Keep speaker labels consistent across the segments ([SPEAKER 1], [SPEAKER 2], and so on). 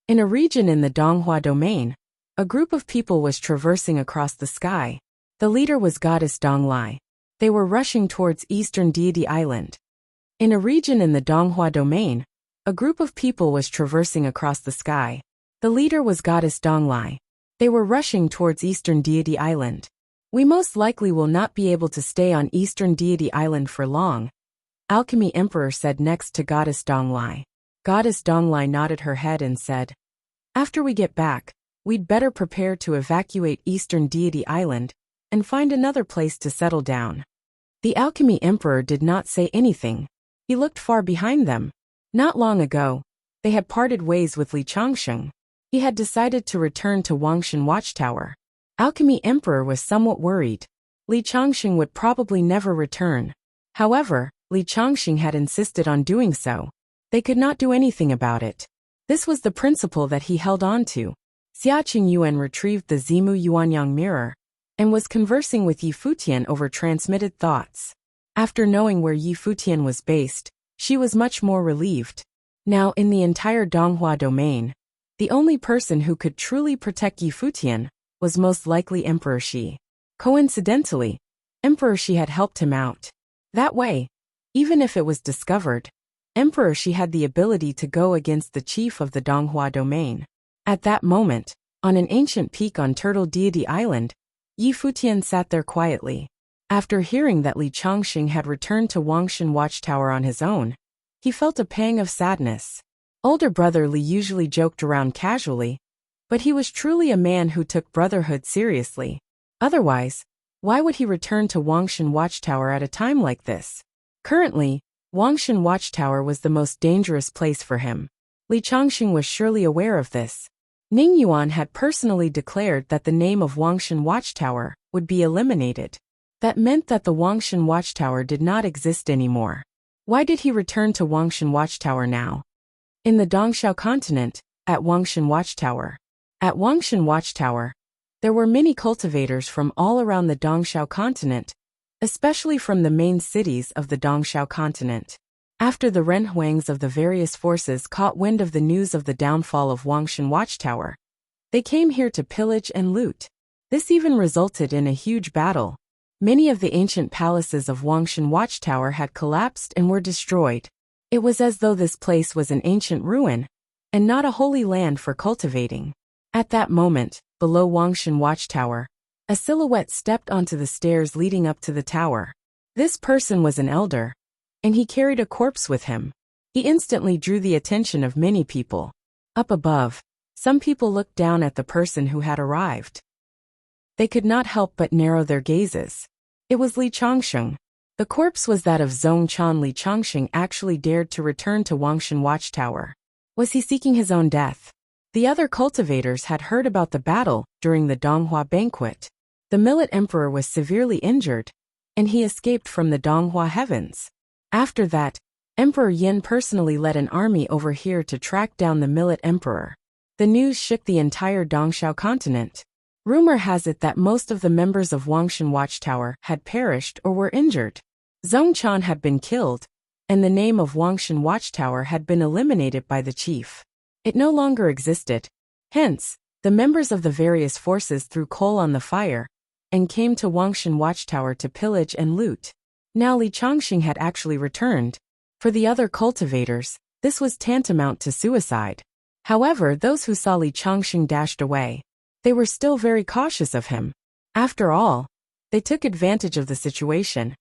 [SPEAKER 1] In a region in the Donghua domain, a group of people was traversing across the sky. The leader was goddess Donglai. They were rushing towards Eastern Deity Island. In a region in the Donghua domain, a group of people was traversing across the sky. The leader was goddess Donglai. They were rushing towards Eastern Deity Island. We most likely will not be able to stay on Eastern Deity Island for long, Alchemy Emperor said next to goddess Donglai. Goddess Donglai nodded her head and said, "After we get back, we'd better prepare to evacuate Eastern Deity Island and find another place to settle down." The Alchemy Emperor did not say anything. He looked far behind them. Not long ago, they had parted ways with Li Changsheng. He had decided to return to Wangshan Watchtower. Alchemy Emperor was somewhat worried. Li Changsheng would probably never return. However, Li Changsheng had insisted on doing so. They could not do anything about it. This was the principle that he held on to. Xiaqing Yuan retrieved the Zimu Yuanyang mirror and was conversing with Yi Futian over transmitted thoughts. After knowing where Yi Futian was based, she was much more relieved. Now, in the entire Donghua domain, the only person who could truly protect Yi Futian was most likely Emperor Shi. Coincidentally, Emperor Shi had helped him out. That way, even if it was discovered, Emperor Shi had the ability to go against the chief of the Donghua domain. At that moment, on an ancient peak on Turtle Deity Island, Yi Futian sat there quietly. After hearing that Li Changsheng had returned to Wangshan Watchtower on his own, he felt a pang of sadness. Older brother Li usually joked around casually, but he was truly a man who took brotherhood seriously. Otherwise, why would he return to Wangshan Watchtower at a time like this? Currently, Wangshan Watchtower was the most dangerous place for him. Li Changsheng was surely aware of this. Ning Yuan had personally declared that the name of Wangshan Watchtower would be eliminated. That meant that the Wangshan Watchtower did not exist anymore. Why did he return to Wangshan Watchtower now? In the Dongxiao continent, at Wangshan Watchtower. At Wangshan Watchtower, there were many cultivators from all around the Dongxiao continent, especially from the main cities of the Dongxiao continent. After the renhuangs of the various forces caught wind of the news of the downfall of Wangshan Watchtower, they came here to pillage and loot. This even resulted in a huge battle. Many of the ancient palaces of Wangshan Watchtower had collapsed and were destroyed. It was as though this place was an ancient ruin, and not a holy land for cultivating. At that moment, below Wangshan Watchtower, a silhouette stepped onto the stairs leading up to the tower. This person was an elder, and he carried a corpse with him. He instantly drew the attention of many people. Up above, some people looked down at the person who had arrived. They could not help but narrow their gazes. It was Li Changsheng. The corpse was that of Zongchan. Li Changsheng actually dared to return to Wangshan Watchtower. Was he seeking his own death? The other cultivators had heard about the battle during the Donghua banquet. The Millet Emperor was severely injured, and he escaped from the Donghua heavens. After that, Emperor Yin personally led an army over here to track down the Millet Emperor. The news shook the entire Dongxiao continent. Rumor has it that most of the members of Wangshan Watchtower had perished or were injured. Zongchan had been killed, and the name of Wangshan Watchtower had been eliminated by the chief. It no longer existed. Hence, the members of the various forces threw coal on the fire and came to Wangshan Watchtower to pillage and loot. Now Li Changsheng had actually returned. For the other cultivators, this was tantamount to suicide. However, those who saw Li Changsheng dashed away. They were still very cautious of him. After all, they took advantage of the situation,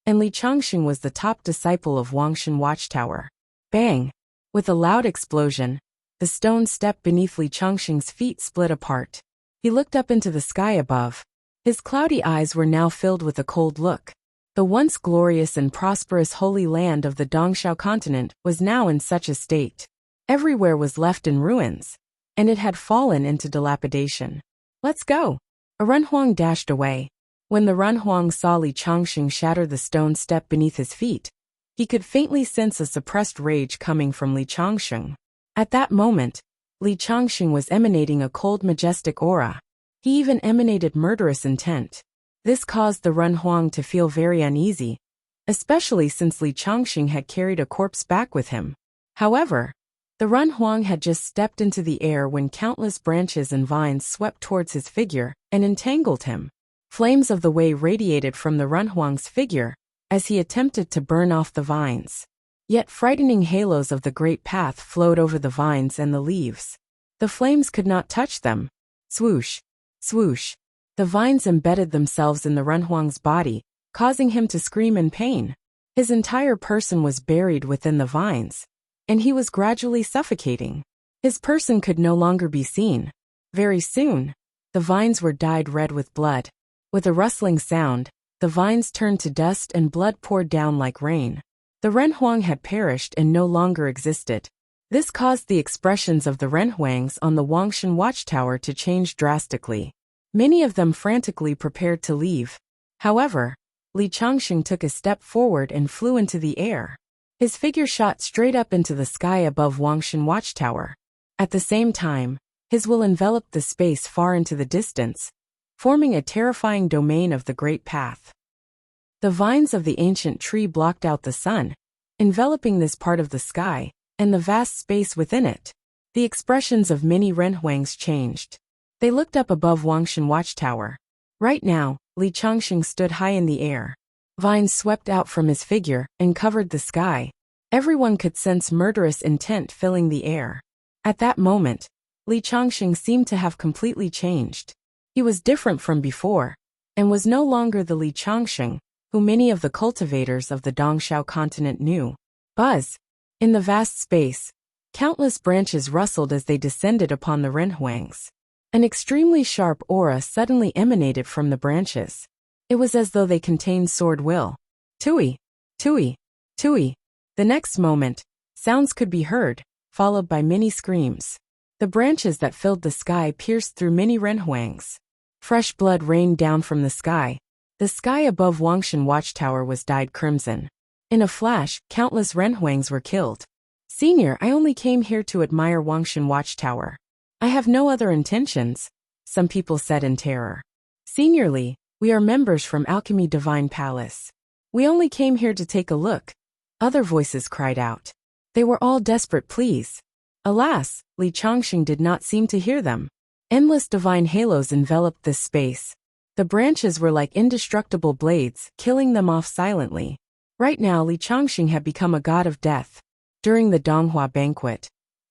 [SPEAKER 1] and Li Changsheng was the top disciple of Wangshan Watchtower. Bang! With a loud explosion, the stone step beneath Li Changsheng's feet split apart. He looked up into the sky above. His cloudy eyes were now filled with a cold look. The once glorious and prosperous holy land of the Dongxiao continent was now in such a state. Everywhere was left in ruins, and it had fallen into dilapidation. Let's go! A Renhuang dashed away. When the Renhuang saw Li Changsheng shatter the stone step beneath his feet, he could faintly sense a suppressed rage coming from Li Changsheng. At that moment, Li Changsheng was emanating a cold, majestic aura. He even emanated murderous intent. This caused the Renhuang to feel very uneasy, especially since Li Changsheng had carried a corpse back with him. However, The Renhuang had just stepped into the air when countless branches and vines swept towards his figure and entangled him. Flames of the Wei radiated from the Renhuang's figure as he attempted to burn off the vines. Yet frightening halos of the great path flowed over the vines and the leaves. The flames could not touch them. Swoosh, swoosh. The vines embedded themselves in the Renhuang's body, causing him to scream in pain. His entire person was buried within the vines, and he was gradually suffocating. His person could no longer be seen. Very soon, the vines were dyed red with blood. With a rustling sound, the vines turned to dust and blood poured down like rain. The Renhuang had perished and no longer existed. This caused the expressions of the Renhuangs on the Wangshan watchtower to change drastically. Many of them frantically prepared to leave. However, Li Changxing took a step forward and flew into the air. His figure shot straight up into the sky above Wangshan watchtower. At the same time, his will enveloped the space far into the distance, forming a terrifying domain of the great path. The vines of the ancient tree blocked out the sun, enveloping this part of the sky and the vast space within it. The expressions of many Renhuangs changed. They looked up above Wangshan watchtower. Right now, Li Changxing stood high in the air. Vines swept out from his figure and covered the sky. Everyone could sense murderous intent filling the air. At that moment, Li Changxing seemed to have completely changed. He was different from before, and was no longer the Li Changxing who many of the cultivators of the Dongxiao continent knew. Buzz! In the vast space, countless branches rustled as they descended upon the Renhuangs. An extremely sharp aura suddenly emanated from the branches. It was as though they contained sword will. Tui! Tui! Tui! The next moment, sounds could be heard, followed by many screams. The branches that filled the sky pierced through many Renhuangs. Fresh blood rained down from the sky. The sky above Wangshan watchtower was dyed crimson. In a flash, countless Renhuangs were killed. Senior, I only came here to admire Wangshan watchtower. I have no other intentions, some people said in terror. Seniorly, we are members from Alchemy Divine Palace. We only came here to take a look. Other voices cried out. They were all desperate pleas. Alas, Li Changxing did not seem to hear them. Endless divine halos enveloped this space. The branches were like indestructible blades, killing them off silently. Right now Li Changxing had become a god of death. During the Donghua banquet,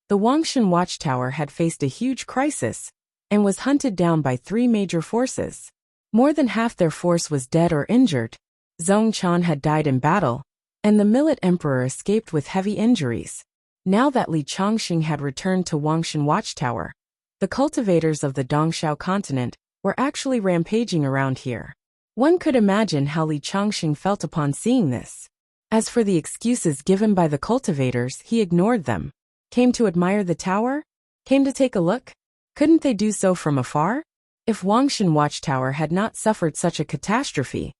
[SPEAKER 1] the Wangshan watchtower had faced a huge crisis and was hunted down by 3 major forces. More than half their force was dead or injured. Zhong Chan had died in battle, and the Millet Emperor escaped with heavy injuries. Now that Li Changxing had returned to Wangshan watchtower, the cultivators of the Dongxiao continent were actually rampaging around here. One could imagine how Li Changxing felt upon seeing this. As for the excuses given by the cultivators, he ignored them. Came to admire the tower? Came to take a look? Couldn't they do so from afar? If Wangshan watchtower had not suffered such a catastrophe,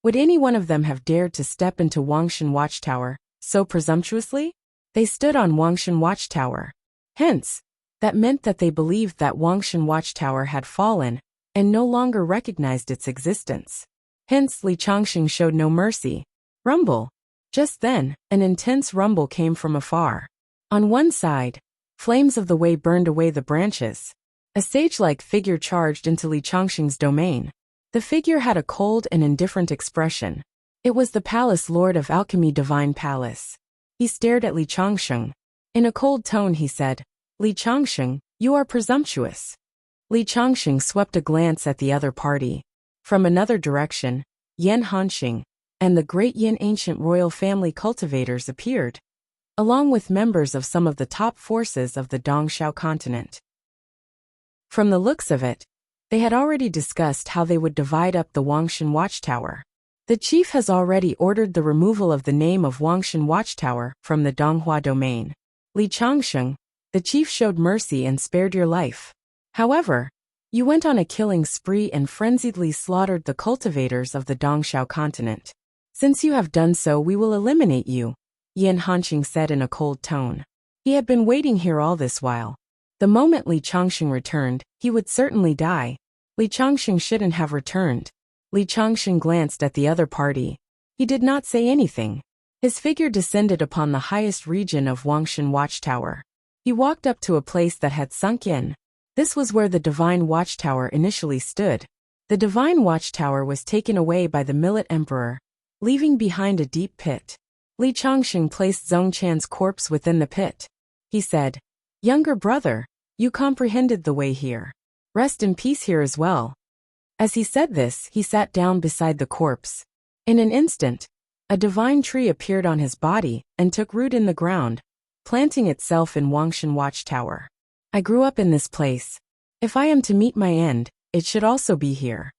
[SPEAKER 1] would any one of them have dared to step into Wangshan watchtower so presumptuously? They stood on Wangshan watchtower. Hence, that meant that they believed that Wangshan watchtower had fallen and no longer recognized its existence. Hence Li Changxing showed no mercy. Rumble. Just then, an intense rumble came from afar. On one side, flames of the Wei burned away the branches. A sage-like figure charged into Li Changxing's domain. The figure had a cold and indifferent expression. It was the palace lord of Alchemy Divine Palace. He stared at Li Changxing. In a cold tone he said, Li Changxing, you are presumptuous. Li Changxing swept a glance at the other party. From another direction, Yan Hanxing and the great Yin ancient royal family cultivators appeared, along with members of some of the top forces of the Dongxiao continent. From the looks of it, they had already discussed how they would divide up the Wangshan watchtower. The chief has already ordered the removal of the name of Wangshan watchtower from the Donghua domain. Li Changxing, the chief showed mercy and spared your life. However, you went on a killing spree and frenziedly slaughtered the cultivators of the Dongxiao continent. Since you have done so, we will eliminate you, Yan Hanxing said in a cold tone. He had been waiting here all this while. The moment Li Changxing returned, he would certainly die. Li Changxing shouldn't have returned. Li Changxing glanced at the other party. He did not say anything. His figure descended upon the highest region of Wangshan watchtower. He walked up to a place that had sunk in. This was where the divine watchtower initially stood. The divine watchtower was taken away by the Millet Emperor, leaving behind a deep pit. Li Chongqing placed Zhongqian's corpse within the pit. He said, "Younger brother, you comprehended the way here. Rest in peace here as well." As he said this, he sat down beside the corpse. In an instant, a divine tree appeared on his body and took root in the ground, planting itself in Wangshan Watchtower. "I grew up in this place. If I am to meet my end, it should also be here."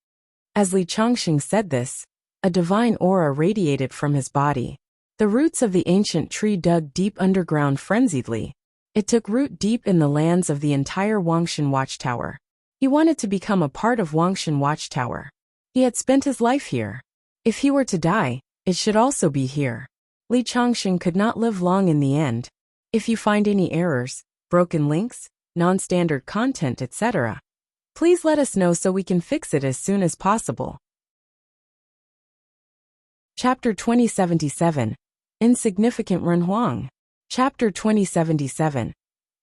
[SPEAKER 1] As Li Chongqing said this, a divine aura radiated from his body. The roots of the ancient tree dug deep underground frenziedly. It took root deep in the lands of the entire Wangshan Watchtower. He wanted to become a part of Wangshan Watchtower. He had spent his life here. If he were to die, it should also be here. Li Chongqing could not live long in the end. If you find any errors, broken links, non-standard content, etc., please let us know so we can fix it as soon as possible. Chapter 2077. Insignificant Renhuang. Chapter 2077.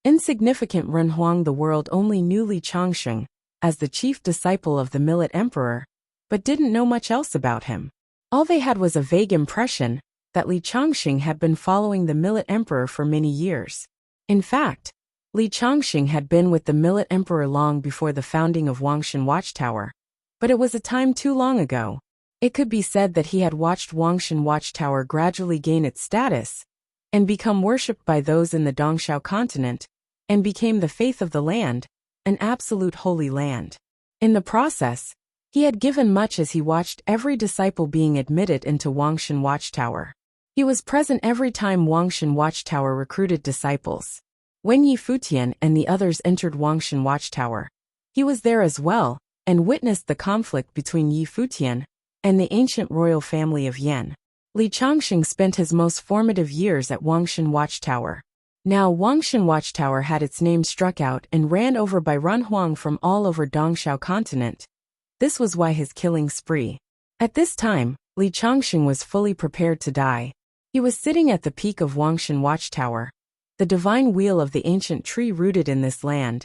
[SPEAKER 1] Insignificant Renhuang. The world only knew Li Chongqing as the chief disciple of the Millet Emperor, but didn't know much else about him. All they had was a vague impression that Li Chongqing had been following the Millet Emperor for many years. In fact, Li Chongqing had been with the Millet Emperor long before the founding of Wangshan Watchtower, but it was a time too long ago. It could be said that he had watched Wangshan Watchtower gradually gain its status and become worshipped by those in the Dongxiao continent, and became the faith of the land, an absolute holy land. In the process, he had given much as he watched every disciple being admitted into Wangshan Watchtower. He was present every time Wangshan Watchtower recruited disciples. When Yi Futian and the others entered Wangshan Watchtower, he was there as well, and witnessed the conflict between Yi Futian and the ancient royal family of Yan. Li Chongqing spent his most formative years at Wangshan Watchtower. Now Wangshan Watchtower had its name struck out and ran over by Renhuang from all over Dongxiao continent. This was why his killing spree. At this time, Li Chongqing was fully prepared to die. He was sitting at the peak of Wangshan Watchtower, the divine wheel of the ancient tree rooted in this land.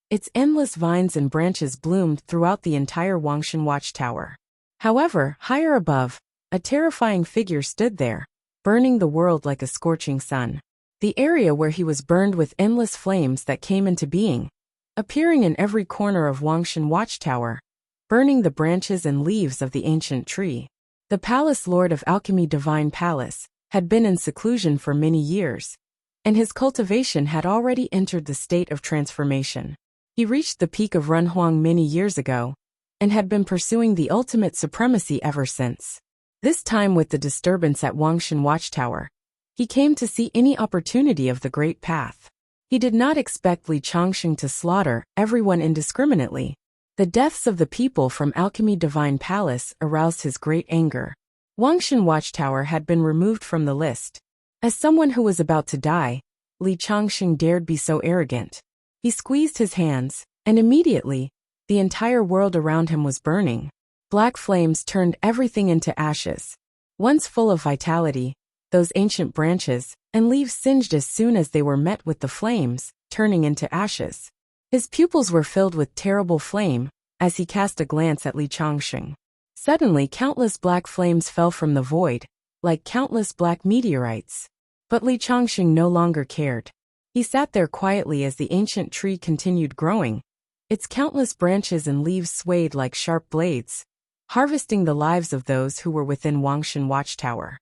[SPEAKER 1] Its endless vines and branches bloomed throughout the entire Wangshan Watchtower. However, higher above, a terrifying figure stood there, burning the world like a scorching sun. The area where he was burned with endless flames that came into being, appearing in every corner of Wangshan Watchtower, burning the branches and leaves of the ancient tree. The Palace Lord of Alchemy Divine Palace had been in seclusion for many years, and his cultivation had already entered the state of transformation. He reached the peak of Renhuang many years ago, and had been pursuing the ultimate supremacy ever since. This time with the disturbance at Wangshan Watchtower, he came to see any opportunity of the great path. He did not expect Li Chongqing to slaughter everyone indiscriminately. The deaths of the people from Alchemy Divine Palace aroused his great anger. Wangshan Watchtower had been removed from the list. As someone who was about to die, Li Chongqing dared be so arrogant. He squeezed his hands, and immediately, the entire world around him was burning. Black flames turned everything into ashes. Once full of vitality, those ancient branches and leaves singed as soon as they were met with the flames, turning into ashes. His pupils were filled with terrible flame as he cast a glance at Li Chongqing. Suddenly countless black flames fell from the void, like countless black meteorites. But Li Chongqing no longer cared. He sat there quietly as the ancient tree continued growing. Its countless branches and leaves swayed like sharp blades, harvesting the lives of those who were within Wangshan Watchtower.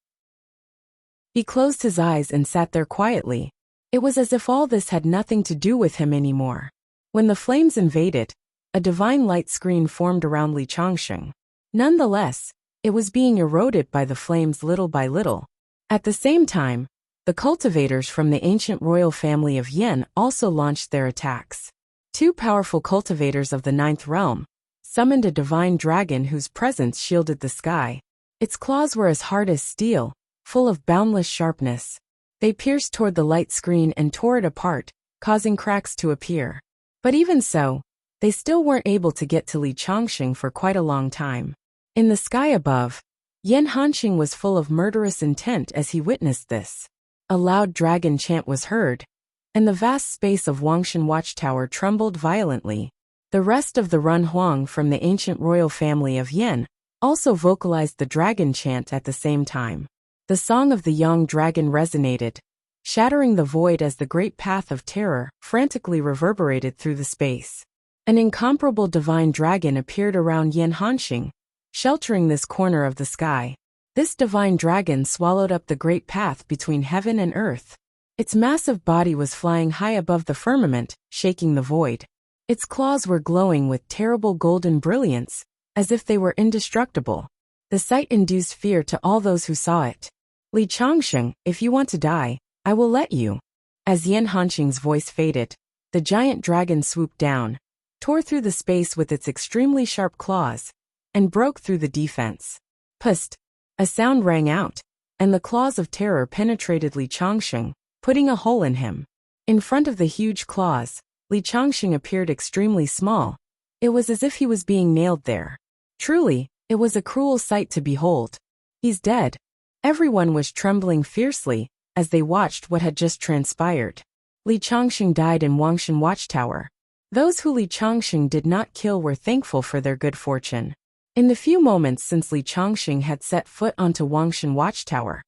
[SPEAKER 1] He closed his eyes and sat there quietly. It was as if all this had nothing to do with him anymore. When the flames invaded, a divine light screen formed around Li Chongqing. Nonetheless, it was being eroded by the flames little by little. At the same time, the cultivators from the ancient royal family of Yan also launched their attacks. Two powerful cultivators of the ninth realm summoned a divine dragon whose presence shielded the sky. Its claws were as hard as steel, full of boundless sharpness. They pierced toward the light screen and tore it apart, causing cracks to appear. But even so, they still weren't able to get to Li Chongqing for quite a long time. In the sky above, Yan Hanqing was full of murderous intent as he witnessed this. A loud dragon chant was heard, and the vast space of Wangshan Watchtower trembled violently. The rest of the Run Huang from the ancient royal family of Yin also vocalized the dragon chant at the same time. The song of the young dragon resonated, shattering the void as the great path of terror frantically reverberated through the space. An incomparable divine dragon appeared around Yin Hanxing, sheltering this corner of the sky. This divine dragon swallowed up the great path between heaven and earth. Its massive body was flying high above the firmament, shaking the void. Its claws were glowing with terrible golden brilliance, as if they were indestructible. The sight induced fear to all those who saw it. Li Changsheng, if you want to die, I will let you. As Yin Hanxing's voice faded, the giant dragon swooped down, tore through the space with its extremely sharp claws, and broke through the defense. Pust! A sound rang out, and the claws of terror penetrated Li Changsheng, putting a hole in him. In front of the huge claws, Li Changsheng appeared extremely small. It was as if he was being nailed there. Truly, it was a cruel sight to behold. He's dead. Everyone was trembling fiercely as they watched what had just transpired. Li Changsheng died in Wangshan Watchtower. Those who Li Changsheng did not kill were thankful for their good fortune. In the few moments since Li Changsheng had set foot onto Wangshan Watchtower,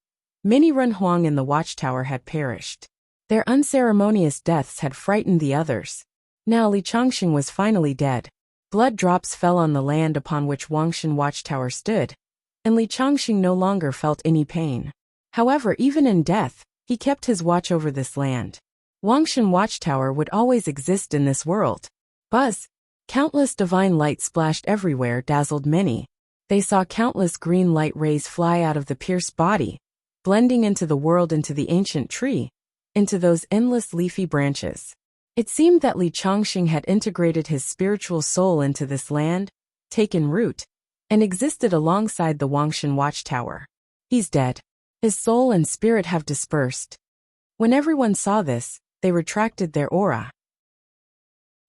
[SPEAKER 1] many Run Huang in the watchtower had perished. Their unceremonious deaths had frightened the others. Now Li Changsheng was finally dead. Blood drops fell on the land upon which Wangshan Watchtower stood, and Li Changsheng no longer felt any pain. However, even in death, he kept his watch over this land. Wangshan Watchtower would always exist in this world. Buzz! Countless divine light splashed everywhere, dazzled many. They saw countless green light rays fly out of the pierced body, blending into the world, into the ancient tree, into those endless leafy branches. It seemed that Li Changsheng had integrated his spiritual soul into this land, taken root, and existed alongside the Wangshan Watchtower. He's dead. His soul and spirit have dispersed. When everyone saw this, they retracted their aura.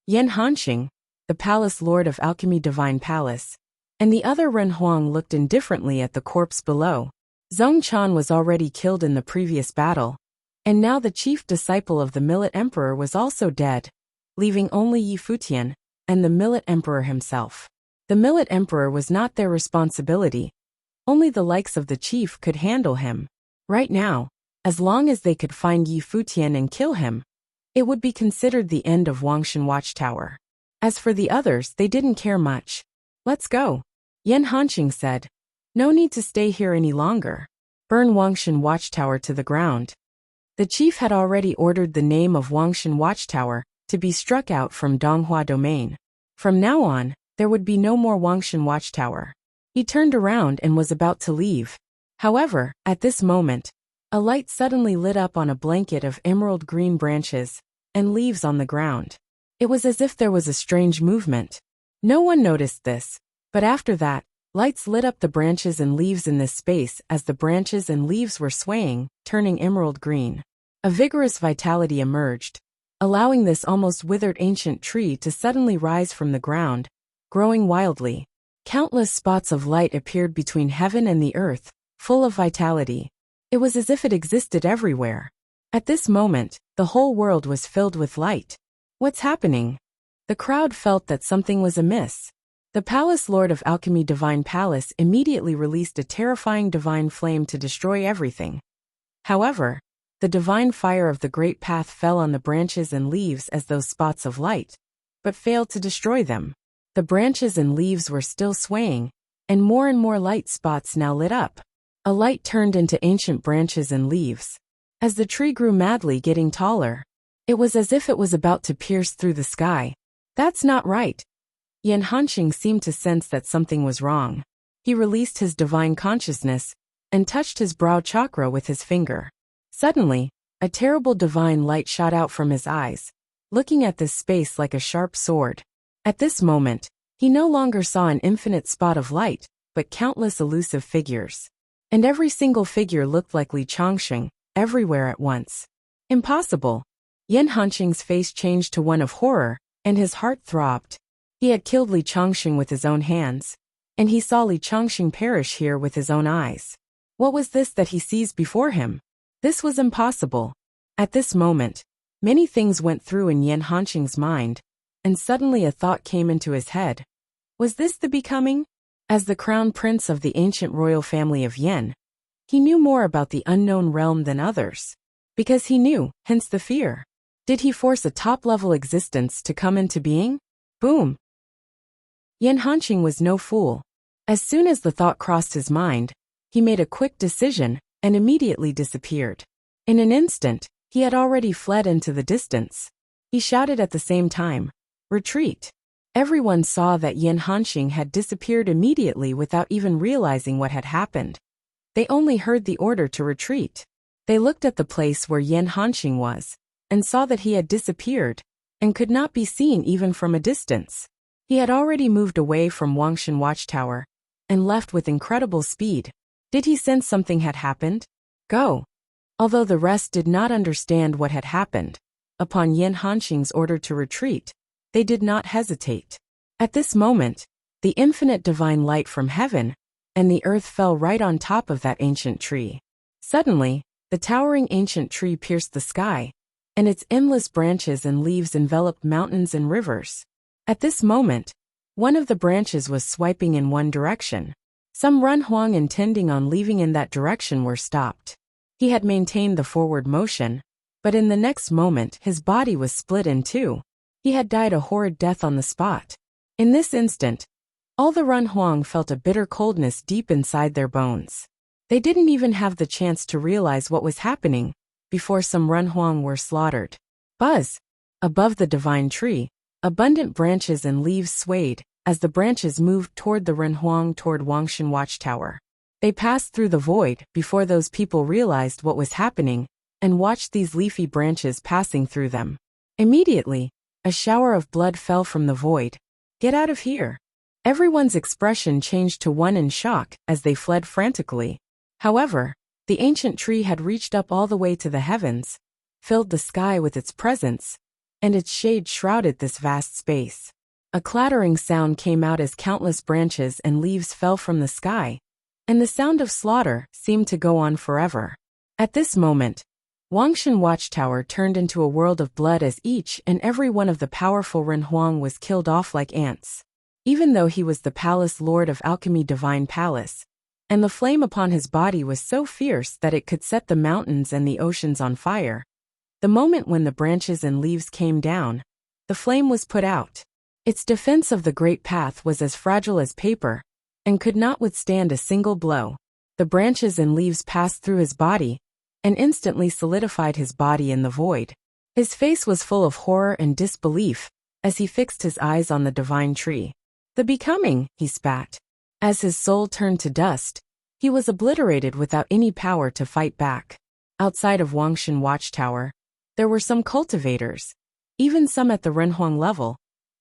[SPEAKER 1] Yin Hanxing, the palace lord of Alchemy Divine Palace, and the other Ren Huang looked indifferently at the corpse below. Zhong Chan was already killed in the previous battle, and now the chief disciple of the Millet Emperor was also dead, leaving only Yi Futian and the Millet Emperor himself. The Millet Emperor was not their responsibility. Only the likes of the chief could handle him. Right now, as long as they could find Yi Futian and kill him, it would be considered the end of Wangshan Watchtower. As for the others, they didn't care much. Let's go, Yin Hanxing said. No need to stay here any longer. Burn Wangshan Watchtower to the ground. The chief had already ordered the name of Wangshan Watchtower to be struck out from Donghua domain. From now on, there would be no more Wangshan Watchtower. He turned around and was about to leave. However, at this moment, a light suddenly lit up on a blanket of emerald green branches and leaves on the ground. It was as if there was a strange movement. No one noticed this, but after that, lights lit up the branches and leaves in this space as the branches and leaves were swaying, turning emerald green. A vigorous vitality emerged, allowing this almost withered ancient tree to suddenly rise from the ground, growing wildly. Countless spots of light appeared between heaven and the earth, full of vitality. It was as if it existed everywhere. At this moment, the whole world was filled with light. What's happening? The crowd felt that something was amiss. The palace lord of Alchemy Divine Palace immediately released a terrifying divine flame to destroy everything. However, the divine fire of the great path fell on the branches and leaves as those spots of light, but failed to destroy them. The branches and leaves were still swaying, and more light spots now lit up. A light turned into ancient branches and leaves. As the tree grew madly, getting taller, it was as if it was about to pierce through the sky. That's not right. Yin Hanxing seemed to sense that something was wrong. He released his divine consciousness and touched his brow chakra with his finger. Suddenly, a terrible divine light shot out from his eyes, looking at this space like a sharp sword. At this moment, he no longer saw an infinite spot of light, but countless elusive figures. And every single figure looked like Li Changsheng, everywhere at once. Impossible. Yin Hanxing's face changed to one of horror, and his heart throbbed. He had killed Li Changsheng with his own hands, and he saw Li Changsheng perish here with his own eyes. What was this that he sees before him? This was impossible. At this moment, Many things went through in Yan Hanqing's mind, and suddenly a thought came into his head. Was this the becoming? As the crown prince of the ancient royal family of Yan, he knew more about the unknown realm than others. Because he knew, hence the fear. Did he force a top-level existence to come into being? Boom! Yan Hanqing was no fool. As soon as the thought crossed his mind, he made a quick decision and immediately disappeared. In an instant, he had already fled into the distance. He shouted at the same time, "Retreat!" Everyone saw that Yan Hanqing had disappeared immediately without even realizing what had happened. They only heard the order to retreat. They looked at the place where Yan Hanqing was, and saw that he had disappeared, and could not be seen even from a distance. He had already moved away from Wuxia watchtower, and left with incredible speed. Did he sense something had happened? Go! Although the rest did not understand what had happened, upon Yan Hanqing's order to retreat, they did not hesitate. At this moment, the infinite divine light from heaven and the earth fell right on top of that ancient tree. Suddenly, the towering ancient tree pierced the sky, and its endless branches and leaves enveloped mountains and rivers. At this moment, one of the branches was swiping in one direction. Some Run Huang intending on leaving in that direction were stopped. He had maintained the forward motion, but in the next moment his body was split in two. He had died a horrid death on the spot. In this instant, all the Run Huang felt a bitter coldness deep inside their bones. They didn't even have the chance to realize what was happening before some Run Huang were slaughtered. Buzz! Above the divine tree, abundant branches and leaves swayed as the branches moved toward the Run Huang toward Wuxia watchtower. They passed through the void before those people realized what was happening and watched these leafy branches passing through them. Immediately, a shower of blood fell from the void. Get out of here! Everyone's expression changed to one in shock as they fled frantically. However, the ancient tree had reached up all the way to the heavens, filled the sky with its presence, and its shade shrouded this vast space. A clattering sound came out as countless branches and leaves fell from the sky, and the sound of slaughter seemed to go on forever. At this moment, Wuxia watchtower turned into a world of blood as each and every one of the powerful Run Huang was killed off like ants. Even though he was the palace lord of alchemy divine palace, and the flame upon his body was so fierce that it could set the mountains and the oceans on fire, the moment when the branches and leaves came down, the flame was put out. Its defense of the great path was as fragile as paper, and could not withstand a single blow. The branches and leaves passed through his body, and instantly solidified his body in the void. His face was full of horror and disbelief as he fixed his eyes on the divine tree. The becoming, he spat. As his soul turned to dust, he was obliterated without any power to fight back. Outside of Wuxia watchtower, there were some cultivators, even some at the Run Huang level,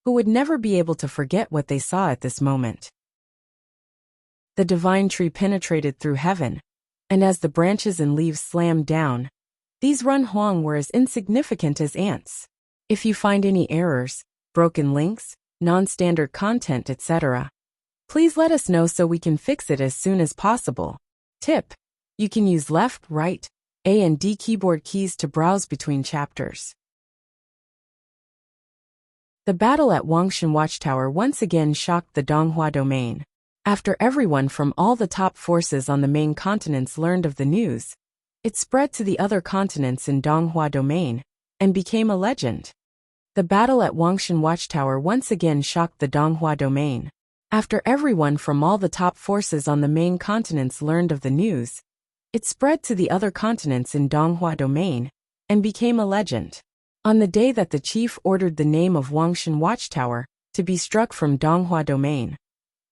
[SPEAKER 1] who would never be able to forget what they saw at this moment. The divine tree penetrated through heaven, and as the branches and leaves slammed down, these Run Huang were as insignificant as ants. If you find any errors, broken links, non-standard content, etc., please let us know so we can fix it as soon as possible. Tip: you can use left, right, A and D keyboard keys to browse between chapters. The battle at Wuxia watchtower once again shocked the Donghua domain. After everyone from all the top forces on the main continents learned of the news, it spread to the other continents in Donghua domain, and became a legend. The battle at Wuxia watchtower once again shocked the Donghua domain. After everyone from all the top forces on the main continents learned of the news, it spread to the other continents in Donghua domain, and became a legend. On the day that the chief ordered the name of Wuxia watchtower to be struck from Donghua domain,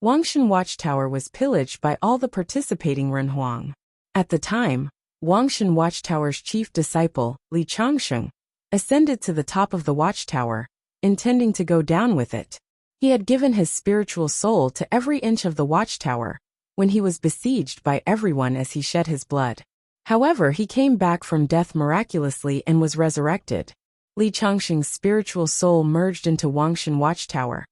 [SPEAKER 1] Wuxia watchtower was pillaged by all the participating Run Huang. At the time, Wuxia watchtower's chief disciple, Li Changsheng, ascended to the top of the watchtower, intending to go down with it. He had given his spiritual soul to every inch of the watchtower, when he was besieged by everyone as he shed his blood. However, he came back from death miraculously and was resurrected. Li Changsheng's spiritual soul merged into Wuxia watchtower,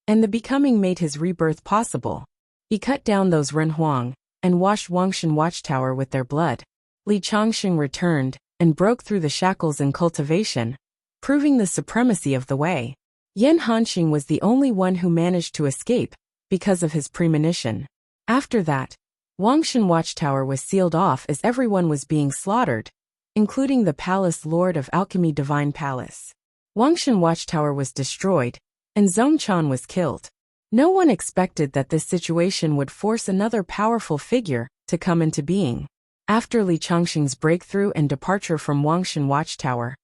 [SPEAKER 1] and the becoming made his rebirth possible. He cut down those Run Huang, and washed Wuxia watchtower with their blood. Li Changsheng returned, and broke through the shackles in cultivation, proving the supremacy of the way. Yan Hanxing was the only one who managed to escape because of his premonition. After that, Wangshan Watchtower was sealed off as everyone was being slaughtered, including the Palace Lord of Alchemy Divine Palace. Wangshan Watchtower was destroyed, and Zhong Chan was killed. No one expected that this situation would force another powerful figure to come into being. After Li Changxing's breakthrough and departure from Wangshan Watchtower,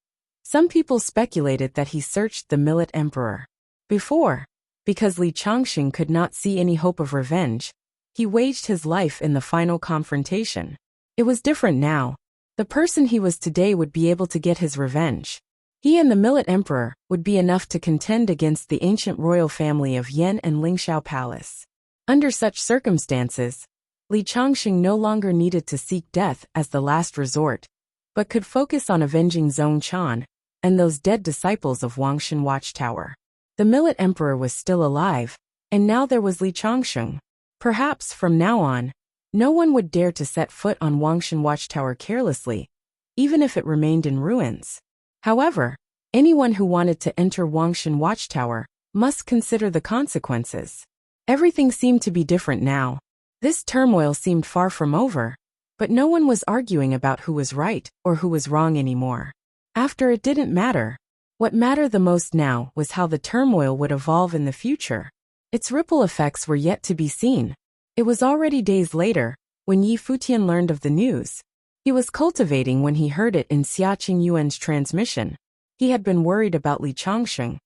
[SPEAKER 1] some people speculated that he searched the Millet Emperor. Because Li Changxing could not see any hope of revenge, he waged his life in the final confrontation. It was different now. The person he was today would be able to get his revenge. He and the Millet Emperor would be enough to contend against the ancient royal family of Yan and Lingxiao Palace. Under such circumstances, Li Changxing no longer needed to seek death as the last resort, but could focus on avenging Zhong Chan and those dead disciples of Wangshan Watchtower. The Millet Emperor was still alive, and now there was Li Changxing. Perhaps from now on, no one would dare to set foot on Wangshan Watchtower carelessly, even if it remained in ruins. However, anyone who wanted to enter Wangshan Watchtower must consider the consequences. Everything seemed to be different now. This turmoil seemed far from over, but no one was arguing about who was right or who was wrong anymore. After it didn't matter. What mattered the most now was how the turmoil would evolve in the future. Its ripple effects were yet to be seen. It was already days later when Yi Futian learned of the news. He was cultivating when he heard it in Xiaqing Yuan's transmission. He had been worried about Li Changxing,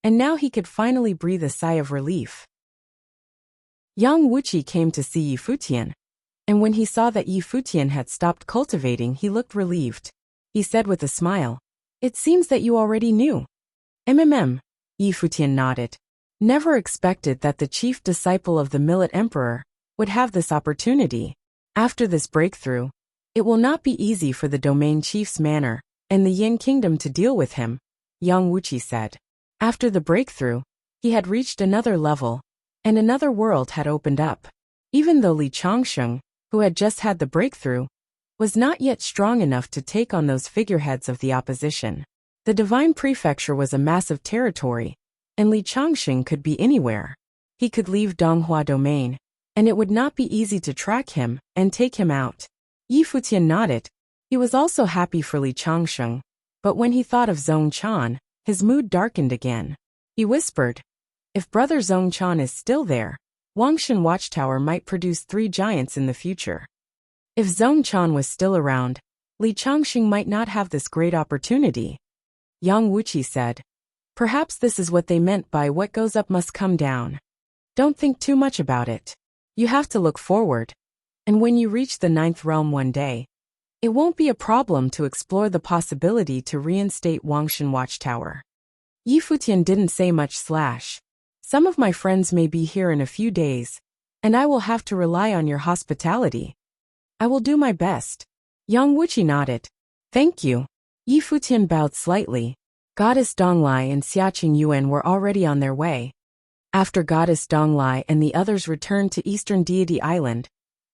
[SPEAKER 1] and now he could finally breathe a sigh of relief. Yang Wuxia came to see Yi Futian, and when he saw that Yi Futian had stopped cultivating, he looked relieved. He said with a smile, "It seems that you already knew." Yi Futian nodded. Never expected that the chief disciple of the Millet Emperor would have this opportunity. After this breakthrough, it will not be easy for the domain chief's manor and the Yin Kingdom to deal with him, Yang Wuxia said. After the breakthrough, he had reached another level, and another world had opened up. Even though Li Changxing, who had just had the breakthrough, was not yet strong enough to take on those figureheads of the opposition. The Divine Prefecture was a massive territory, and Li Changxing could be anywhere. He could leave Donghua Domain, and it would not be easy to track him and take him out. Yi Futian nodded. He was also happy for Li Changxing, but when he thought of Zhong Chan, his mood darkened again. He whispered, "If Brother Zhong Chan is still there, Wangshan Watchtower might produce 3 giants in the future." If Zhong Chan was still around, Li Changxing might not have this great opportunity. Yang Wuxia said, "Perhaps this is what they meant by what goes up must come down. Don't think too much about it. You have to look forward. And when you reach the 9th realm one day, it won't be a problem to explore the possibility to reinstate Wangshan Watchtower." Yi Futian didn't say much. "Some of my friends may be here in a few days, and I will have to rely on your hospitality. I will do my best." Yang Wuxia nodded. "Thank you." Yi Futian bowed slightly. Goddess Donglai and Xiaqing Yuan were already on their way. After Goddess Donglai and the others returned to Eastern Deity Island,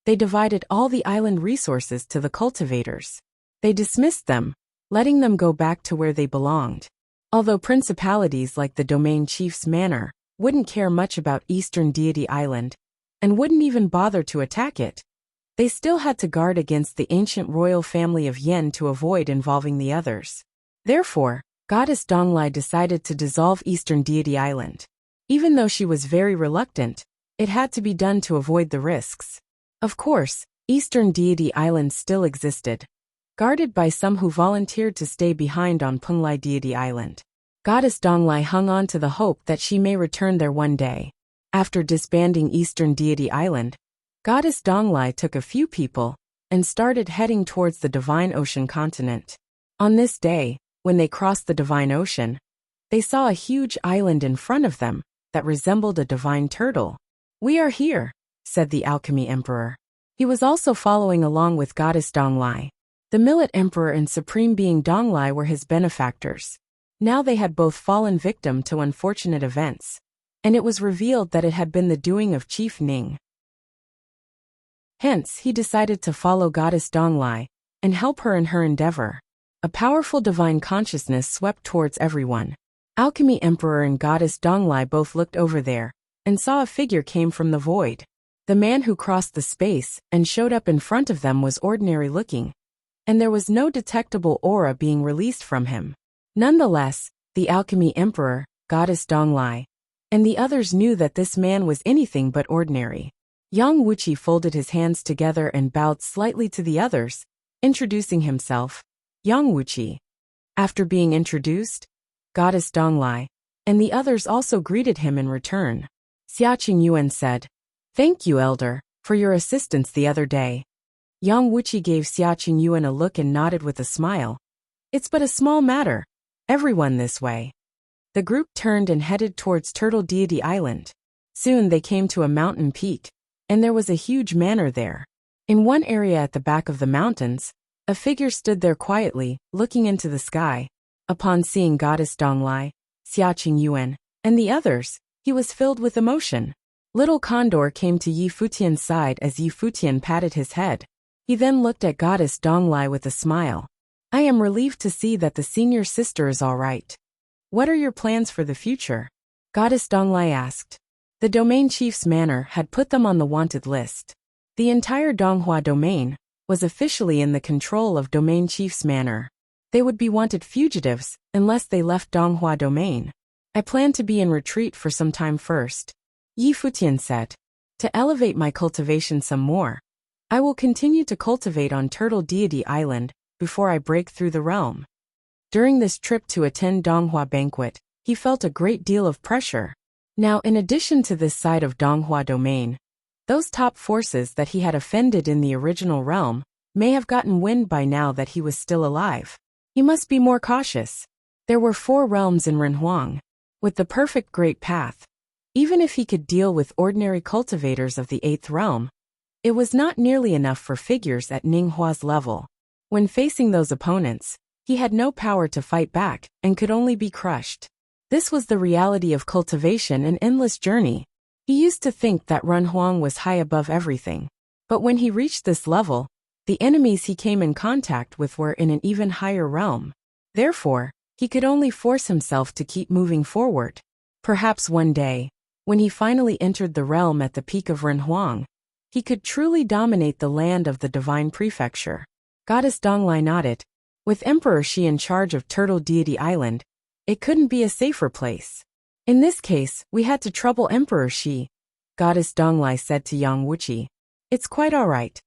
[SPEAKER 1] they divided all the island resources to the cultivators. They dismissed them, letting them go back to where they belonged. Although principalities like the domain chief's manor wouldn't care much about Eastern Deity Island, and wouldn't even bother to attack it, they still had to guard against the ancient royal family of Yen to avoid involving the others. Therefore, Goddess Donglai decided to dissolve Eastern Deity Island. Even though she was very reluctant, it had to be done to avoid the risks. Of course, Eastern Deity Island still existed, guarded by some who volunteered to stay behind on Penglai Deity Island. Goddess Donglai hung on to the hope that she may return there one day. After disbanding Eastern Deity Island, Goddess Donglai took a few people and started heading towards the Divine Ocean continent. On this day, when they crossed the Divine Ocean, they saw a huge island in front of them that resembled a divine turtle. "We are here," said the Alchemy Emperor. He was also following along with Goddess Donglai. The Millet Emperor and Supreme Being Donglai were his benefactors. Now they had both fallen victim to unfortunate events, and it was revealed that it had been the doing of Chief Ning. Hence, he decided to follow Goddess Donglai and help her in her endeavor. A powerful divine consciousness swept towards everyone. Alchemy Emperor and Goddess Donglai both looked over there and saw a figure came from the void. The man who crossed the space and showed up in front of them was ordinary looking, and there was no detectable aura being released from him. Nonetheless, the Alchemy Emperor, Goddess Donglai, and the others knew that this man was anything but ordinary. Yang Wuxia folded his hands together and bowed slightly to the others, introducing himself, Yang Wuxia. After being introduced, Goddess Donglai and the others also greeted him in return. Xiaqing Yuan said, "Thank you, Elder, for your assistance the other day." Yang Wuxia gave Xiaqing Yuan a look and nodded with a smile. "It's but a small matter. Everyone this way." The group turned and headed towards Turtle Deity Island. Soon they came to a mountain peak, and there was a huge manor there. In one area at the back of the mountains, a figure stood there quietly, looking into the sky. Upon seeing Goddess Donglai, Xiaqing Yuan, and the others, he was filled with emotion. Little Condor came to Yi Futian's side as Yi Futian patted his head. He then looked at Goddess Donglai with a smile. "I am relieved to see that the senior sister is all right. What are your plans for the future?" Goddess Donglai asked. The domain chief's manor had put them on the wanted list. The entire Donghua domain was officially in the control of domain chief's manor. They would be wanted fugitives unless they left Donghua domain. "I plan to be in retreat for some time first," Yi Futian said. "To elevate my cultivation some more, I will continue to cultivate on Turtle Deity Island before I break through the realm." During this trip to attend Donghua banquet, he felt a great deal of pressure. Now, in addition to this side of Donghua domain, those top forces that he had offended in the original realm may have gotten wind by now that he was still alive. He must be more cautious. There were 4 realms in Renhuang, with the perfect great path. Even if he could deal with ordinary cultivators of the 8th realm, it was not nearly enough for figures at Ninghua's level. When facing those opponents, he had no power to fight back and could only be crushed. This was the reality of cultivation and endless journey. He used to think that Renhuang was high above everything. But when he reached this level, the enemies he came in contact with were in an even higher realm. Therefore, he could only force himself to keep moving forward. Perhaps one day, when he finally entered the realm at the peak of Renhuang, he could truly dominate the land of the Divine Prefecture. Goddess Donglai nodded. With Emperor Shi in charge of Turtle Deity Island, it couldn't be a safer place. "In this case, we had to trouble Emperor Shi," Goddess Donglai said to Yang Wuxia. "It's quite all right.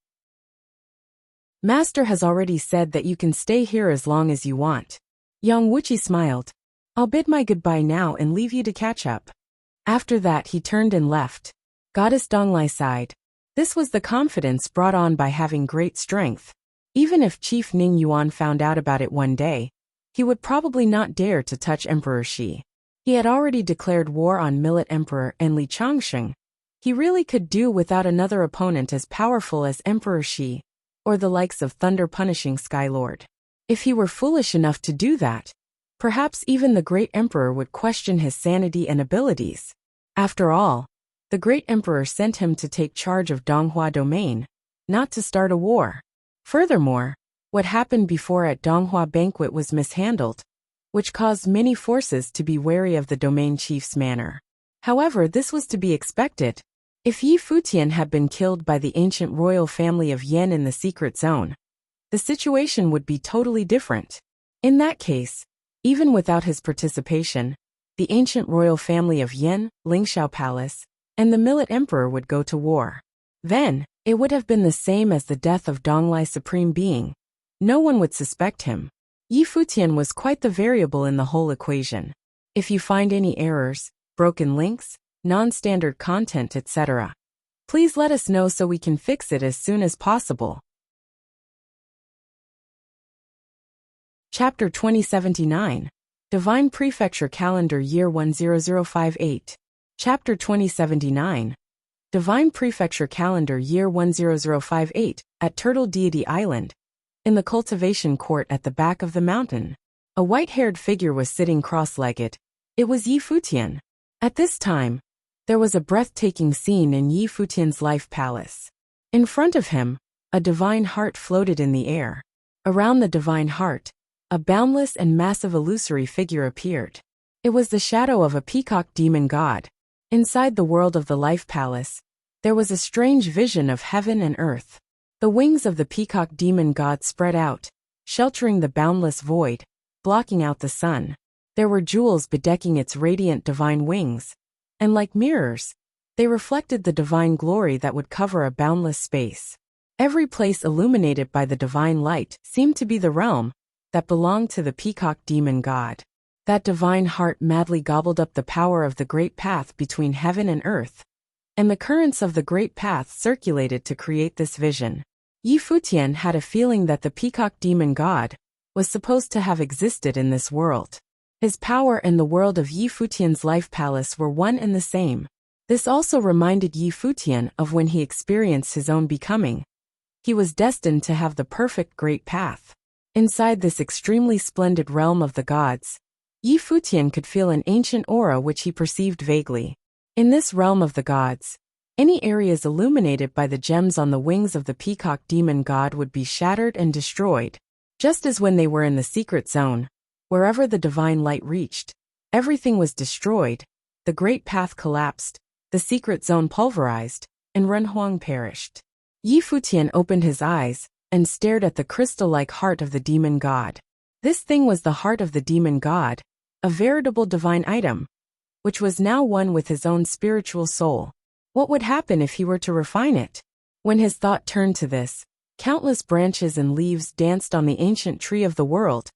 [SPEAKER 1] Master has already said that you can stay here as long as you want." Yang Wuxia smiled. "I'll bid my goodbye now and leave you to catch up." After that he turned and left. Goddess Donglai sighed. This was the confidence brought on by having great strength. Even if Chief Ning Yuan found out about it one day, he would probably not dare to touch Emperor Shi. He had already declared war on Millet Emperor and Li Changsheng. He really could do without another opponent as powerful as Emperor Shi, or the likes of thunder-punishing Sky Lord. If he were foolish enough to do that, perhaps even the great emperor would question his sanity and abilities. After all, the great emperor sent him to take charge of Donghua domain, not to start a war. Furthermore, what happened before at Donghua banquet was mishandled, which caused many forces to be wary of the domain chief's manor. However, this was to be expected. If Yi Futian had been killed by the ancient royal family of Yan in the secret zone, the situation would be totally different. In that case, even without his participation, the ancient royal family of Yan, Lingxiao Palace, and the Millet Emperor would go to war. Then, it would have been the same as the death of Donglai's supreme being. No one would suspect him. Yi Futian was quite the variable in the whole equation. If you find any errors, broken links, non-standard content, etc., please let us know so we can fix it as soon as possible. Chapter 2079. Divine Prefecture Calendar Year 10058. Chapter 2079. Divine Prefecture Calendar Year 10058, at Turtle Deity Island. In the cultivation court at the back of the mountain, a white-haired figure was sitting cross-legged. It was Yi Futian. At this time, there was a breathtaking scene in Yi Futian's life palace. In front of him, a divine heart floated in the air. Around the divine heart, a boundless and massive illusory figure appeared. It was the shadow of a peacock demon god. Inside the world of the Life Palace, there was a strange vision of heaven and earth. The wings of the peacock demon god spread out, sheltering the boundless void, blocking out the sun. There were jewels bedecking its radiant divine wings, and like mirrors, they reflected the divine glory that would cover a boundless space. Every place illuminated by the divine light seemed to be the realm that belonged to the peacock demon god. That divine heart madly gobbled up the power of the great path between heaven and earth, and the currents of the great path circulated to create this vision. Futian had a feeling that the peacock demon god was supposed to have existed in this world. His power and the world of Futian's life palace were one and the same. This also reminded Futian of when he experienced his own becoming. He was destined to have the perfect great path. Inside this extremely splendid realm of the gods, Futian could feel an ancient aura which he perceived vaguely. In this realm of the gods, any areas illuminated by the gems on the wings of the peacock demon god would be shattered and destroyed. Just as when they were in the secret zone, wherever the divine light reached, everything was destroyed, the great path collapsed, the secret zone pulverized, and Renhuang perished. Futian opened his eyes and stared at the crystal-like heart of the demon god. This thing was the heart of the demon god, a veritable divine item, which was now one with his own spiritual soul. What would happen if he were to refine it? When his thought turned to this, countless branches and leaves danced on the ancient tree of the world,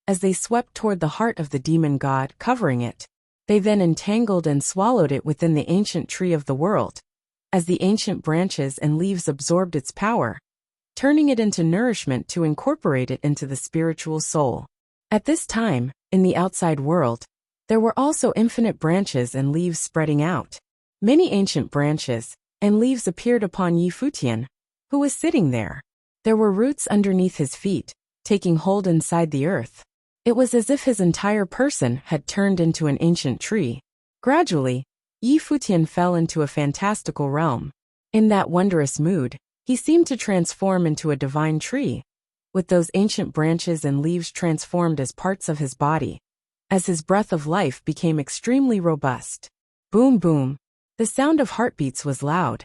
[SPEAKER 1] as they swept toward the heart of the demon god, covering it. They then entangled and swallowed it within the ancient tree of the world, as the ancient branches and leaves absorbed its power, turning it into nourishment to incorporate it into the spiritual soul. At this time, in the outside world, there were also infinite branches and leaves spreading out. Many ancient branches and leaves appeared upon Futian, who was sitting there. There were roots underneath his feet, taking hold inside the earth. It was as if his entire person had turned into an ancient tree. Gradually, Futian fell into a fantastical realm. In that wondrous mood, he seemed to transform into a divine tree, with those ancient branches and leaves transformed as parts of his body, as his breath of life became extremely robust. Boom boom. The sound of heartbeats was loud.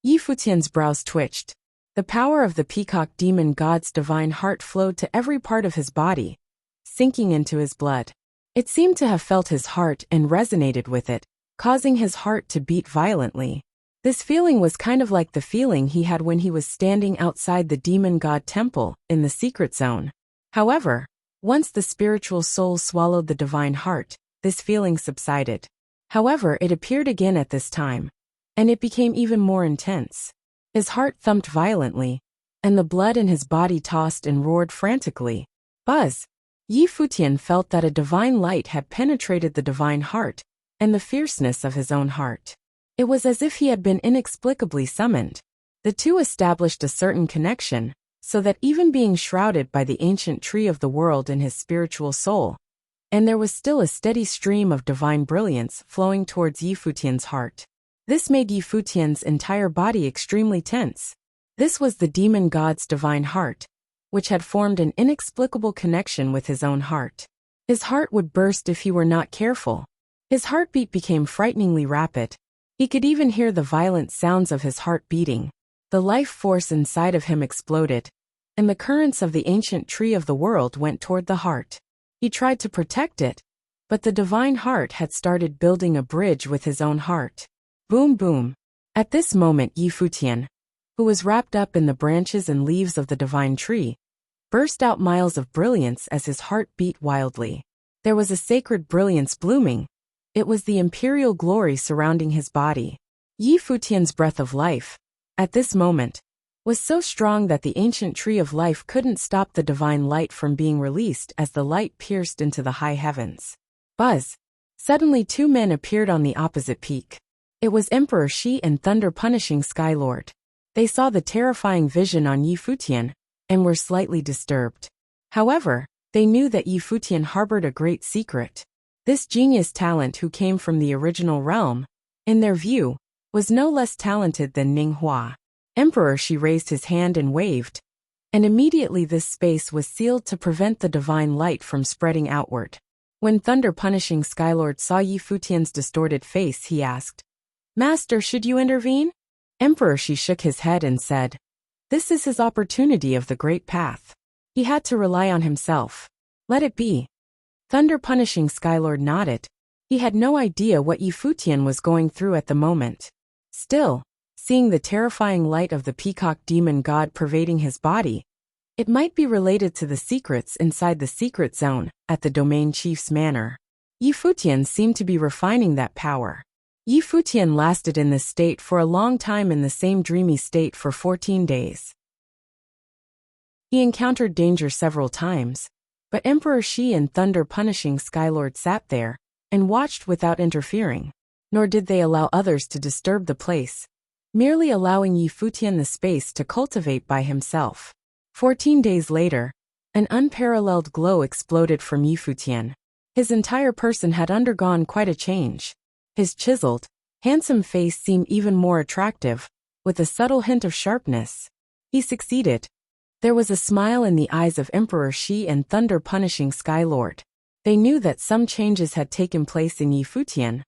[SPEAKER 1] Futian's brows twitched. The power of the peacock demon god's divine heart flowed to every part of his body, sinking into his blood. It seemed to have felt his heart and resonated with it, causing his heart to beat violently. This feeling was kind of like the feeling he had when he was standing outside the demon god temple in the secret zone. However, once the spiritual soul swallowed the divine heart, this feeling subsided. However, it appeared again at this time, and it became even more intense. His heart thumped violently, and the blood in his body tossed and roared frantically. Buzz! Futian felt that a divine light had penetrated the divine heart, and the fierceness of his own heart. It was as if he had been inexplicably summoned. The two established a certain connection, so that even being shrouded by the ancient tree of the world in his spiritual soul, and there was still a steady stream of divine brilliance flowing towards Futian's heart. This made Futian's entire body extremely tense. This was the demon god's divine heart, which had formed an inexplicable connection with his own heart. His heart would burst if he were not careful. His heartbeat became frighteningly rapid. He could even hear the violent sounds of his heart beating. The life force inside of him exploded, and the currents of the ancient tree of the world went toward the heart. He tried to protect it, but the divine heart had started building a bridge with his own heart. Boom boom. At this moment Futian, who was wrapped up in the branches and leaves of the divine tree, burst out miles of brilliance as his heart beat wildly. There was a sacred brilliance blooming. It was the imperial glory surrounding his body. Futian's breath of life, at this moment, was so strong that the ancient tree of life couldn't stop the divine light from being released as the light pierced into the high heavens. Buzz! Suddenly two men appeared on the opposite peak. It was Emperor Shi and thunder-punishing Skylord. They saw the terrifying vision on Futian, and were slightly disturbed. However, they knew that Futian harbored a great secret. This genius talent who came from the original realm, in their view, was no less talented than Ning Hua. Emperor Shi raised his hand and waved, and immediately this space was sealed to prevent the divine light from spreading outward. When thunder-punishing Skylord saw Yi Futian's distorted face, he asked, "Master, should you intervene?" Emperor Shi shook his head and said, "This is his opportunity of the great path. He had to rely on himself. Let it be." Thunder-punishing Skylord nodded. He had no idea what Yi Futian was going through at the moment. Still, seeing the terrifying light of the peacock demon god pervading his body, it might be related to the secrets inside the secret zone at the domain chief's manor. Yi Futian seemed to be refining that power. Yi Futian lasted in this state for a long time, in the same dreamy state for 14 days. He encountered danger several times, but Emperor Shi and thunder-punishing Skylord sat there and watched without interfering, nor did they allow others to disturb the place, merely allowing Yi Futian the space to cultivate by himself. 14 days later, an unparalleled glow exploded from Yi Futian. His entire person had undergone quite a change. His chiseled, handsome face seemed even more attractive, with a subtle hint of sharpness. He succeeded. There was a smile in the eyes of Emperor Shi and thunder-punishing Skylord. They knew that some changes had taken place in Yi Futian,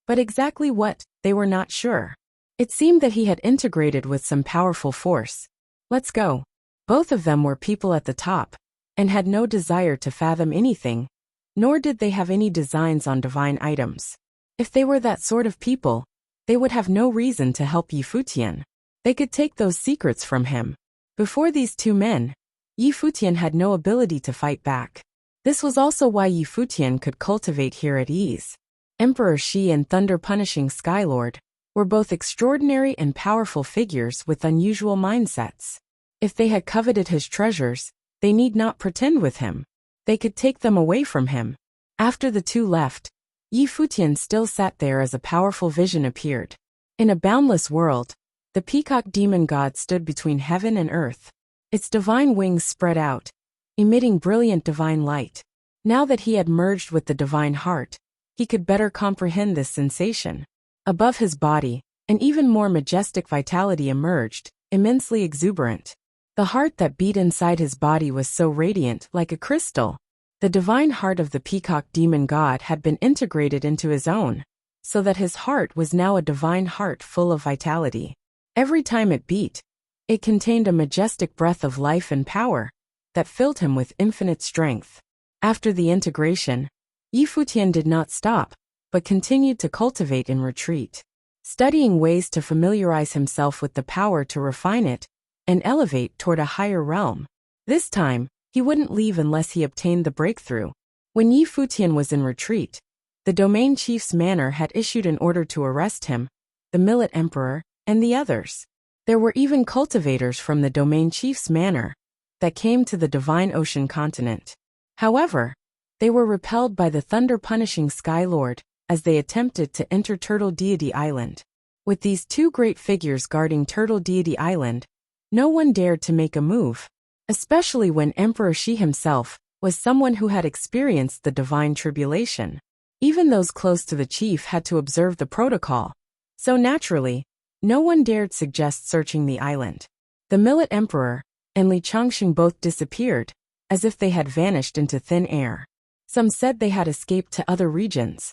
[SPEAKER 1] but exactly what, they were not sure. It seemed that he had integrated with some powerful force. Let's go. Both of them were people at the top, and had no desire to fathom anything, nor did they have any designs on divine items. If they were that sort of people, they would have no reason to help Yi Futian. They could take those secrets from him. Before these two men, Yi Futian had no ability to fight back. This was also why Yi Futian could cultivate here at ease. Emperor Shi and thunder-punishing Skylord were both extraordinary and powerful figures with unusual mindsets. If they had coveted his treasures, they need not pretend with him. They could take them away from him. After the two left, Yi Futian still sat there as a powerful vision appeared. In a boundless world, the peacock demon god stood between heaven and earth. Its divine wings spread out, emitting brilliant divine light. Now that he had merged with the divine heart, he could better comprehend this sensation. Above his body, an even more majestic vitality emerged, immensely exuberant. The heart that beat inside his body was so radiant, like a crystal. The divine heart of the peacock demon god had been integrated into his own, so that his heart was now a divine heart full of vitality. Every time it beat, it contained a majestic breath of life and power that filled him with infinite strength. After the integration, Yi Futian did not stop, but continued to cultivate in retreat, studying ways to familiarize himself with the power to refine it and elevate toward a higher realm. This time, he wouldn't leave unless he obtained the breakthrough. When Yi Futian was in retreat, the domain chief's manor had issued an order to arrest him, the Millet Emperor, and the others. There were even cultivators from the domain chief's manor that came to the divine ocean continent. However, they were repelled by the thunder-punishing Skylord as they attempted to enter Turtle Deity Island. With these two great figures guarding Turtle Deity Island, no one dared to make a move, especially when Emperor Shi himself was someone who had experienced the divine tribulation. Even those close to the chief had to observe the protocol, so naturally, no one dared suggest searching the island. The Millet Emperor and Li Changxing both disappeared, as if they had vanished into thin air. Some said they had escaped to other regions.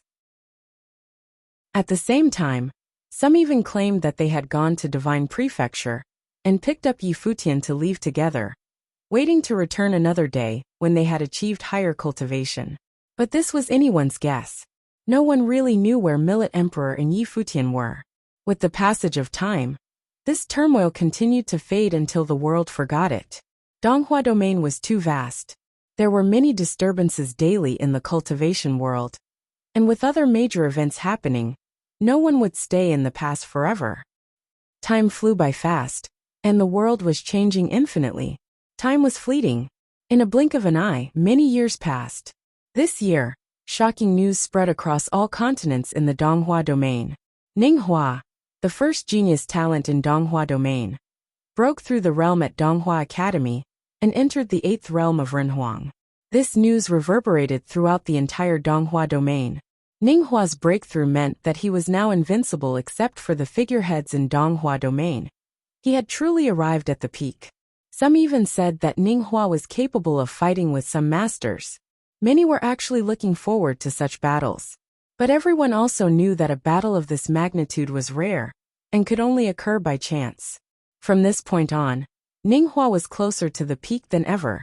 [SPEAKER 1] At the same time, some even claimed that they had gone to Divine Prefecture and picked up Yi Futian to leave together, waiting to return another day when they had achieved higher cultivation. But this was anyone's guess. No one really knew where Millet Emperor and Yi Futian were. With the passage of time, this turmoil continued to fade until the world forgot it. Donghua domain was too vast. There were many disturbances daily in the cultivation world. And with other major events happening, no one would stay in the past forever. Time flew by fast, and the world was changing infinitely. Time was fleeting. In a blink of an eye, many years passed. This year, shocking news spread across all continents in the Donghua domain. Ninghua, the first genius talent in Donghua domain, broke through the realm at Donghua Academy and entered the 8th realm of Renhuang. This news reverberated throughout the entire Donghua domain. Ninghua's breakthrough meant that he was now invincible except for the figureheads in Donghua domain. He had truly arrived at the peak. Some even said that Ninghua was capable of fighting with some masters. Many were actually looking forward to such battles. But everyone also knew that a battle of this magnitude was rare and could only occur by chance. From this point on, Ninghua was closer to the peak than ever,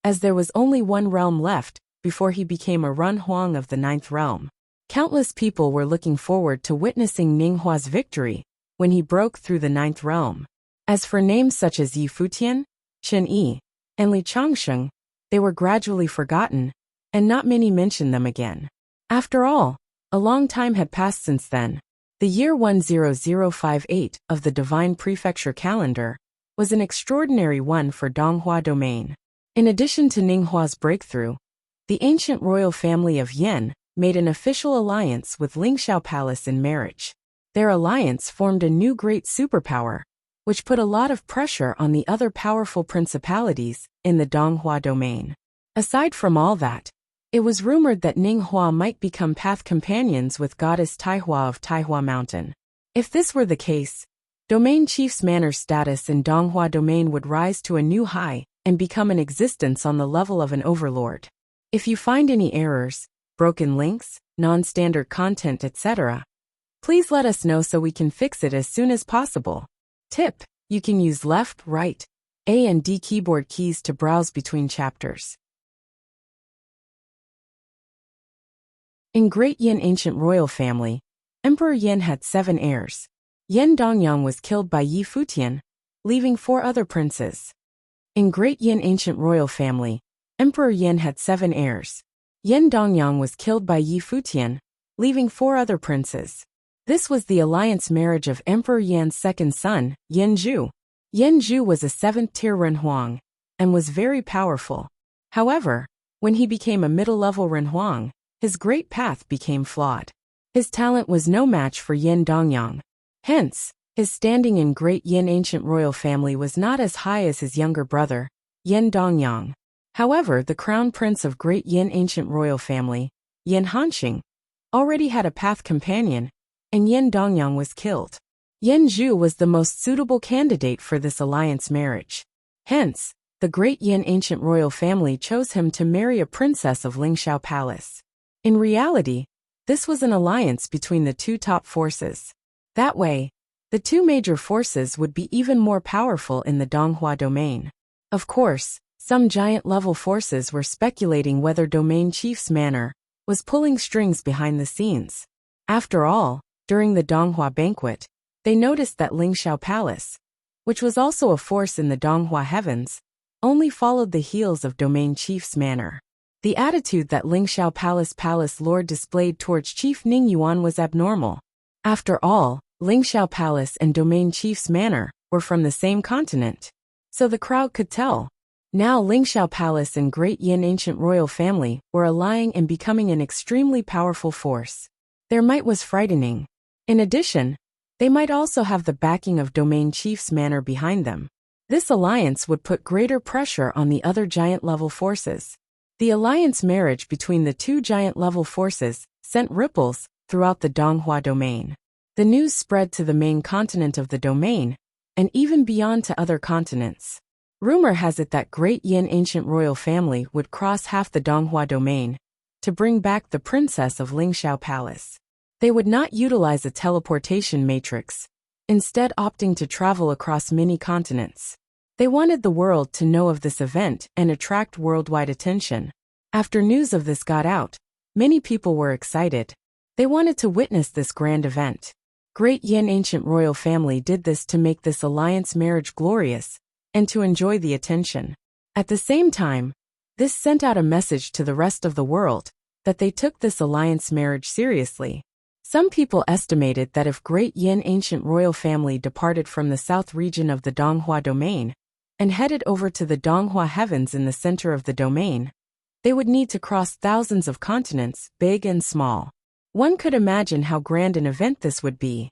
[SPEAKER 1] as there was only one realm left before he became a Run Huang of the 9th realm. Countless people were looking forward to witnessing Ninghua's victory when he broke through the 9th realm. As for names such as Yi Futian, Chen Yi, and Li Changsheng, they were gradually forgotten, and not many mentioned them again. After all, a long time had passed since then. The year 10058 of the Divine Prefecture calendar was an extraordinary one for Donghua domain. In addition to Ninghua's breakthrough, the ancient royal family of Yan made an official alliance with Lingxiao Palace in marriage. Their alliance formed a new great superpower, which put a lot of pressure on the other powerful principalities in the Donghua domain. Aside from all that, it was rumored that Ninghua might become path companions with goddess Taihua of Taihua Mountain. If this were the case, domain chief's manor status in Donghua domain would rise to a new high and become an existence on the level of an overlord. If you find any errors, broken links, non-standard content, etc., please let us know so we can fix it as soon as possible. Tip: you can use left, right, A and D keyboard keys to browse between chapters. In Great Yin ancient royal family, Emperor Yin had 7 heirs. Yin Dongyang was killed by Yi Futian, leaving 4 other princes. In Great Yin ancient royal family, Emperor Yin had 7 heirs. Yin Dongyang was killed by Yi Futian, leaving 4 other princes. This was the alliance marriage of Emperor Yan's second son, Yin Zhu. Yin Zhu was a 7th-tier Renhuang and was very powerful. However, when he became a middle-level Renhuang, his great path became flawed. His talent was no match for Yin Dongyang. Hence, his standing in Great Yin ancient royal family was not as high as his younger brother, Yin Dongyang. However, the crown prince of Great Yin ancient royal family, Yin Hanxing, already had a path companion, and Yin Dongyang was killed. Yin Zhu was the most suitable candidate for this alliance marriage. Hence, the Great Yin ancient royal family chose him to marry a princess of Lingxiao Palace. In reality, this was an alliance between the 2 top forces. That way, the 2 major forces would be even more powerful in the Donghua domain. Of course, some giant-level forces were speculating whether Domain Chief's manor was pulling strings behind the scenes. After all, during the Donghua banquet, they noticed that Lingxiao Palace, which was also a force in the Donghua heavens, only followed the heels of Domain Chief's manor. The attitude that Lingxiao Palace Lord displayed towards Chief Ning Yuan was abnormal. After all, Lingxiao Palace and Domain Chief's manor were from the same continent. So the crowd could tell. Now Lingxiao Palace and Great Yin ancient royal family were allying and becoming an extremely powerful force. Their might was frightening. In addition, they might also have the backing of Domain Chief's manor behind them. This alliance would put greater pressure on the other giant-level forces. The alliance marriage between the 2 giant-level forces sent ripples throughout the Donghua domain. The news spread to the main continent of the domain, and even beyond to other continents. Rumor has it that Great Yin ancient royal family would cross half the Donghua domain to bring back the princess of Lingxiao Palace. They would not utilize a teleportation matrix, instead opting to travel across many continents. They wanted the world to know of this event and attract worldwide attention. After news of this got out, many people were excited. They wanted to witness this grand event. Great Yin ancient royal family did this to make this alliance marriage glorious and to enjoy the attention. At the same time, this sent out a message to the rest of the world that they took this alliance marriage seriously. Some people estimated that if Great Yin ancient royal family departed from the south region of the Donghua domain and headed over to the Donghua heavens in the center of the domain, they would need to cross thousands of continents, big and small. One could imagine how grand an event this would be.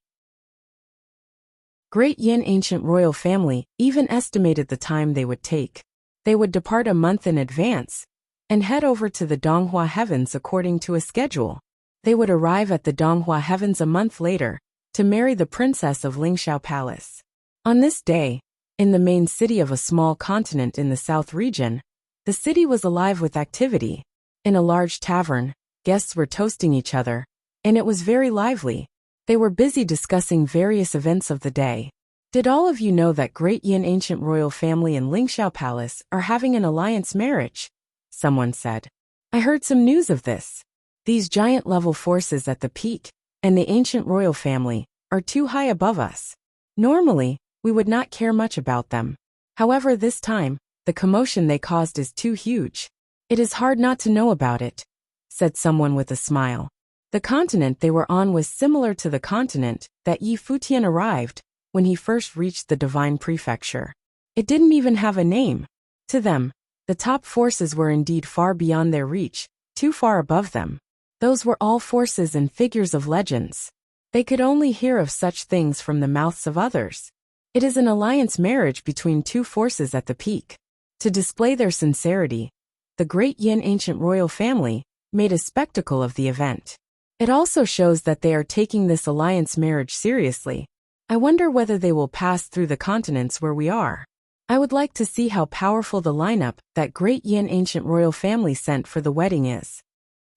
[SPEAKER 1] Great Yin ancient royal family even estimated the time they would take. They would depart a month in advance and head over to the Donghua heavens according to a schedule. They would arrive at the Donghua heavens a month later to marry the princess of Lingxiao Palace. On this day, In the main city of a small continent in the south region, the city was alive with activity. In a large tavern, guests were toasting each other, and it was very lively. They were busy discussing various events of the day. Did all of you know that Great Yin ancient royal family and Lingxiao Palace are having an alliance marriage? Someone said. I heard some news of this. These giant level forces at the peak, and the ancient royal family, are too high above us. Normally, we would not care much about them. However, this time, the commotion they caused is too huge. It is hard not to know about it, said someone with a smile. The continent they were on was similar to the continent that Yi Futian arrived when he first reached the divine prefecture. It didn't even have a name. To them, the top forces were indeed far beyond their reach, too far above them. Those were all forces and figures of legends. They could only hear of such things from the mouths of others. It is an alliance marriage between two forces at the peak. To display their sincerity, the Great Yin ancient royal family made a spectacle of the event. It also shows that they are taking this alliance marriage seriously. I wonder whether they will pass through the continents where we are. I would like to see how powerful the lineup that Great Yin ancient royal family sent for the wedding is.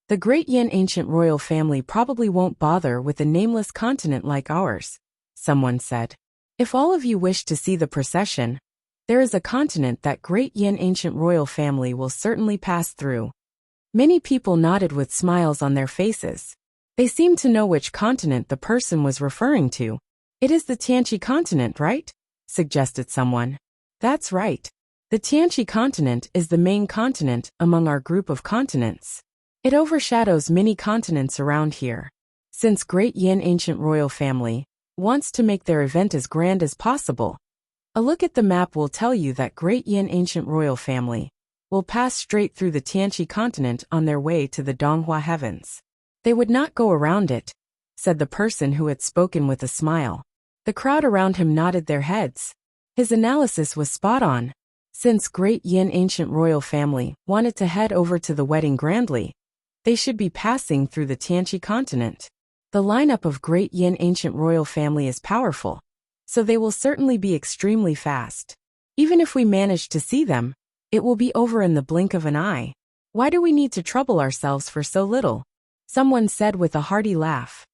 [SPEAKER 1] The Great Yin ancient royal family probably won't bother with a nameless continent like ours, someone said. If all of you wish to see the procession, there is a continent that Great Yin ancient royal family will certainly pass through. Many people nodded with smiles on their faces. They seemed to know which continent the person was referring to. It is the Tianqi continent, right? Suggested someone. That's right. The Tianqi continent is the main continent among our group of continents. It overshadows many continents around here. Since Great Yin ancient royal family wants to make their event as grand as possible, a look at the map will tell you that Great Yin ancient royal family will pass straight through the Tianqi continent on their way to the Donghua heavens. They would not go around it, said the person who had spoken with a smile. The crowd around him nodded their heads. His analysis was spot on. Since Great Yin ancient royal family wanted to head over to the wedding grandly, they should be passing through the Tianqi continent. The lineup of Great Yin ancient royal family is powerful, so they will certainly be extremely fast. Even if we manage to see them, it will be over in the blink of an eye. Why do we need to trouble ourselves for so little? Someone said with a hearty laugh.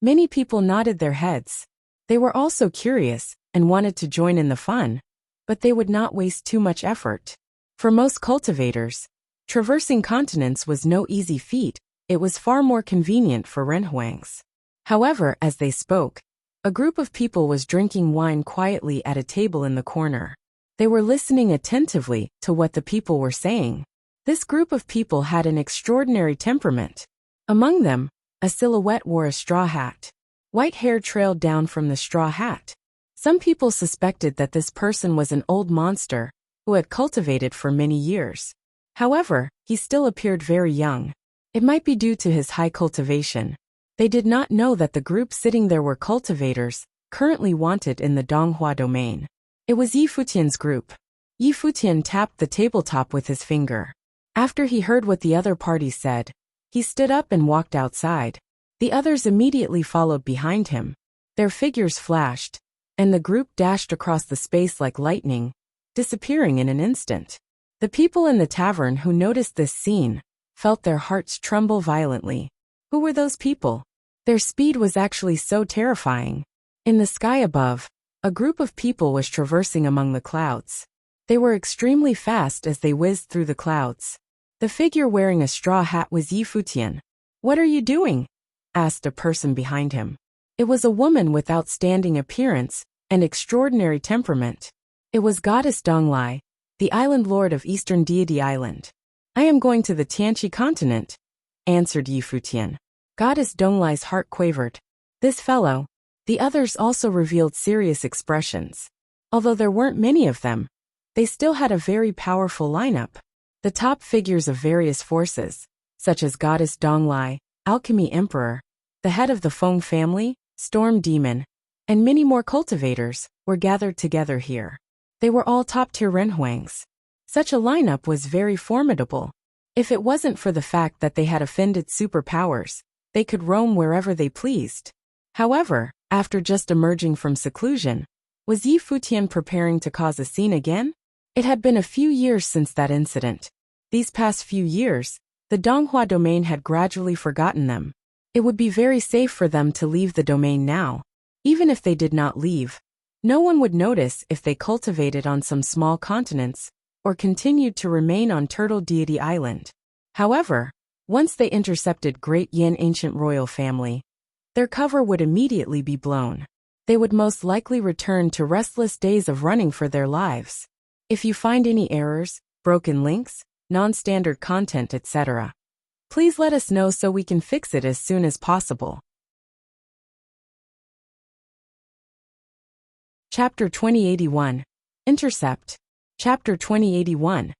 [SPEAKER 1] Many people nodded their heads. They were also curious and wanted to join in the fun, but they would not waste too much effort. For most cultivators, traversing continents was no easy feat. It was far more convenient for renhuangs. However, as they spoke, a group of people was drinking wine quietly at a table in the corner. They were listening attentively to what the people were saying. This group of people had an extraordinary temperament. Among them, a silhouette wore a straw hat. White hair trailed down from the straw hat. Some people suspected that this person was an old monster who had cultivated for many years. However, he still appeared very young. It might be due to his high cultivation. They did not know that the group sitting there were cultivators, currently wanted in the Donghua domain. It was Yi Futian's group. Yi Futian tapped the tabletop with his finger. After he heard what the other party said, he stood up and walked outside. The others immediately followed behind him. Their figures flashed, and the group dashed across the space like lightning, disappearing in an instant. The people in the tavern who noticed this scene felt their hearts tremble violently. Who were those people? Their speed was actually so terrifying. In the sky above, a group of people was traversing among the clouds. They were extremely fast as they whizzed through the clouds. The figure wearing a straw hat was Yi Futian. "What are you doing?" asked a person behind him. It was a woman with outstanding appearance and extraordinary temperament. It was Goddess Donglai, the island lord of Eastern Deity Island. "I am going to the Tianqi continent," answered Yi Futian. Goddess Donglai's heart quavered. This fellow. The others also revealed serious expressions. Although there weren't many of them, they still had a very powerful lineup. The top figures of various forces, such as Goddess Donglai, Alchemy Emperor, the head of the Feng family, Storm Demon, and many more cultivators, were gathered together here. They were all top-tier renhuangs. Such a lineup was very formidable. If it wasn't for the fact that they had offended superpowers, they could roam wherever they pleased. However, after just emerging from seclusion, Was Yi Futian preparing to cause a scene again? It had been a few years since that incident. These past few years, the Donghua domain had gradually forgotten them. It would be very safe for them to leave the domain now. Even if they did not leave, no one would notice if they cultivated on some small continents or continued to remain on Turtle Deity Island. However, once they intercepted Great Yin Ancient Royal Family, their cover would immediately be blown. They would most likely return to restless days of running for their lives. If you find any errors, broken links, non-standard content, etc., please let us know so we can fix it as soon as possible. Chapter 2081. Intercept. Chapter 2081.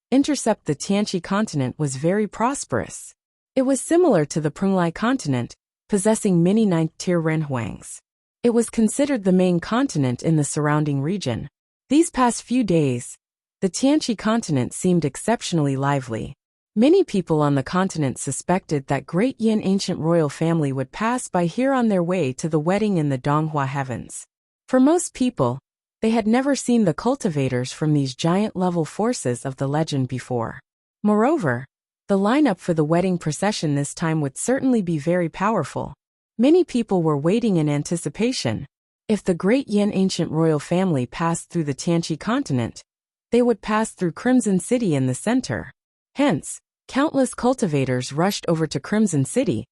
[SPEAKER 1] Intercept. The Tianqi continent was very prosperous. It was similar to the Prunglai continent, possessing many ninth-tier renhuangs. It was considered the main continent in the surrounding region. These past few days, the Tianqi continent seemed exceptionally lively. Many people on the continent suspected that Great Yin Ancient Royal Family would pass by here on their way to the wedding in the Donghua heavens. For most people, they had never seen the cultivators from these giant-level forces of the legend before. Moreover, the lineup for the wedding procession this time would certainly be very powerful. Many people were waiting in anticipation. If the Great Yin Ancient Royal Family passed through the Tianqi continent, they would pass through Crimson City in the center. Hence, countless cultivators rushed over to Crimson City,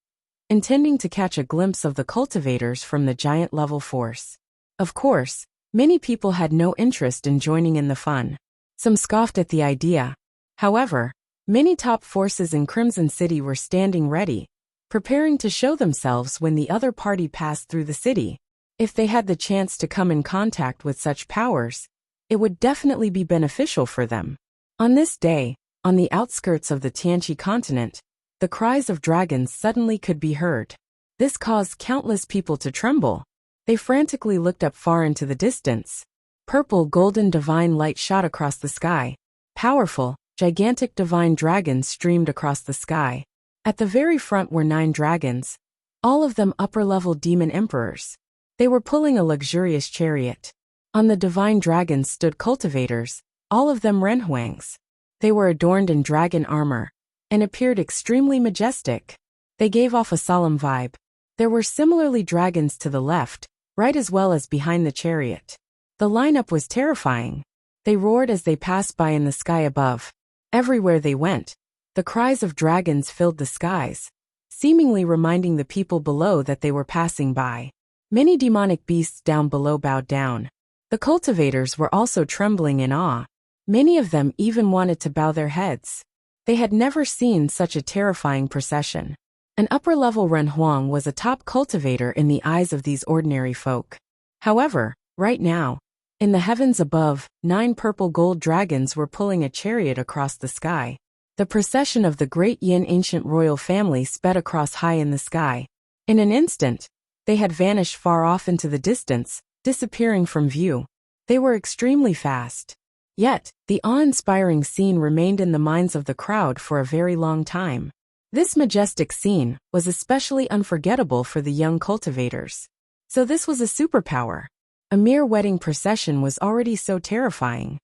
[SPEAKER 1] intending to catch a glimpse of the cultivators from the giant-level force. Of course, many people had no interest in joining in the fun. Some scoffed at the idea. However, many top forces in Crimson City were standing ready, preparing to show themselves when the other party passed through the city. If they had the chance to come in contact with such powers, it would definitely be beneficial for them. On this day, on the outskirts of the Tianqi continent, the cries of dragons suddenly could be heard. This caused countless people to tremble. They frantically looked up far into the distance. Purple golden divine light shot across the sky. Powerful, gigantic divine dragons streamed across the sky. At the very front were 9 dragons, all of them upper-level demon emperors. They were pulling a luxurious chariot. On the divine dragons stood cultivators, all of them renhuangs. They were adorned in dragon armor and appeared extremely majestic. They gave off a solemn vibe. There were similarly dragons to the left, right as well as behind the chariot. The lineup was terrifying. They roared as they passed by in the sky above. Everywhere they went, the cries of dragons filled the skies, seemingly reminding the people below that they were passing by. Many demonic beasts down below bowed down. The cultivators were also trembling in awe. Many of them even wanted to bow their heads. They had never seen such a terrifying procession. An upper-level renhuang was a top cultivator in the eyes of these ordinary folk. However, right now, in the heavens above, 9 purple gold dragons were pulling a chariot across the sky. The procession of the Great Yin Ancient Royal Family sped across high in the sky. In an instant, they had vanished far off into the distance, disappearing from view. They were extremely fast. Yet, the awe-inspiring scene remained in the minds of the crowd for a very long time. This majestic scene was especially unforgettable for the young cultivators. So this was a superpower. A mere wedding procession was already so terrifying.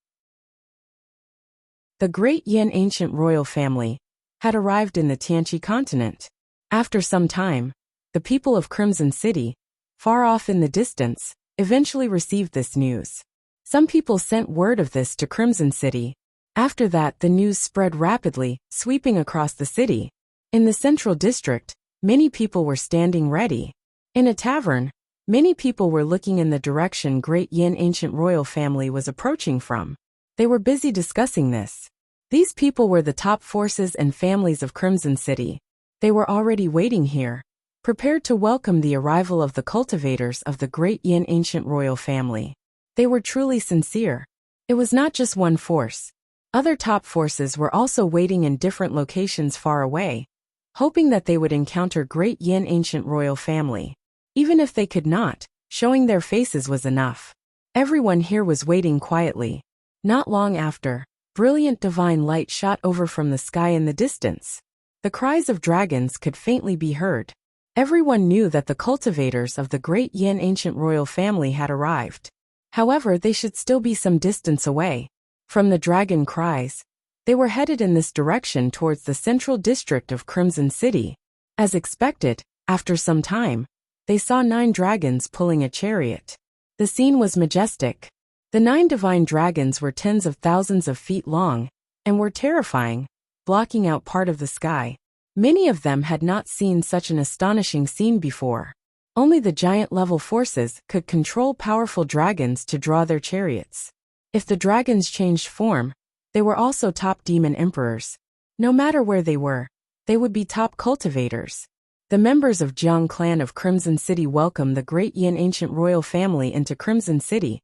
[SPEAKER 1] The Great Yin Ancient Royal Family had arrived in the Tianqi continent. After some time, the people of Crimson City, far off in the distance, eventually received this news. Some people sent word of this to Crimson City. After that, the news spread rapidly, sweeping across the city. In the central district, many people were standing ready. In a tavern, many people were looking in the direction Great Yin Ancient Royal Family was approaching from. They were busy discussing this. These people were the top forces and families of Crimson City. They were already waiting here, prepared to welcome the arrival of the cultivators of the Great Yin Ancient Royal Family. They were truly sincere. It was not just one force. Other top forces were also waiting in different locations far away, hoping that they would encounter Great Yin Ancient Royal Family. Even if they could not, showing their faces was enough. Everyone here was waiting quietly. Not long after, brilliant divine light shot over from the sky in the distance. The cries of dragons could faintly be heard. Everyone knew that the cultivators of the Great Yin Ancient Royal Family had arrived. However, they should still be some distance away. From the dragon cries, they were headed in this direction towards the central district of Crimson City. As expected, after some time, they saw 9 dragons pulling a chariot. The scene was majestic. The 9 divine dragons were tens of thousands of feet long, and were terrifying, blocking out part of the sky. Many of them had not seen such an astonishing scene before. Only the giant-level forces could control powerful dragons to draw their chariots. If the dragons changed form, they were also top demon emperors. No matter where they were, they would be top cultivators. The members of Jiang clan of Crimson City welcomed the great Yin ancient royal family into Crimson City.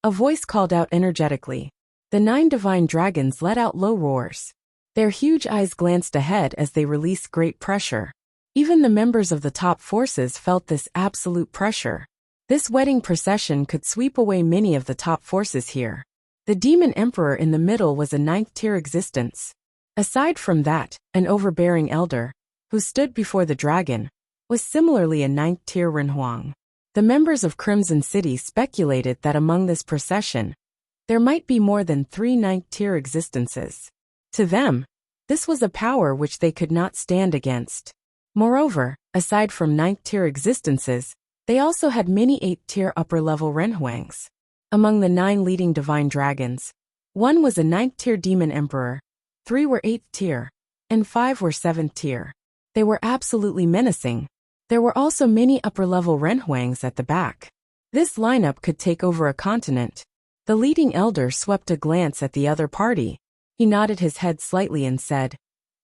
[SPEAKER 1] A voice called out energetically. The 9 divine dragons let out low roars. Their huge eyes glanced ahead as they released great pressure. Even the members of the top forces felt this absolute pressure. This wedding procession could sweep away many of the top forces here. The demon emperor in the middle was a 9th-tier existence. Aside from that, an overbearing elder, who stood before the dragon, was similarly a 9th-tier Renhuang. The members of Crimson City speculated that among this procession, there might be more than 3 9th-tier existences. To them, this was a power which they could not stand against. Moreover, aside from 9th-tier existences, they also had many 8th-tier upper-level Renhuangs. Among the 9 leading divine dragons, 1 was a 9th-tier demon emperor, 3 were 8th-tier, and 5 were 7th-tier. They were absolutely menacing. There were also many upper-level Renhuangs at the back. This lineup could take over a continent. The leading elder swept a glance at the other party. He nodded his head slightly and said,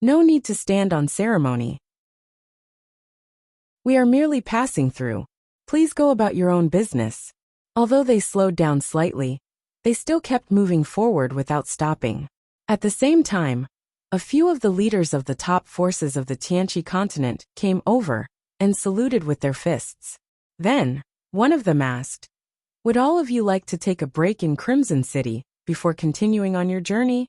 [SPEAKER 1] "No need to stand on ceremony. We are merely passing through. Please go about your own business." Although they slowed down slightly, they still kept moving forward without stopping. At the same time, a few of the leaders of the top forces of the Tianqi continent came over and saluted with their fists. Then, one of them asked, "Would all of you like to take a break in Crimson City before continuing on your journey?"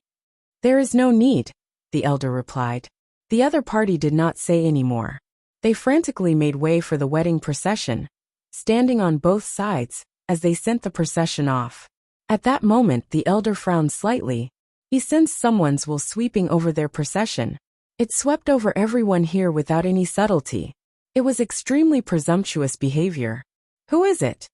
[SPEAKER 1] "There is no need," the elder replied. The other party did not say any more. They frantically made way for the wedding procession, standing on both sides as they sent the procession off. At that moment, the elder frowned slightly. He sensed someone's will sweeping over their procession. It swept over everyone here without any subtlety. It was extremely presumptuous behavior. "Who is it?"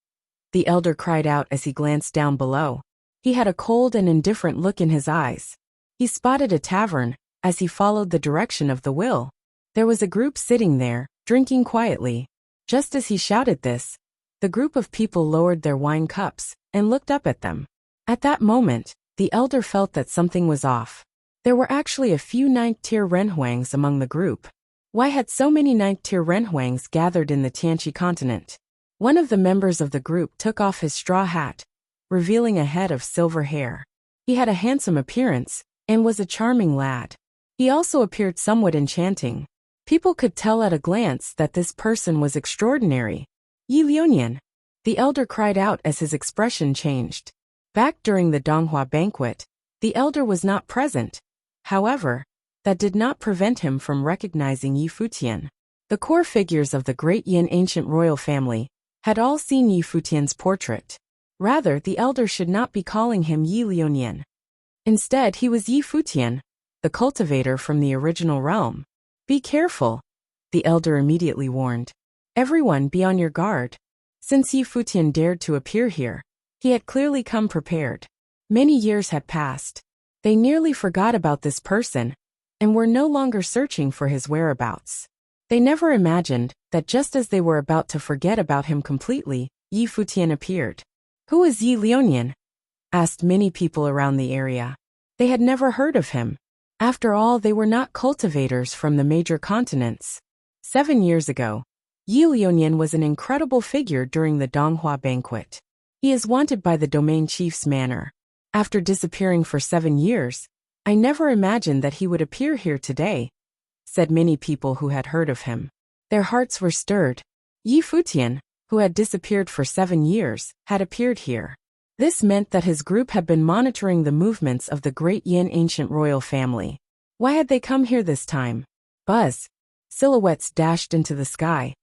[SPEAKER 1] the elder cried out as he glanced down below. He had a cold and indifferent look in his eyes. He spotted a tavern as he followed the direction of the will. There was a group sitting there, drinking quietly. Just as he shouted this, the group of people lowered their wine cups and looked up at them. At that moment, the elder felt that something was off. There were actually a few 9th-tier Renhuangs among the group. Why had so many 9th-tier Renhuangs gathered in the Tianqi continent? One of the members of the group took off his straw hat, revealing a head of silver hair. He had a handsome appearance and was a charming lad. He also appeared somewhat enchanting. People could tell at a glance that this person was extraordinary. "Yi Lionian," the elder cried out as his expression changed. Back during the Donghua banquet, the elder was not present. However, that did not prevent him from recognizing Yi Futian. The core figures of the great Yin ancient royal family had all seen Yi Futian's portrait. Rather, the elder should not be calling him Yi Lionian. Instead, he was Yi Futian, the cultivator from the original realm. "Be careful," the elder immediately warned. "Everyone be on your guard." Since Yi Futian dared to appear here, he had clearly come prepared. Many years had passed. They nearly forgot about this person and were no longer searching for his whereabouts. They never imagined that just as they were about to forget about him completely, Yi Futian appeared. "Who is Yi Lionian?" asked many people around the area. They had never heard of him. After all, they were not cultivators from the major continents. 7 years ago, Yi Lionian was an incredible figure during the Donghua banquet. He is wanted by the domain chief's manor. After disappearing for 7 years, I never imagined that he would appear here today, said many people who had heard of him. Their hearts were stirred. Yi Futian, who had disappeared for 7 years, had appeared here. This meant that his group had been monitoring the movements of the great Yin ancient royal family. Why had they come here this time? Buzz. Silhouettes dashed into the sky.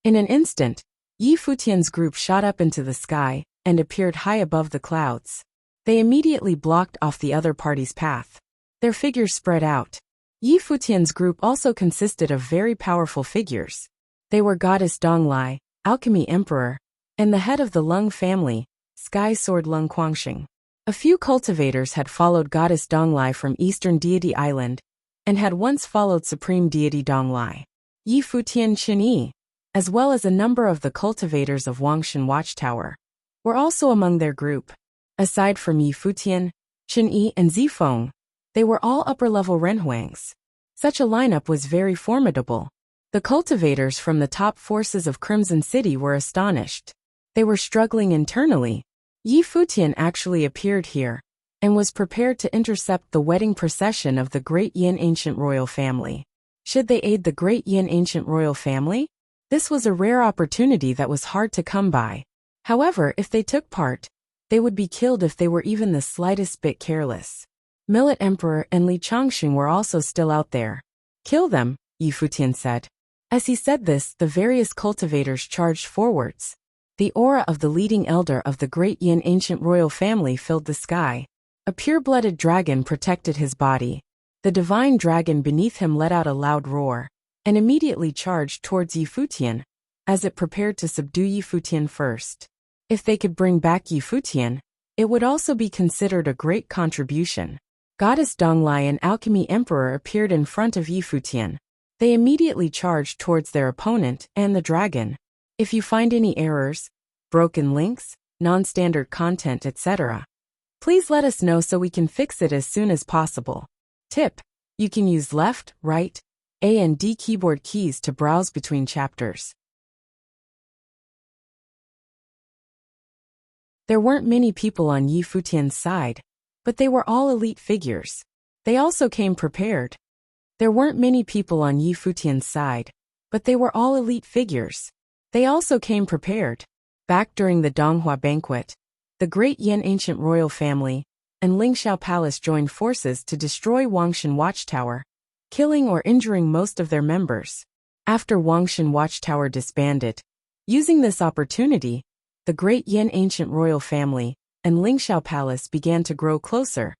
[SPEAKER 1] In an instant, Yi Futian's group shot up into the sky and appeared high above the clouds. They immediately blocked off the other party's path. Their figures spread out. Yi Futian's group also consisted of very powerful figures. They were Goddess Donglai, Alchemy Emperor, and the head of the Lung family, Sky Sword Lung Quangxing. A few cultivators had followed Goddess Donglai from Eastern Deity Island, and had once followed Supreme Deity Donglai. Yi Futian Qinyi, as well as a number of the cultivators of Wangshan Watchtower, were also among their group. Aside from Yi Futian, Qinyi, and Zifeng, they were all upper-level renhuangs. Such a lineup was very formidable. The cultivators from the top forces of Crimson City were astonished. They were struggling internally. Yi Futian actually appeared here, and was prepared to intercept the wedding procession of the Great Yin Ancient Royal Family. Should they aid the Great Yin Ancient Royal Family? This was a rare opportunity that was hard to come by. However, if they took part, they would be killed if they were even the slightest bit careless. Millet Emperor and Li Changxing were also still out there. Kill them, Yi Futian said. As he said this, the various cultivators charged forwards. The aura of the leading elder of the Great Yin Ancient Royal Family filled the sky. A pure-blooded dragon protected his body. The divine dragon beneath him let out a loud roar, and immediately charged towards Yi Futian, as it prepared to subdue Yi Futian first. If they could bring back Yi Futian, it would also be considered a great contribution. Goddess Donglai and Alchemy Emperor appeared in front of Yi Futian. They immediately charged towards their opponent and the dragon. If you find any errors, broken links, non-standard content, etc., please let us know so we can fix it as soon as possible. Tip: you can use left, right, A and D keyboard keys to browse between chapters. There weren't many people on Yi Futian's side, but they were all elite figures. They also came prepared. There weren't many people on Yi Futian's side, but they were all elite figures. They also came prepared. Back during the Donghua banquet, the Great Yin Ancient Royal Family and Lingxiao Palace joined forces to destroy Wangshan Watchtower, killing or injuring most of their members. After Wangshan Watchtower disbanded, using this opportunity, the Great Yin Ancient Royal Family and Lingxiao Palace began to grow closer,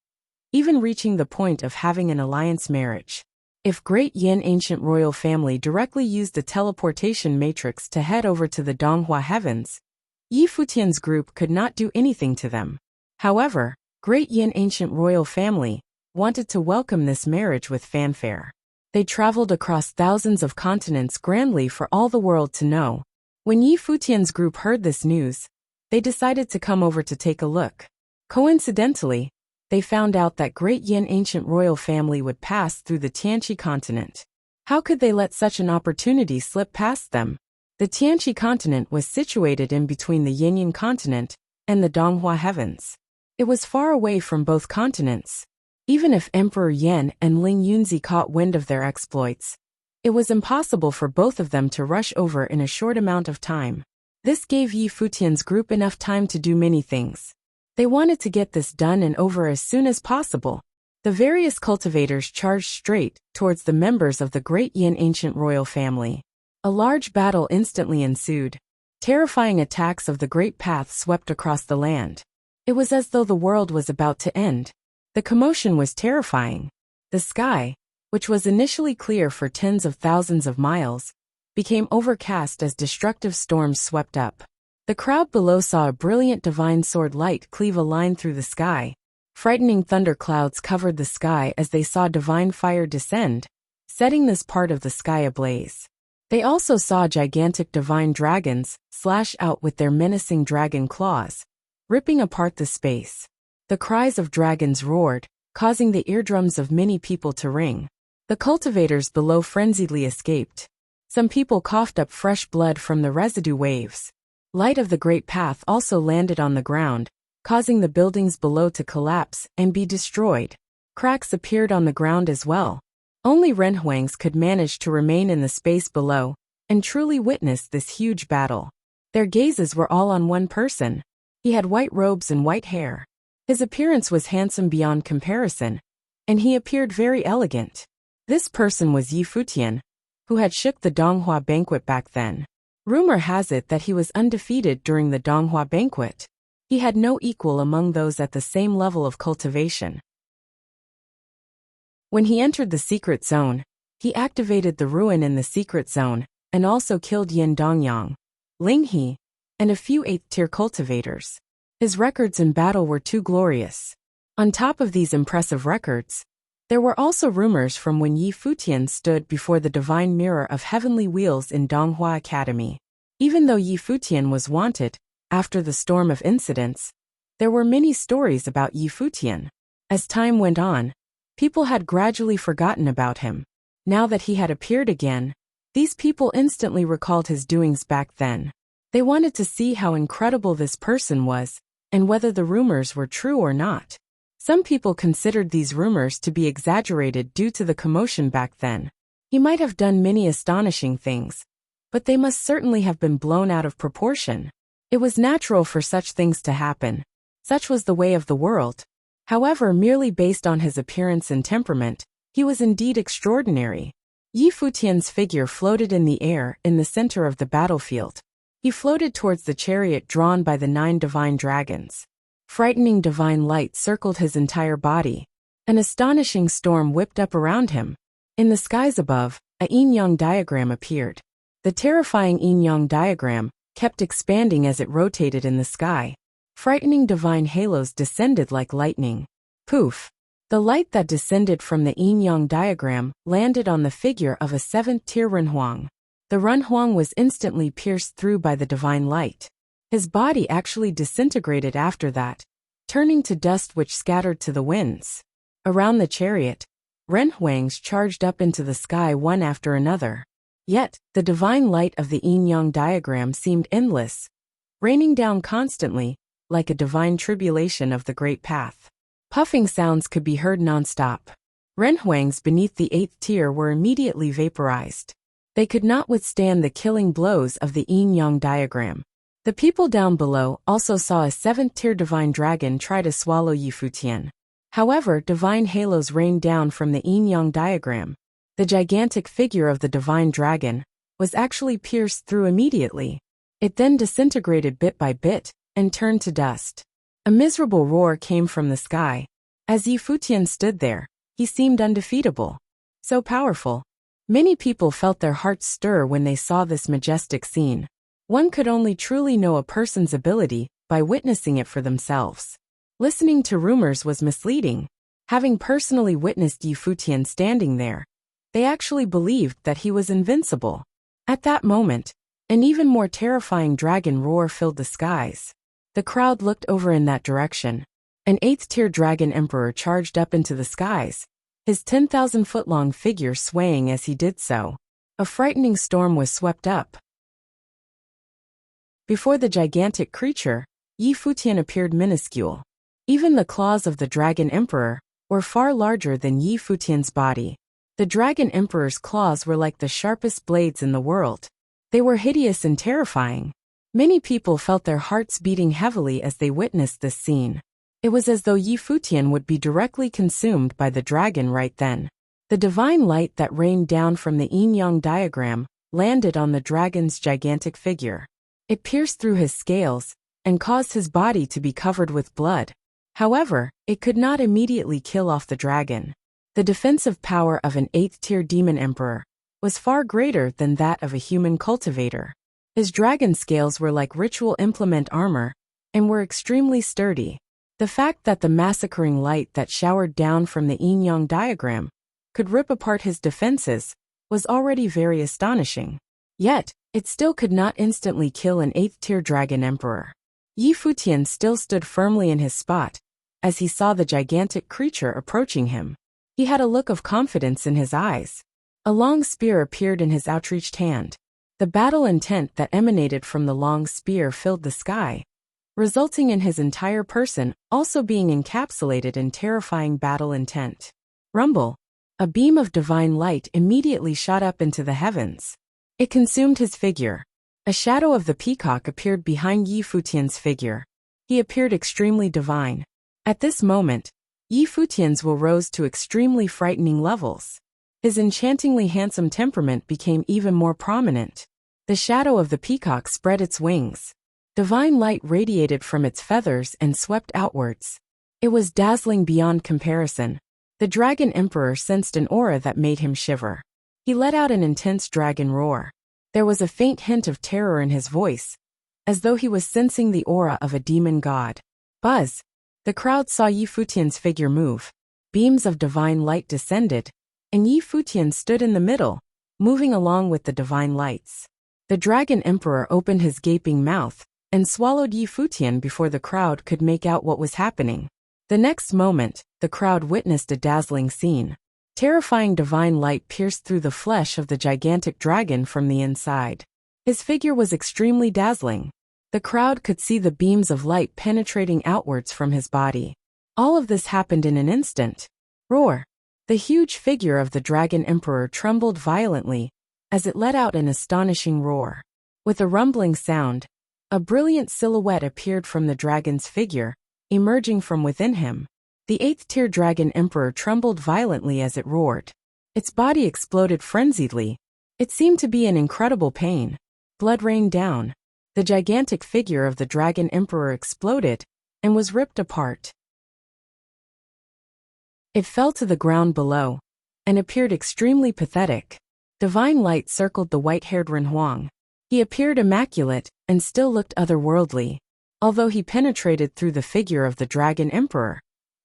[SPEAKER 1] even reaching the point of having an alliance marriage. If Great Yin Ancient Royal Family directly used a teleportation matrix to head over to the Donghua heavens, Yi Futian's group could not do anything to them. However, Great Yin Ancient Royal Family wanted to welcome this marriage with fanfare. They traveled across thousands of continents grandly for all the world to know. When Yi Futian's group heard this news, they decided to come over to take a look. Coincidentally, they found out that Great Yin Ancient Royal Family would pass through the Tianqi continent. How could they let such an opportunity slip past them? The Tianqi continent was situated in between the Yinyan continent and the Donghua heavens. It was far away from both continents. Even if Emperor Yan and Ling Yunzi caught wind of their exploits, it was impossible for both of them to rush over in a short amount of time. This gave Yi Futian's group enough time to do many things. They wanted to get this done and over as soon as possible. The various cultivators charged straight towards the members of the Great Yin Ancient Royal Family. A large battle instantly ensued. Terrifying attacks of the Great Path swept across the land. It was as though the world was about to end. The commotion was terrifying. The sky, which was initially clear for tens of thousands of miles, became overcast as destructive storms swept up. The crowd below saw a brilliant divine sword light cleave a line through the sky. Frightening thunderclouds covered the sky as they saw divine fire descend, setting this part of the sky ablaze. They also saw gigantic divine dragons slash out with their menacing dragon claws, ripping apart the space. The cries of dragons roared, causing the eardrums of many people to ring. The cultivators below frenziedly escaped. Some people coughed up fresh blood from the residue waves. Light of the Great Path also landed on the ground, causing the buildings below to collapse and be destroyed. Cracks appeared on the ground as well. Only Renhuangs could manage to remain in the space below and truly witness this huge battle. Their gazes were all on one person. He had white robes and white hair. His appearance was handsome beyond comparison, and he appeared very elegant. This person was Yi Futian, who had shook the Donghua banquet back then. Rumor has it that he was undefeated during the Donghua banquet. He had no equal among those at the same level of cultivation. When he entered the secret zone, he activated the ruin in the secret zone, and also killed Yin Dongyang, Ling He, and a few 8th-tier cultivators. His records in battle were too glorious. On top of these impressive records, there were also rumors from when Yi Futian stood before the divine mirror of heavenly wheels in Donghua Academy. Even though Yi Futian was wanted, after the storm of incidents, there were many stories about Yi Futian. As time went on, people had gradually forgotten about him. Now that he had appeared again, these people instantly recalled his doings back then. They wanted to see how incredible this person was, and whether the rumors were true or not. Some people considered these rumors to be exaggerated due to the commotion back then. He might have done many astonishing things, but they must certainly have been blown out of proportion. It was natural for such things to happen. Such was the way of the world. However, merely based on his appearance and temperament, he was indeed extraordinary. Yi Futian's figure floated in the air in the center of the battlefield. He floated towards the chariot drawn by the 9 divine dragons. Frightening divine light circled his entire body. An astonishing storm whipped up around him. In the skies above, a yin-yang diagram appeared. The terrifying yin-yang diagram kept expanding as it rotated in the sky. Frightening divine halos descended like lightning. Poof! The light that descended from the yin-yang diagram landed on the figure of a 7th-tier Renhuang. The Renhuang was instantly pierced through by the divine light. His body actually disintegrated after that, turning to dust which scattered to the winds. Around the chariot, Renhuangs charged up into the sky one after another. Yet, the divine light of the yin-yang diagram seemed endless, raining down constantly, like a divine tribulation of the great path. Puffing sounds could be heard non-stop. Renhuangs beneath the 8th tier were immediately vaporized. They could not withstand the killing blows of the yin-yang diagram. The people down below also saw a 7th-tier divine dragon try to swallow Yi Futian. However, divine halos rained down from the yin-yang diagram. The gigantic figure of the divine dragon was actually pierced through immediately. It then disintegrated bit by bit and turned to dust. A miserable roar came from the sky. As Yi Futian stood there, he seemed undefeatable. So powerful. Many people felt their hearts stir when they saw this majestic scene. One could only truly know a person's ability by witnessing it for themselves. Listening to rumors was misleading. Having personally witnessed Yi Futian standing there, they actually believed that he was invincible. At that moment, an even more terrifying dragon roar filled the skies. The crowd looked over in that direction. An 8th-tier dragon emperor charged up into the skies, his 10,000-foot-long figure swaying as he did so. A frightening storm was swept up. Before the gigantic creature, Yi Futian appeared minuscule. Even the claws of the dragon emperor were far larger than Yi Futian's body. The dragon emperor's claws were like the sharpest blades in the world. They were hideous and terrifying. Many people felt their hearts beating heavily as they witnessed this scene. It was as though Yi Futian would be directly consumed by the dragon right then. The divine light that rained down from the yin-yang diagram landed on the dragon's gigantic figure. It pierced through his scales and caused his body to be covered with blood. However, it could not immediately kill off the dragon. The defensive power of an 8th-tier demon emperor was far greater than that of a human cultivator. His dragon scales were like ritual implement armor and were extremely sturdy. The fact that the massacring light that showered down from the yin-yang diagram could rip apart his defenses was already very astonishing. Yet, it still could not instantly kill an 8th-tier dragon emperor. Yi Futian still stood firmly in his spot as he saw the gigantic creature approaching him. He had a look of confidence in his eyes. A long spear appeared in his outreached hand. The battle intent that emanated from the long spear filled the sky, resulting in his entire person also being encapsulated in terrifying battle intent. Rumble! A beam of divine light immediately shot up into the heavens. It consumed his figure. A shadow of the peacock appeared behind Yi Futian's figure. He appeared extremely divine. At this moment, Yi Futian's will rose to extremely frightening levels. His enchantingly handsome temperament became even more prominent. The shadow of the peacock spread its wings. Divine light radiated from its feathers and swept outwards. It was dazzling beyond comparison. The Dragon Emperor sensed an aura that made him shiver. He let out an intense dragon roar. There was a faint hint of terror in his voice, as though he was sensing the aura of a demon god. Buzz! The crowd saw Yi Futian's figure move. Beams of divine light descended, and Yi Futian stood in the middle, moving along with the divine lights. The Dragon Emperor opened his gaping mouth and swallowed Yi Futian before the crowd could make out what was happening. The next moment, the crowd witnessed a dazzling scene. Terrifying divine light pierced through the flesh of the gigantic dragon from the inside. His figure was extremely dazzling. The crowd could see the beams of light penetrating outwards from his body. All of this happened in an instant. Roar! The huge figure of the Dragon Emperor trembled violently as it let out an astonishing roar. With a rumbling sound, a brilliant silhouette appeared from the dragon's figure, emerging from within him. The 8th-tier Dragon Emperor trembled violently as it roared. Its body exploded frenziedly. It seemed to be in incredible pain. Blood rained down. The gigantic figure of the Dragon Emperor exploded and was ripped apart. It fell to the ground below and appeared extremely pathetic. Divine light circled the white-haired Renhuang. He appeared immaculate and still looked otherworldly. Although he penetrated through the figure of the Dragon Emperor,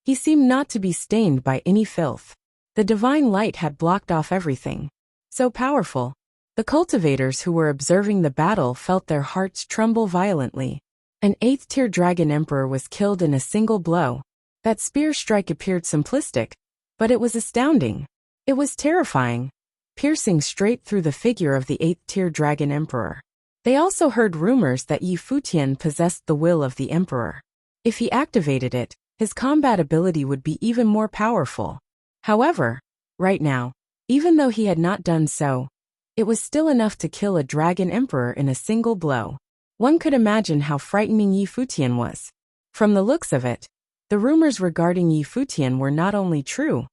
[SPEAKER 1] he seemed not to be stained by any filth. The divine light had blocked off everything. So powerful. The cultivators who were observing the battle felt their hearts tremble violently. An 8th-tier Dragon Emperor was killed in a single blow. That spear strike appeared simplistic, but it was astounding. It was terrifying, piercing straight through the figure of the 8th-tier Dragon Emperor. They also heard rumors that Yi Futian possessed the will of the Emperor. If he activated it, his combat ability would be even more powerful. However, right now, even though he had not done so, it was still enough to kill a Dragon Emperor in a single blow. One could imagine how frightening Yi Futian was. From the looks of it, the rumors regarding Yi Futian were not only true,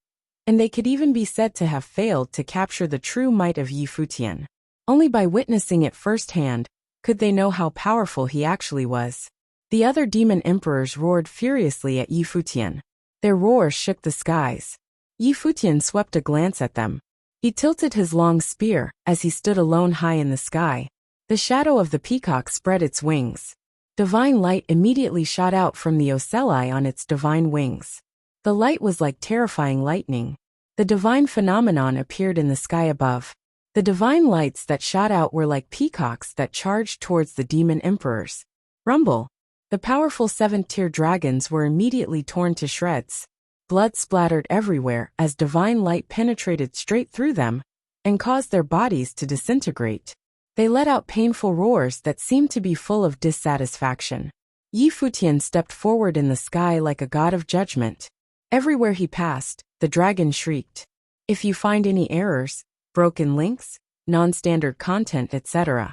[SPEAKER 1] and they could even be said to have failed to capture the true might of Yi Futian. Only by witnessing it firsthand could they know how powerful he actually was. The other demon emperors roared furiously at Yi Futian. Their roars shook the skies. Yi Futian swept a glance at them. He tilted his long spear as he stood alone high in the sky. The shadow of the peacock spread its wings. Divine light immediately shot out from the ocelli on its divine wings. The light was like terrifying lightning. The divine phenomenon appeared in the sky above. The divine lights that shot out were like peacocks that charged towards the demon emperors. Rumble! The powerful 7th-tier dragons were immediately torn to shreds. Blood splattered everywhere as divine light penetrated straight through them and caused their bodies to disintegrate. They let out painful roars that seemed to be full of dissatisfaction. Yi Futian stepped forward in the sky like a god of judgment. Everywhere he passed, the dragon shrieked. If you find any errors, broken links, non-standard content, etc.,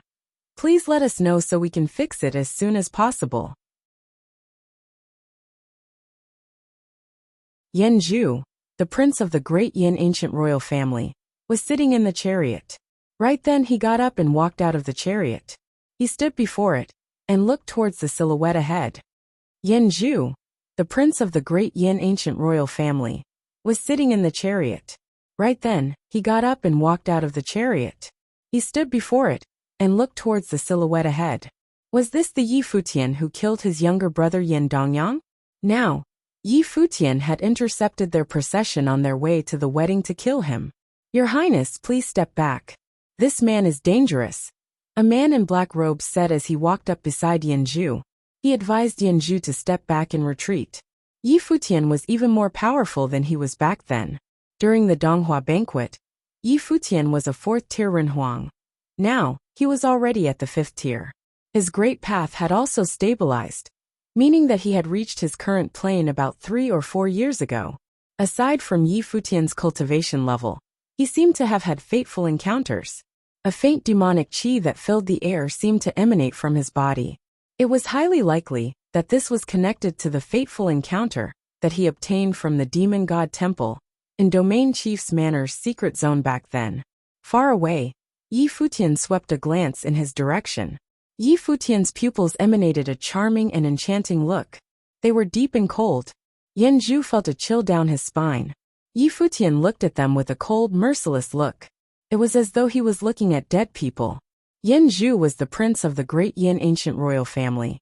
[SPEAKER 1] please let us know so we can fix it as soon as possible. Yan Zhu, the prince of the great Yin ancient royal family, was sitting in the chariot. Right then he got up and walked out of the chariot. He stood before it and looked towards the silhouette ahead. Yan Zhu, the prince of the great Yin ancient royal family, was sitting in the chariot. Right then, he got up and walked out of the chariot. He stood before it and looked towards the silhouette ahead. Was this the Yi Futian who killed his younger brother Yin Dongyang? Now, Yi Futian had intercepted their procession on their way to the wedding to kill him. Your Highness, please step back. This man is dangerous. A man in black robes said as he walked up beside Yan Zhu. He advised Yan Zhu to step back and retreat. Yi Futian was even more powerful than he was back then. During the Donghua banquet, Yi Futian was a 4th-tier Renhuang. Now, he was already at the 5th tier. His great path had also stabilized, meaning that he had reached his current plane about 3 or 4 years ago. Aside from Yi Futian's cultivation level, he seemed to have had fateful encounters. A faint demonic qi that filled the air seemed to emanate from his body. It was highly likely that this was connected to the fateful encounter that he obtained from the demon god temple in Domain Chief's Manor's secret zone back then. Far away, Yi Futian swept a glance in his direction. Yi Futian's pupils emanated a charming and enchanting look. They were deep and cold. Yan Zhu felt a chill down his spine. Yi Futian looked at them with a cold, merciless look. It was as though he was looking at dead people. Yan Zhu was the prince of the great Yin ancient royal family.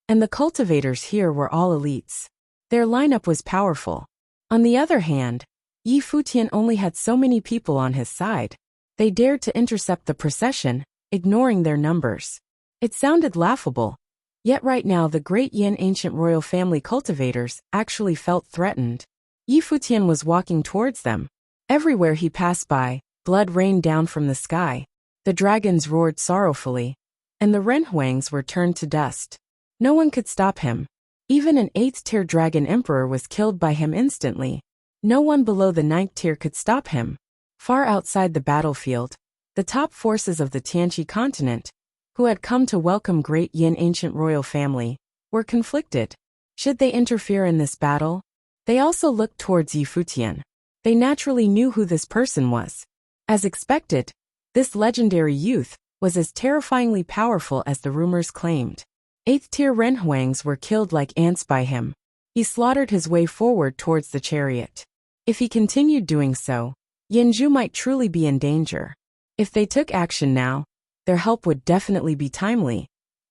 [SPEAKER 1] And the cultivators here were all elites. Their lineup was powerful. On the other hand, Yi Futian only had so many people on his side. They dared to intercept the procession, ignoring their numbers. It sounded laughable. Yet right now the great Yin ancient royal family cultivators actually felt threatened. Yi Futian was walking towards them. Everywhere he passed by, blood rained down from the sky. The dragons roared sorrowfully, and the renhuangs were turned to dust. No one could stop him. Even an 8th-tier dragon emperor was killed by him instantly. No one below the 9th tier could stop him. Far outside the battlefield, the top forces of the Tianqi continent, who had come to welcome great Yin ancient royal family, were conflicted. Should they interfere in this battle? They also looked towards Yi Futian. They naturally knew who this person was. As expected, this legendary youth was as terrifyingly powerful as the rumors claimed. 8th-tier renhuangs were killed like ants by him. He slaughtered his way forward towards the chariot. If he continued doing so, Yanzhu might truly be in danger. If they took action now, their help would definitely be timely,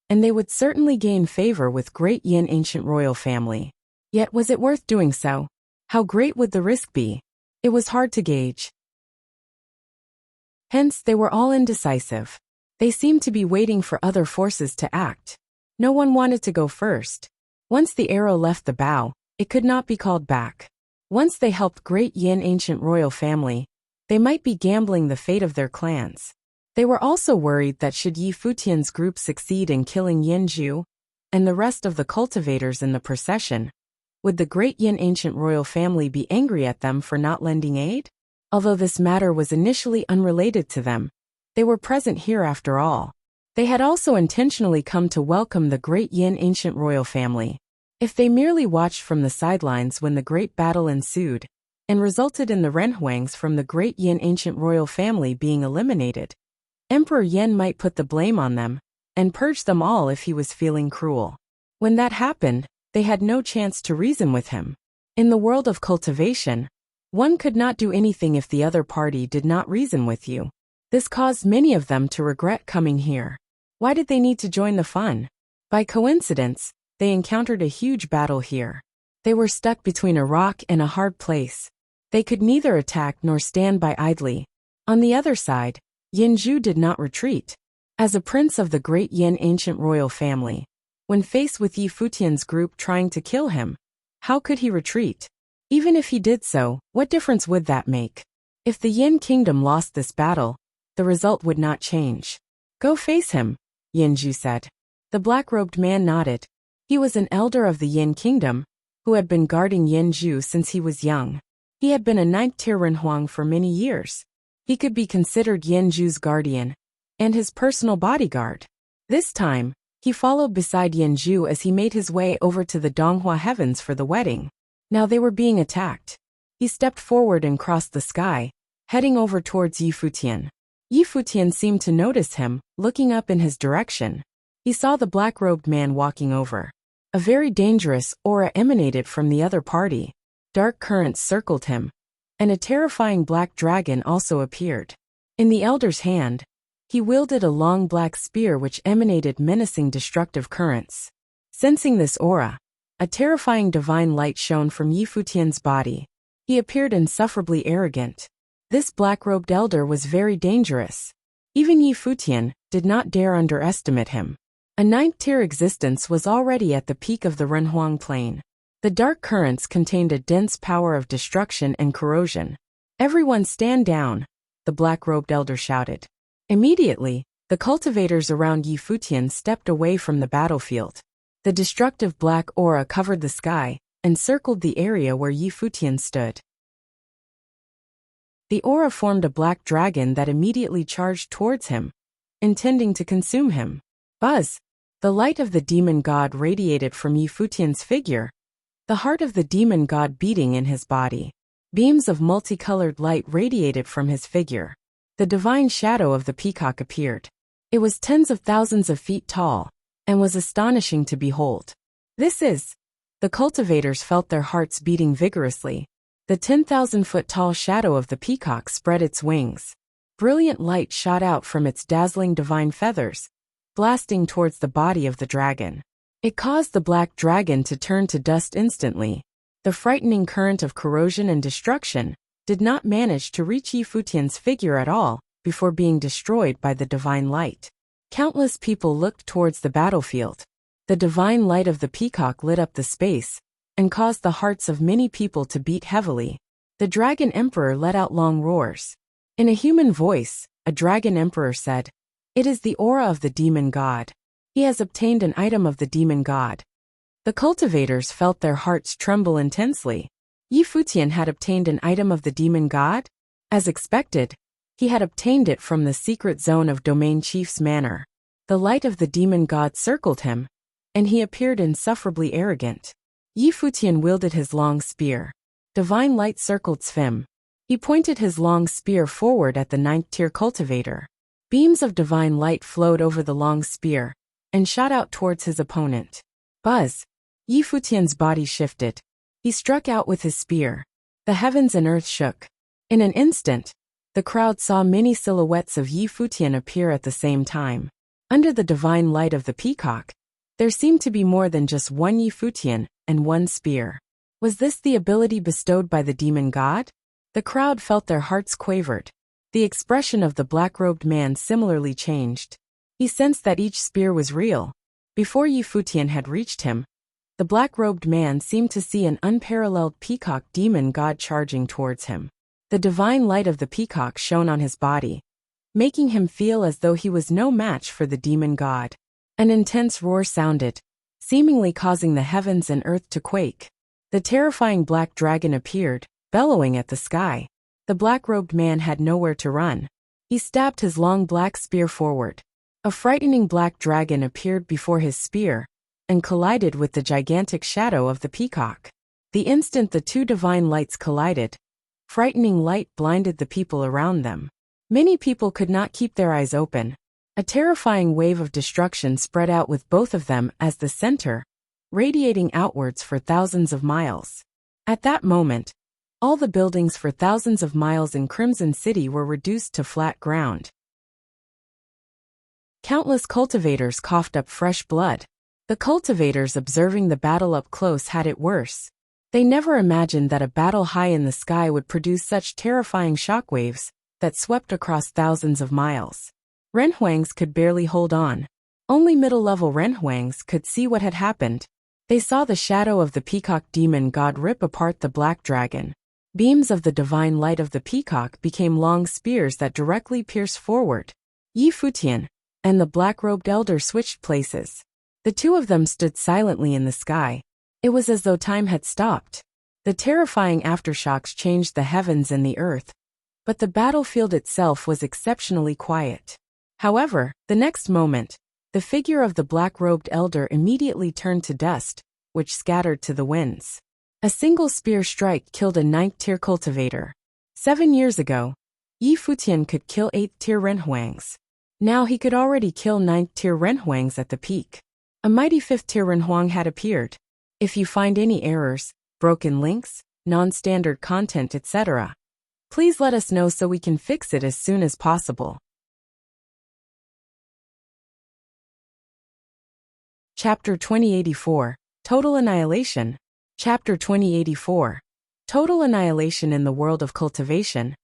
[SPEAKER 1] and they would certainly gain favor with great Yin ancient royal family. Yet was it worth doing so? How great would the risk be? It was hard to gauge. Hence they were all indecisive. They seemed to be waiting for other forces to act. No one wanted to go first. Once the arrow left the bow, it could not be called back. Once they helped great Yin ancient royal family, they might be gambling the fate of their clans. They were also worried that should Yi Futian's group succeed in killing Yanzhu and the rest of the cultivators in the procession, would the great Yin ancient royal family be angry at them for not lending aid? Although this matter was initially unrelated to them, they were present here after all. They had also intentionally come to welcome the great Yin ancient royal family. If they merely watched from the sidelines when the great battle ensued, and resulted in the renhuangs from the great Yin ancient royal family being eliminated, Emperor Yan might put the blame on them, and purge them all if he was feeling cruel. When that happened, they had no chance to reason with him. In the world of cultivation, one could not do anything if the other party did not reason with you. This caused many of them to regret coming here. Why did they need to join the fun? By coincidence, they encountered a huge battle here. They were stuck between a rock and a hard place. They could neither attack nor stand by idly. On the other side, Yanzhu did not retreat. As a prince of the great Yin ancient royal family, when faced with Yi Futian's group trying to kill him, how could he retreat? Even if he did so, what difference would that make? If the Yin kingdom lost this battle, the result would not change. Go face him, Yanzhu said. The black-robed man nodded. He was an elder of the Yin kingdom, who had been guarding Yanzhu since he was young. He had been a 9th-tier renhuang for many years. He could be considered Yanzhu's guardian, and his personal bodyguard. This time, he followed beside Yanzhu as he made his way over to the Donghua heavens for the wedding. Now they were being attacked. He stepped forward and crossed the sky, heading over towards Yi Futian. Yi Futian seemed to notice him, looking up in his direction. He saw the black-robed man walking over. A very dangerous aura emanated from the other party. Dark currents circled him, and a terrifying black dragon also appeared. In the elder's hand, he wielded a long black spear which emanated menacing destructive currents. Sensing this aura, a terrifying divine light shone from Yi Futian's body. He appeared insufferably arrogant. This black-robed elder was very dangerous. Even Yi Futian did not dare underestimate him. A 9th-tier existence was already at the peak of the Renhuang Plain. The dark currents contained a dense power of destruction and corrosion. "Everyone stand down," the black-robed elder shouted. Immediately, the cultivators around Yi Futian stepped away from the battlefield. The destructive black aura covered the sky and circled the area where Yi Futian stood. The aura formed a black dragon that immediately charged towards him, intending to consume him. Buzz! The light of the demon god radiated from Yi Futian's figure, the heart of the demon god beating in his body. Beams of multicolored light radiated from his figure. the divine shadow of the peacock appeared. It was tens of thousands of feet tall, and was astonishing to behold. The cultivators felt their hearts beating vigorously. The 10,000-foot tall shadow of the peacock spread its wings. Brilliant light shot out from its dazzling divine feathers, blasting towards the body of the dragon. It caused the black dragon to turn to dust instantly. The frightening current of corrosion and destruction did not manage to reach Futian's figure at all before being destroyed by the divine light. Countless people looked towards the battlefield. The divine light of the peacock lit up the space and caused the hearts of many people to beat heavily. The dragon emperor let out long roars. In a human voice, a dragon emperor said, "It is the aura of the demon god. He has obtained an item of the demon god." The cultivators felt their hearts tremble intensely. Futian had obtained an item of the demon god? As expected, he had obtained it from the secret zone of Domain Chief's manor. The light of the demon god circled him, and he appeared insufferably arrogant. Futian wielded his long spear. Divine light circled Svim. He pointed his long spear forward at the 9th-tier cultivator. Beams of divine light flowed over the long spear and shot out towards his opponent. Buzz! Futian's body shifted. He struck out with his spear. The heavens and earth shook. In an instant, the crowd saw many silhouettes of Futian appear at the same time. Under the divine light of the peacock, there seemed to be more than just one Futian and one spear. Was this the ability bestowed by the demon god? The crowd felt their hearts quavered. The expression of the black-robed man similarly changed. He sensed that each spear was real. Before Futian had reached him, the black-robed man seemed to see an unparalleled peacock demon god charging towards him. The divine light of the peacock shone on his body, making him feel as though he was no match for the demon god. An intense roar sounded, seemingly causing the heavens and earth to quake. The terrifying black dragon appeared, bellowing at the sky. The black-robed man had nowhere to run. He stabbed his long black spear forward. A frightening black dragon appeared before his spear and collided with the gigantic shadow of the peacock. The instant the two divine lights collided, frightening light blinded the people around them. Many people could not keep their eyes open. A terrifying wave of destruction spread out with both of them as the center, radiating outwards for thousands of miles. At that moment, all the buildings for thousands of miles in Crimson City were reduced to flat ground. Countless cultivators coughed up fresh blood. The cultivators observing the battle up close had it worse. They never imagined that a battle high in the sky would produce such terrifying shockwaves that swept across thousands of miles. Renhuangs could barely hold on. Only middle-level Renhuangs could see what had happened. They saw the shadow of the peacock demon god rip apart the black dragon. Beams of the divine light of the peacock became long spears that directly pierced forward. Futian and the black-robed elder switched places. The two of them stood silently in the sky. It was as though time had stopped. The terrifying aftershocks changed the heavens and the earth, but the battlefield itself was exceptionally quiet. However, the next moment, the figure of the black-robed elder immediately turned to dust, which scattered to the winds. A single spear strike killed a 9th-tier cultivator. 7 years ago, Futian could kill 8th-tier Renhuangs. Now he could already kill 9th-tier Renhuangs at the peak. A mighty 5th-tier Renhuang had appeared. If you find any errors, broken links, non-standard content, etc., please let us know so we can fix it as soon as possible. Chapter 2084, Total Annihilation. Chapter 2084, Total Annihilation. In the world of cultivation,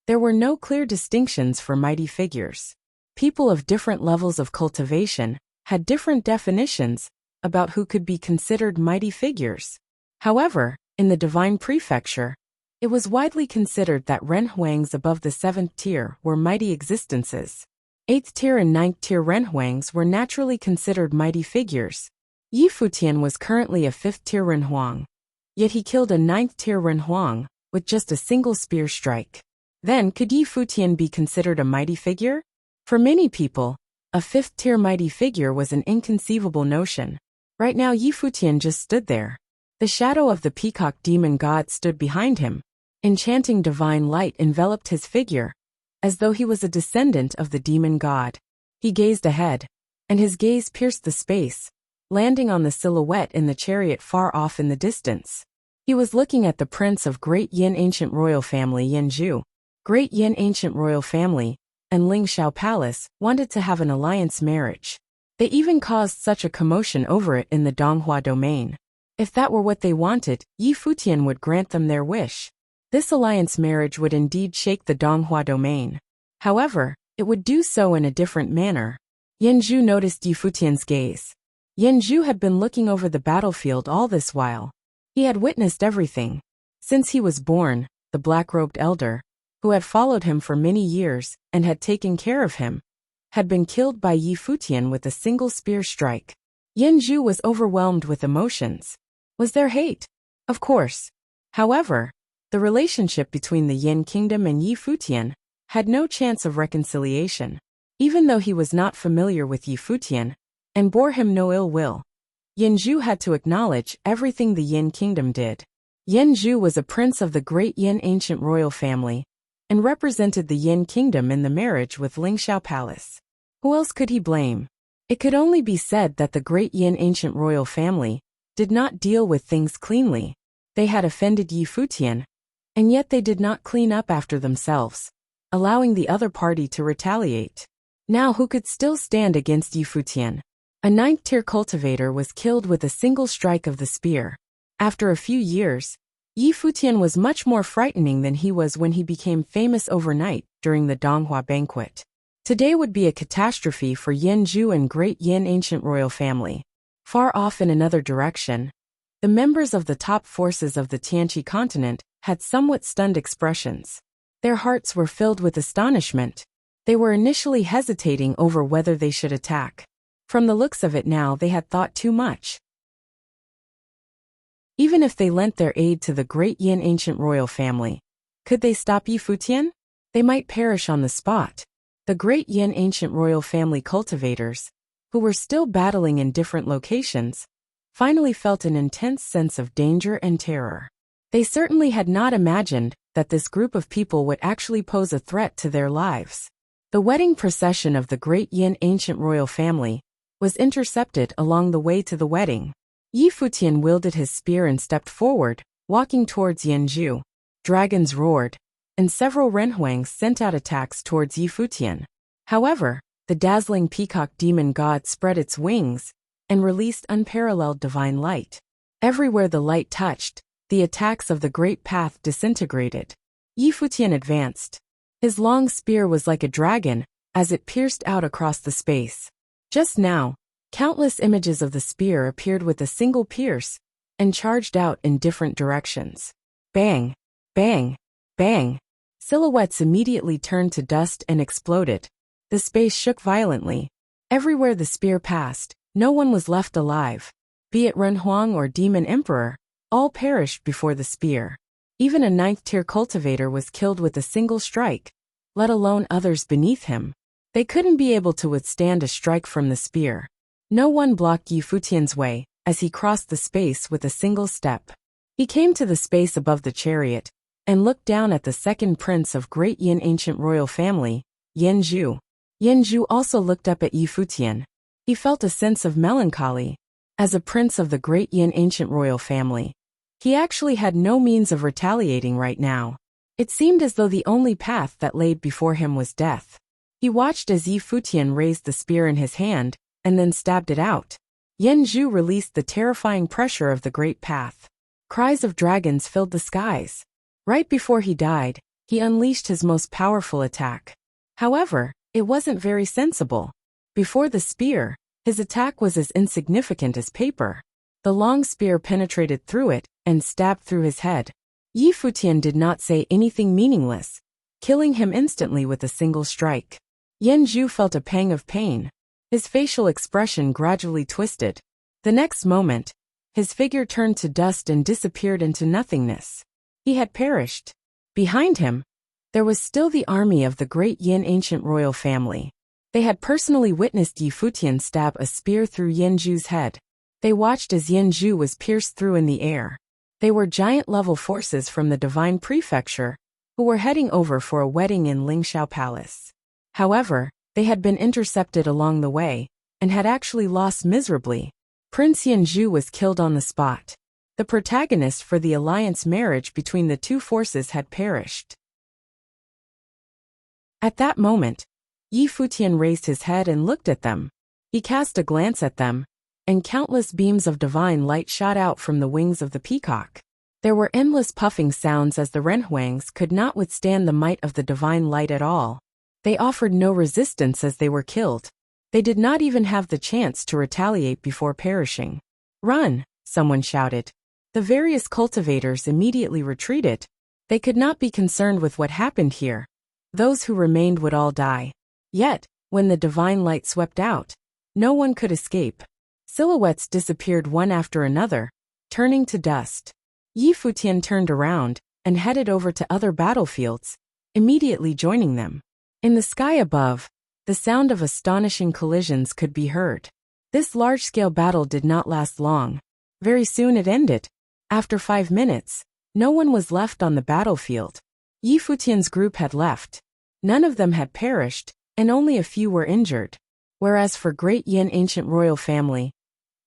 [SPEAKER 1] there were no clear distinctions for mighty figures. People of different levels of cultivation had different definitions about who could be considered mighty figures. However, in the Divine Prefecture, it was widely considered that Renhuangs above the 7th tier were mighty existences. 8th tier and 9th tier Renhuangs were naturally considered mighty figures. Futian was currently a 5th tier Renhuang, yet he killed a 9th tier Renhuang with just a single spear strike. Then, could Futian be considered a mighty figure? For many people, a 5th tier mighty figure was an inconceivable notion. Right now Futian just stood there. The shadow of the peacock demon god stood behind him. Enchanting divine light enveloped his figure, as though he was a descendant of the demon god. He gazed ahead, and his gaze pierced the space, landing on the silhouette in the chariot far off in the distance. He was looking at the prince of Great Yin ancient royal family Yanzhu. Great Yin ancient royal family and Ling Xiao Palace wanted to have an alliance marriage. They even caused such a commotion over it in the Donghua domain. If that were what they wanted, Yi Futian would grant them their wish. This alliance marriage would indeed shake the Donghua domain. However, it would do so in a different manner. Yanzhu noticed Yi Futian's gaze. Yanzhu had been looking over the battlefield all this while. He had witnessed everything. Since he was born, the black-robed elder, who had followed him for many years and had taken care of him, had been killed by Yi Futian with a single spear strike. Yanzhu was overwhelmed with emotions. Was there hate? Of course. However, the relationship between the Yin kingdom and Yi Futian had no chance of reconciliation. Even though he was not familiar with Yi Futian and bore him no ill will, Yanzhu had to acknowledge everything the Yin kingdom did. Yanzhu was a prince of the Great Yin ancient royal family and represented the Yin kingdom in the marriage with Ling Xiao Palace. Who else could he blame? It could only be said that the Great Yin ancient royal family did not deal with things cleanly. They had offended Yi Futian, and yet they did not clean up after themselves, allowing the other party to retaliate. Now who could still stand against Yi Futian? A 9th-tier cultivator was killed with a single strike of the spear. After a few years, Yi Futian was much more frightening than he was when he became famous overnight during the Donghua banquet. Today would be a catastrophe for Yanzhu and Great Yin ancient royal family. Far off in another direction, the members of the top forces of the Tianqi continent had somewhat stunned expressions. Their hearts were filled with astonishment. They were initially hesitating over whether they should attack. From the looks of it now, they had thought too much. Even if they lent their aid to the Great Yin ancient royal family, could they stop Yi Futian? They might perish on the spot. The Great Yin ancient royal family cultivators, who were still battling in different locations, finally felt an intense sense of danger and terror. They certainly had not imagined that this group of people would actually pose a threat to their lives. The wedding procession of the Great Yin ancient royal family was intercepted along the way to the wedding. Yi Futian wielded his spear and stepped forward, walking towards Yanzhu. Dragons roared, and several renhuangs sent out attacks towards Yi Futian. However, the dazzling peacock demon god spread its wings and released unparalleled divine light. Everywhere the light touched, the attacks of the great path disintegrated. Yi Futian advanced. His long spear was like a dragon as it pierced out across the space. Just now, countless images of the spear appeared with a single pierce and charged out in different directions. Bang! Bang! Bang! Silhouettes immediately turned to dust and exploded. The space shook violently. Everywhere the spear passed, no one was left alive. Be it Renhuang or Demon Emperor, all perished before the spear. Even a 9th-tier cultivator was killed with a single strike, let alone others beneath him. They couldn't be able to withstand a strike from the spear. No one blocked Yi Futian's way as he crossed the space with a single step. He came to the space above the chariot and looked down at the second prince of Great Yin ancient royal family, Yanzhu. Yanzhu also looked up at Yi Futian. He felt a sense of melancholy. As a prince of the Great Yin ancient royal family, he actually had no means of retaliating right now. It seemed as though the only path that laid before him was death. He watched as Yi Futian raised the spear in his hand and then stabbed it out. Yanzhu released the terrifying pressure of the great path. Cries of dragons filled the skies. Right before he died, he unleashed his most powerful attack. However, it wasn't very sensible. Before the spear, his attack was as insignificant as paper. The long spear penetrated through it and stabbed through his head. Yi Futian did not say anything meaningless, killing him instantly with a single strike. Yanzhu felt a pang of pain. His facial expression gradually twisted. The next moment, his figure turned to dust and disappeared into nothingness. He had perished. Behind him, there was still the army of the Great Yin ancient royal family. They had personally witnessed Yi Futian stab a spear through Yanzhu's head. They watched as Yanzhu was pierced through in the air. They were giant-level forces from the Divine Prefecture, who were heading over for a wedding in Lingxiao Palace. However, they had been intercepted along the way, and had actually lost miserably. Prince Yanzhu was killed on the spot. The protagonist for the alliance marriage between the two forces had perished. At that moment, Yi Futian raised his head and looked at them. He cast a glance at them, and countless beams of divine light shot out from the wings of the peacock. There were endless puffing sounds as the renhuangs could not withstand the might of the divine light at all. They offered no resistance as they were killed. They did not even have the chance to retaliate before perishing. "Run!" someone shouted. The various cultivators immediately retreated. They could not be concerned with what happened here. Those who remained would all die. Yet, when the divine light swept out, no one could escape. Silhouettes disappeared one after another, turning to dust. Yi Futian turned around and headed over to other battlefields, immediately joining them. In the sky above, the sound of astonishing collisions could be heard. This large-scale battle did not last long. Very soon it ended. After 5 minutes, no one was left on the battlefield. Yi Futian's group had left. None of them had perished, and only a few were injured. Whereas for Great Yin ancient royal family,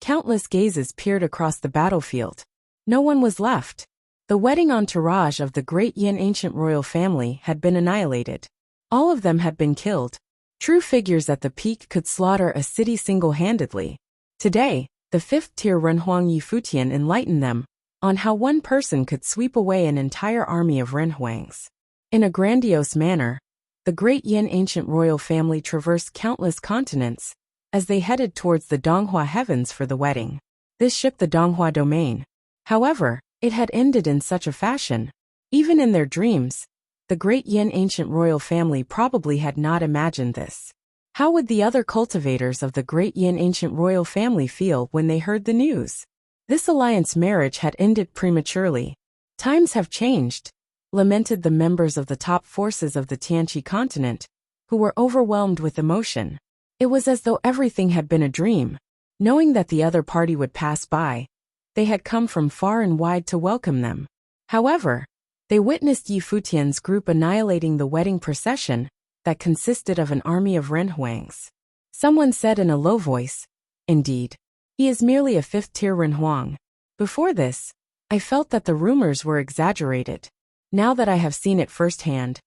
[SPEAKER 1] countless gazes peered across the battlefield. No one was left. The wedding entourage of the Great Yin ancient royal family had been annihilated. All of them had been killed. True figures at the peak could slaughter a city single-handedly. Today, the 5th-tier Renhuang Yi Futian enlightened them on how one person could sweep away an entire army of Renhuangs. In a grandiose manner, the Great Yin ancient royal family traversed countless continents as they headed towards the Donghua heavens for the wedding. This ship the Donghua domain. However, it had ended in such a fashion. Even in their dreams, the Great Yin ancient royal family probably had not imagined this. How would the other cultivators of the Great Yin ancient royal family feel when they heard the news? This alliance marriage had ended prematurely. "Times have changed," lamented the members of the top forces of the Tianqi continent, who were overwhelmed with emotion. It was as though everything had been a dream. Knowing that the other party would pass by, they had come from far and wide to welcome them. However, they witnessed Yi Futian's group annihilating the wedding procession that consisted of an army of Renhuangs. Someone said in a low voice, "Indeed, he is merely a 5th-tier Renhuang. Before this, I felt that the rumors were exaggerated. Now that I have seen it firsthand,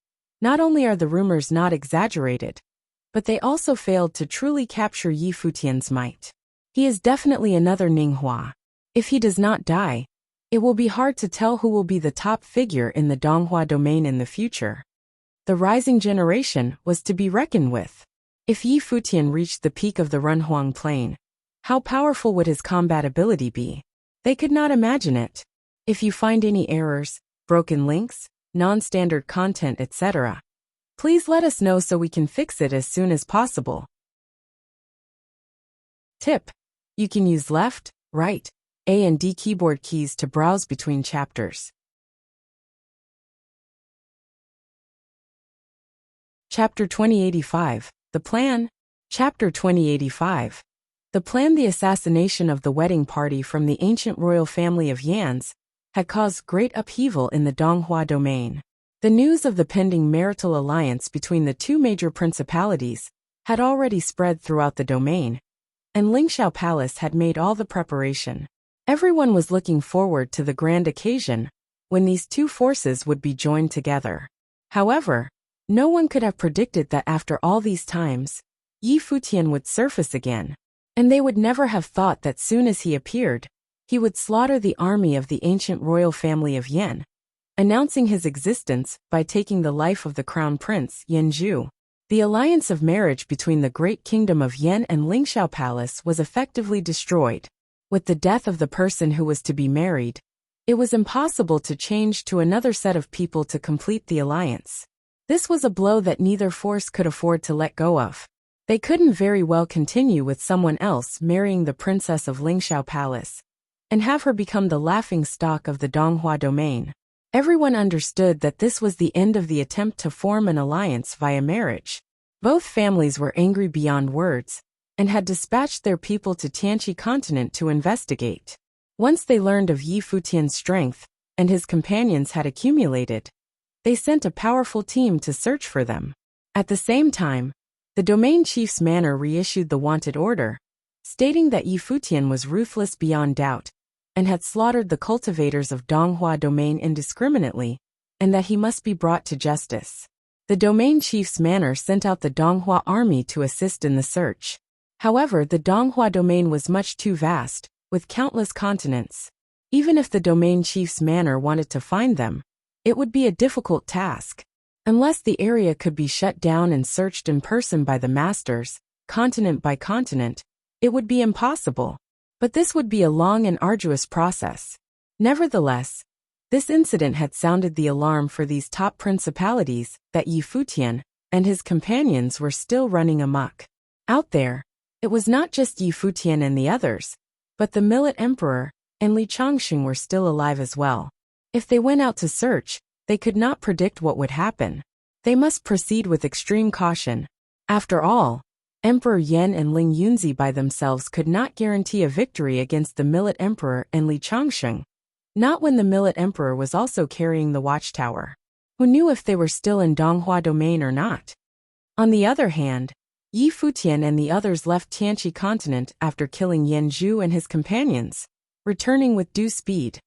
[SPEAKER 1] not only are the rumors not exaggerated, but they also failed to truly capture Yi Futian's might. He is definitely another Ninghua. If he does not die, it will be hard to tell who will be the top figure in the Donghua domain in the future." The rising generation was to be reckoned with. If Yi Futian reached the peak of the Renhuang plain, how powerful would his combat ability be? They could not imagine it. If you find any errors, broken links, non-standard content, etc., please let us know so we can fix it as soon as possible. Tip: you can use left, right, A and D keyboard keys to browse between chapters. Chapter 2085, The Plan. Chapter 2085. The Plan. The assassination of the wedding party from the ancient royal family of Yans had caused great upheaval in the Donghua domain. The news of the pending marital alliance between the two major principalities had already spread throughout the domain, and Lingxiao Palace had made all the preparation. Everyone was looking forward to the grand occasion when these two forces would be joined together. However, no one could have predicted that after all these times, Yi Futian would surface again, and they would never have thought that soon as he appeared, he would slaughter the army of the ancient royal family of Yan, announcing his existence by taking the life of the crown prince, Yanzhu. The alliance of marriage between the great kingdom of Yan and Lingxiao Palace was effectively destroyed. With the death of the person who was to be married, it was impossible to change to another set of people to complete the alliance. This was a blow that neither force could afford to let go of. They couldn't very well continue with someone else marrying the princess of Lingxiao Palace and have her become the laughingstock of the Donghua domain. Everyone understood that this was the end of the attempt to form an alliance via marriage. Both families were angry beyond words and had dispatched their people to Tianqi continent to investigate. Once they learned of Yi Futian's strength and his companions had accumulated, They sent a powerful team to search for them. At the same time, the domain chief's manor reissued the wanted order, stating that Yi Futian was ruthless beyond doubt, and had slaughtered the cultivators of Donghua domain indiscriminately, and that he must be brought to justice. The domain chief's manor sent out the Donghua army to assist in the search. However, the Donghua domain was much too vast, with countless continents. Even if the domain chief's manor wanted to find them, it would be a difficult task. Unless the area could be shut down and searched in person by the masters, continent by continent, it would be impossible. But this would be a long and arduous process. Nevertheless, this incident had sounded the alarm for these top principalities that Yi Futian and his companions were still running amok. Out there, it was not just Yi Futian and the others, but the Millet Emperor and Li Changxing were still alive as well. If they went out to search, they could not predict what would happen. They must proceed with extreme caution. After all, Emperor Yan and Ling Yunzi by themselves could not guarantee a victory against the Millet Emperor and Li Changxing. Not when the Millet Emperor was also carrying the watchtower. Who knew if they were still in Donghua domain or not? On the other hand, Yi Futian and the others left Tianqi continent after killing Yan Zhu and his companions, returning with due speed.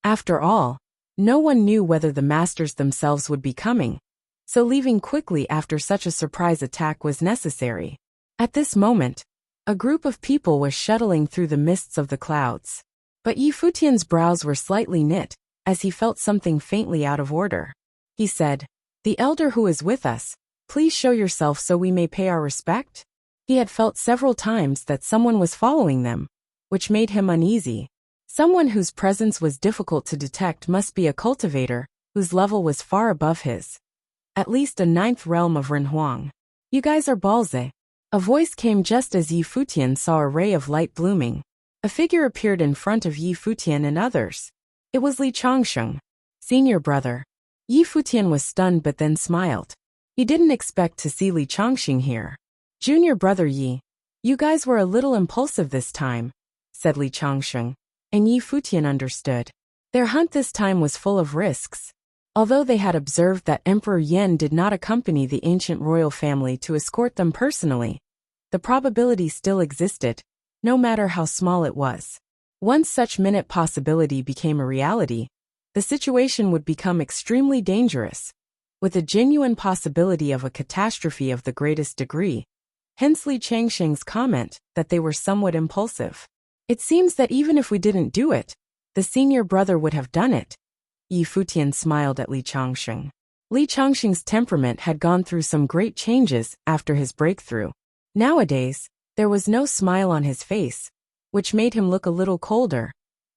[SPEAKER 1] After all, no one knew whether the masters themselves would be coming, so leaving quickly after such a surprise attack was necessary. At this moment, a group of people was shuttling through the mists of the clouds. But Yi Futian's brows were slightly knit, as he felt something faintly out of order. He said, "The elder who is with us, please show yourself so we may pay our respect." He had felt several times that someone was following them, which made him uneasy. Someone whose presence was difficult to detect must be a cultivator, whose level was far above his. At least a 9th realm of Renhuang. "You guys are balze." A voice came just as Yi Futian saw a ray of light blooming. A figure appeared in front of Yi Futian and others. It was Li Changxing, senior brother. Yi Futian was stunned but then smiled. He didn't expect to see Li Changxing here. "Junior brother Yi, you guys were a little impulsive this time," said Li Changxing. And Yi Futian understood. Their hunt this time was full of risks. Although they had observed that Emperor Yan did not accompany the ancient royal family to escort them personally, the probability still existed, no matter how small it was. Once such minute possibility became a reality, the situation would become extremely dangerous, with a genuine possibility of a catastrophe of the greatest degree. Hence Li Changxing's comment that they were somewhat impulsive. "It seems that even if we didn't do it, the senior brother would have done it." Yi Futian smiled at Li Changxing. Li Changxing's temperament had gone through some great changes after his breakthrough. Nowadays, there was no smile on his face, which made him look a little colder,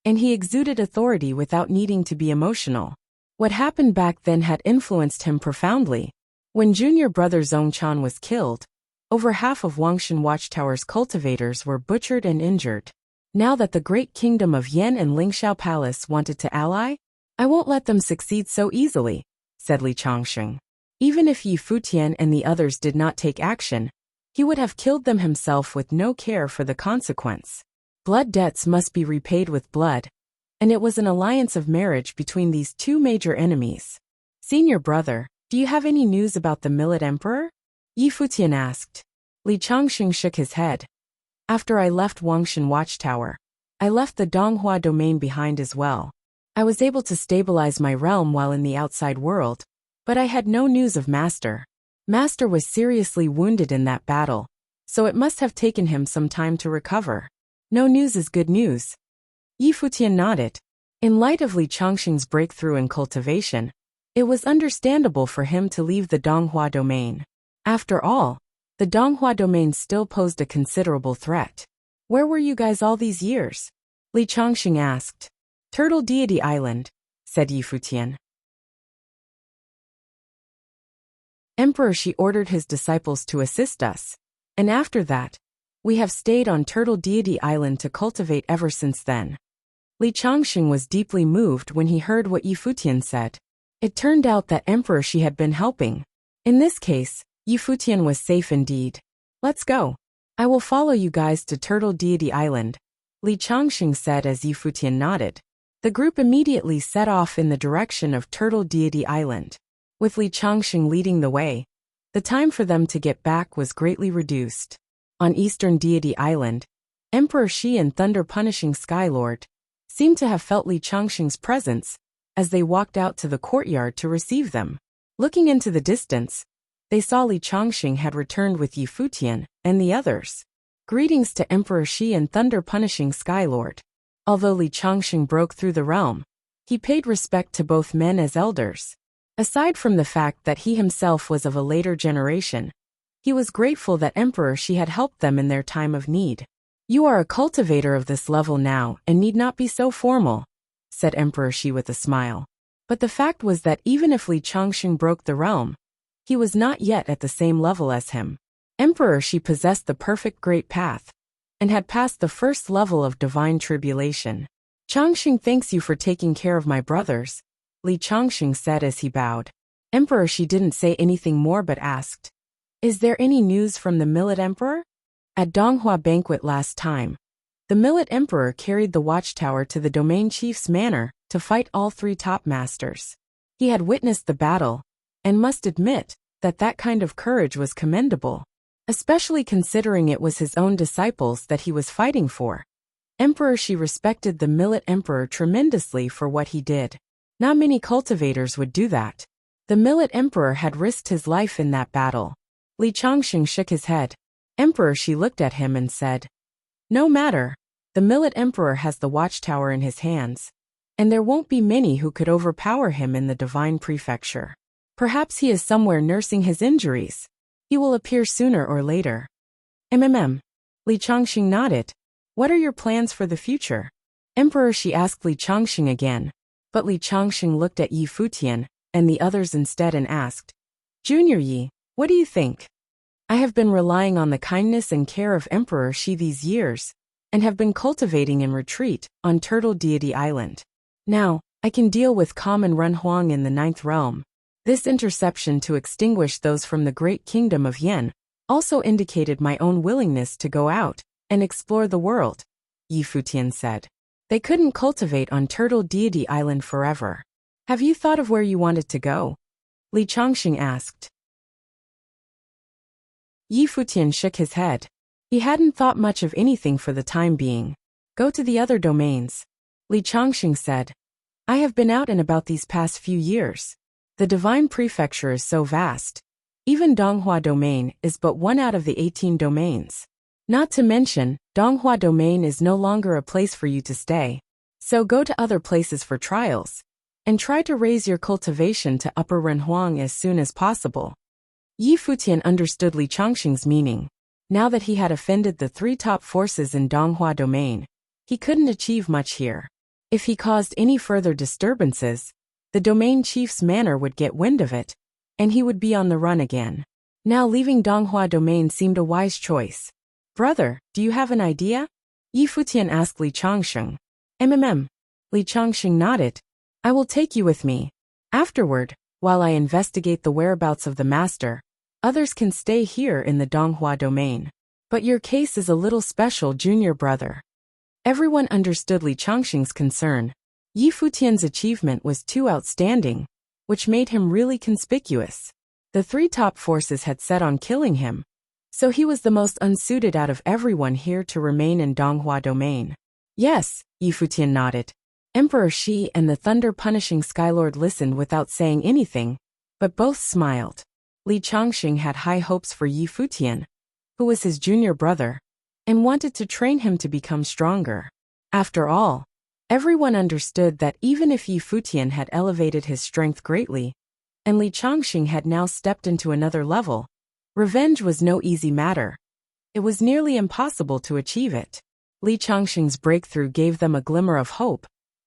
[SPEAKER 1] and he exuded authority without needing to be emotional. What happened back then had influenced him profoundly. When junior brother Zhongchan was killed, over half of Wangshan Watchtower's cultivators were butchered and injured. Now that the great kingdom of Yan and Lingxiao Palace wanted to ally, "I won't let them succeed so easily," said Li Changxing. Even if Yi Futian and the others did not take action, he would have killed them himself with no care for the consequence. Blood debts must be repaid with blood, and it was an alliance of marriage between these two major enemies. "Senior brother, do you have any news about the Millet Emperor?" Yi Futian asked. Li Changxing shook his head. "After I left Wangshan Watchtower, I left the Donghua domain behind as well. I was able to stabilize my realm while in the outside world, but I had no news of Master. Master was seriously wounded in that battle, so it must have taken him some time to recover. No news is good news." Yi Futian nodded. In light of Li Changxing's breakthrough in cultivation, it was understandable for him to leave the Donghua domain. After all, the Donghua domain still posed a considerable threat. "Where were you guys all these years?" Li Changxing asked. "Turtle Deity Island," said Yi Futian. "Emperor Shi ordered his disciples to assist us, and after that, we have stayed on Turtle Deity Island to cultivate ever since then." Li Changxing was deeply moved when he heard what Yi Futian said. It turned out that Emperor Shi had been helping. In this case, Yi Futian was safe indeed. "Let's go. I will follow you guys to Turtle Deity Island," Li Changxing said as Yi Futian nodded. The group immediately set off in the direction of Turtle Deity Island. With Li Changxing leading the way, the time for them to get back was greatly reduced. On Eastern Deity Island, Emperor Shi and Thunder Punishing Skylord seemed to have felt Li Changxing's presence as they walked out to the courtyard to receive them. Looking into the distance, they saw Li Changxing had returned with Yi Futian and the others. Greetings to Emperor Shi and Thunder Punishing Skylord. Although Li Changxing broke through the realm, he paid respect to both men as elders. Aside from the fact that he himself was of a later generation, he was grateful that Emperor Shi had helped them in their time of need. You are a cultivator of this level now and need not be so formal, said Emperor Shi with a smile. But the fact was that even if Li Changxing broke the realm, he was not yet at the same level as him. Emperor Shi possessed the perfect great path, and had passed the first level of divine tribulation. Changxing thanks you for taking care of my brothers, Li Changxing said as he bowed. Emperor Shi didn't say anything more but asked, is there any news from the Millet Emperor? At Donghua banquet last time, the Millet Emperor carried the watchtower to the domain chief's manor to fight all three top masters. He had witnessed the battle, and must admit that that kind of courage was commendable, especially considering it was his own disciples that he was fighting for. Emperor Shi respected the Millet Emperor tremendously for what he did. Not many cultivators would do that. The Millet Emperor had risked his life in that battle. Li Changxing shook his head. Emperor Shi looked at him and said, no matter, the Millet Emperor has the watchtower in his hands, and there won't be many who could overpower him in the divine prefecture. Perhaps he is somewhere nursing his injuries. He will appear sooner or later. Li Changxing nodded. What are your plans for the future? Emperor Shi asked Li Changxing again, but Li Changxing looked at Yi Futian and the others instead and asked, Junior Yi, what do you think? I have been relying on the kindness and care of Emperor Shi these years, and have been cultivating in retreat on Turtle Deity Island. Now, I can deal with common Renhuang in the 9th realm. This interception to extinguish those from the great kingdom of Yen also indicated my own willingness to go out and explore the world, Yi Futian said. They couldn't cultivate on Turtle Deity Island forever. Have you thought of where you wanted to go? Li Changxing asked. Yi Futian shook his head. He hadn't thought much of anything for the time being. Go to the other domains. Li Changxing said. I have been out and about these past few years. The divine prefecture is so vast. Even Donghua domain is but one out of the 18 domains. Not to mention, Donghua domain is no longer a place for you to stay. So go to other places for trials, and try to raise your cultivation to Upper Renhuang as soon as possible. Yi Futian understood Li Changxing's meaning. Now that he had offended the three top forces in Donghua domain, he couldn't achieve much here. If he caused any further disturbances, the domain chief's manor would get wind of it, and he would be on the run again. Now leaving Donghua domain seemed a wise choice. Brother, do you have an idea? Yi Futian asked Li Changxing. Li Changxing nodded. I will take you with me. Afterward, while I investigate the whereabouts of the master, others can stay here in the Donghua domain. But your case is a little special, junior brother. Everyone understood Li Changxing's concern. Yi Futian's achievement was too outstanding, which made him really conspicuous. The three top forces had set on killing him, so he was the most unsuited out of everyone here to remain in Donghua domain. Yes, Yi Futian nodded. Emperor Shi and the Thunder Punishing Skylord listened without saying anything, but both smiled. Li Changxing had high hopes for Yi Futian, who was his junior brother, and wanted to train him to become stronger. After all, everyone understood that even if Yi Futian had elevated his strength greatly, and Li Changxing had now stepped into another level, revenge was no easy matter. It was nearly impossible to achieve it. Li Changxing's breakthrough gave them a glimmer of hope,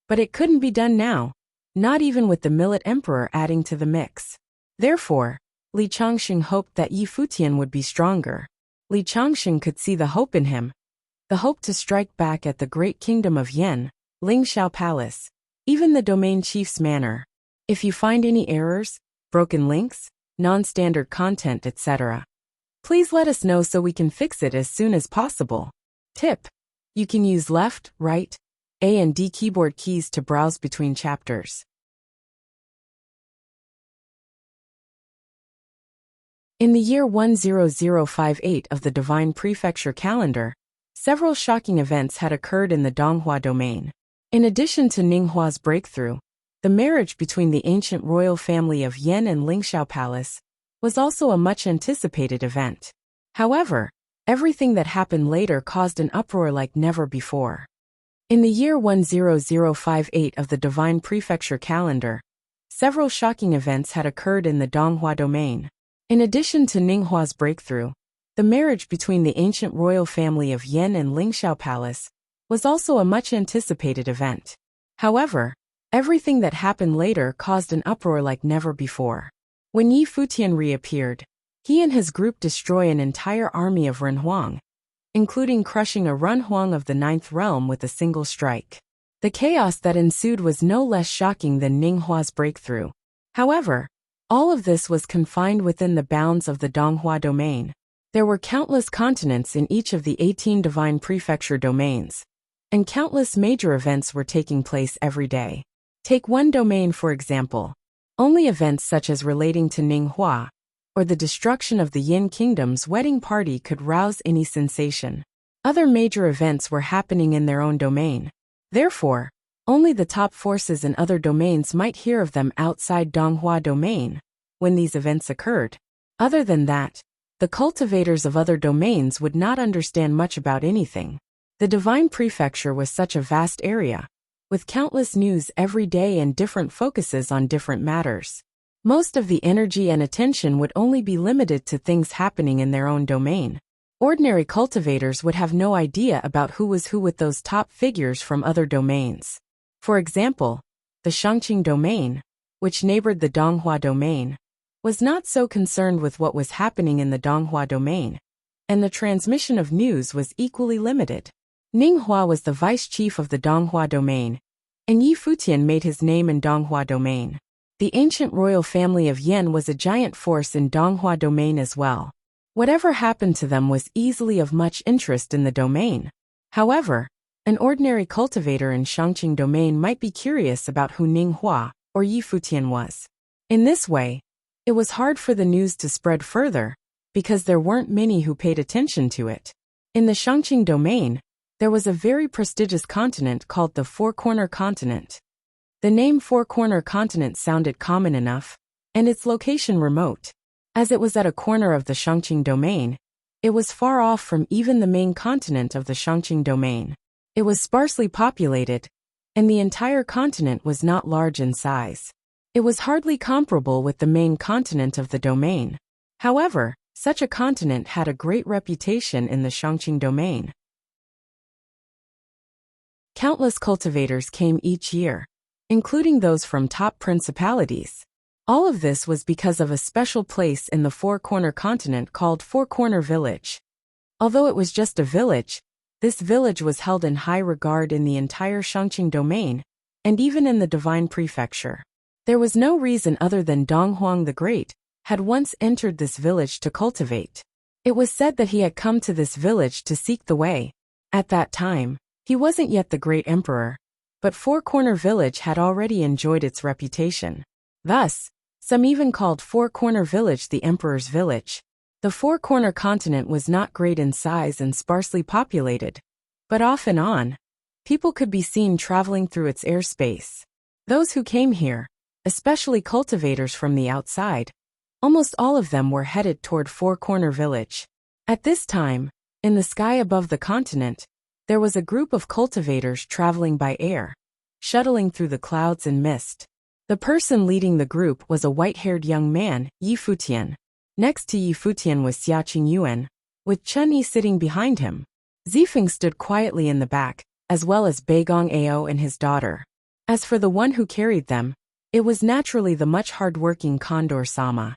[SPEAKER 1] but it couldn't be done now, not even with the Millet Emperor adding to the mix. Therefore, Li Changxing hoped that Yi Futian would be stronger. Li Changxing could see the hope in him, the hope to strike back at the great kingdom of Yen, Lingxiao Palace, even the domain chief's manor. If you find any errors, broken links, non-standard content, etc., please let us know so we can fix it as soon as possible. Tip: you can use left, right, A and D keyboard keys to browse between chapters. In the year 10058 of the Divine Prefecture calendar, several shocking events had occurred in the Donghua domain. In addition to Ninghua's breakthrough, the marriage between the ancient royal family of Yan and Lingxiao Palace was also a much-anticipated event. However, everything that happened later caused an uproar like never before. In the year 10058 of the Divine Prefecture calendar, several shocking events had occurred in the Donghua domain. In addition to Ninghua's breakthrough, the marriage between the ancient royal family of Yan and Lingxiao Palace was also a much-anticipated event. However, everything that happened later caused an uproar like never before. When Yi Futian reappeared, he and his group destroy an entire army of Renhuang, including crushing a Renhuang of the Ninth Realm with a single strike. The chaos that ensued was no less shocking than Ninghua's breakthrough. However, all of this was confined within the bounds of the Donghua domain. There were countless continents in each of the 18 Divine Prefecture domains, and countless major events were taking place every day. Take one domain for example. Only events such as relating to Ninghua, or the destruction of the Yin Kingdom's wedding party could rouse any sensation. Other major events were happening in their own domain. Therefore, only the top forces in other domains might hear of them outside Donghua domain when these events occurred. Other than that, the cultivators of other domains would not understand much about anything. The Divine Prefecture was such a vast area, with countless news every day and different focuses on different matters. Most of the energy and attention would only be limited to things happening in their own domain. Ordinary cultivators would have no idea about who was who with those top figures from other domains. For example, the Shangqing domain, which neighbored the Donghua domain, was not so concerned with what was happening in the Donghua domain, and the transmission of news was equally limited. Ninghua was the vice chief of the Donghua domain, and Yi Futian made his name in Donghua domain. The ancient royal family of Yan was a giant force in Donghua domain as well. Whatever happened to them was easily of much interest in the domain. However, an ordinary cultivator in Shangqing domain might be curious about who Ninghua or Yi Futian was. In this way, it was hard for the news to spread further, because there weren't many who paid attention to it. In the Shangqing domain, there was a very prestigious continent called the Four-Corner Continent. The name Four-Corner Continent sounded common enough, and its location remote. As it was at a corner of the Shangqing domain, it was far off from even the main continent of the Shangqing domain. It was sparsely populated, and the entire continent was not large in size. It was hardly comparable with the main continent of the domain. However, such a continent had a great reputation in the Shangqing domain. Countless cultivators came each year, including those from top principalities. All of this was because of a special place in the Four-Corner Continent called Four-Corner Village. Although it was just a village, this village was held in high regard in the entire Shangqing domain, and even in the Divine Prefecture. There was no reason other than Donghuang the Great had once entered this village to cultivate. It was said that he had come to this village to seek the way. At that time, he wasn't yet the great emperor, but Four-Corner Village had already enjoyed its reputation. Thus, some even called Four-Corner Village the Emperor's Village. The Four-Corner Continent was not great in size and sparsely populated, but off and on, people could be seen traveling through its airspace. Those who came here, especially cultivators from the outside, almost all of them were headed toward Four-Corner Village. At this time, in the sky above the continent, there was a group of cultivators traveling by air, shuttling through the clouds and mist. The person leading the group was a white-haired young man, Yi Futian. Next to Yi Futian was Xiaqing Yuan, with Chen Yi sitting behind him. Zifeng stood quietly in the back, as well as Beigong Ao and his daughter. As for the one who carried them, it was naturally the much hard-working Condor Sama.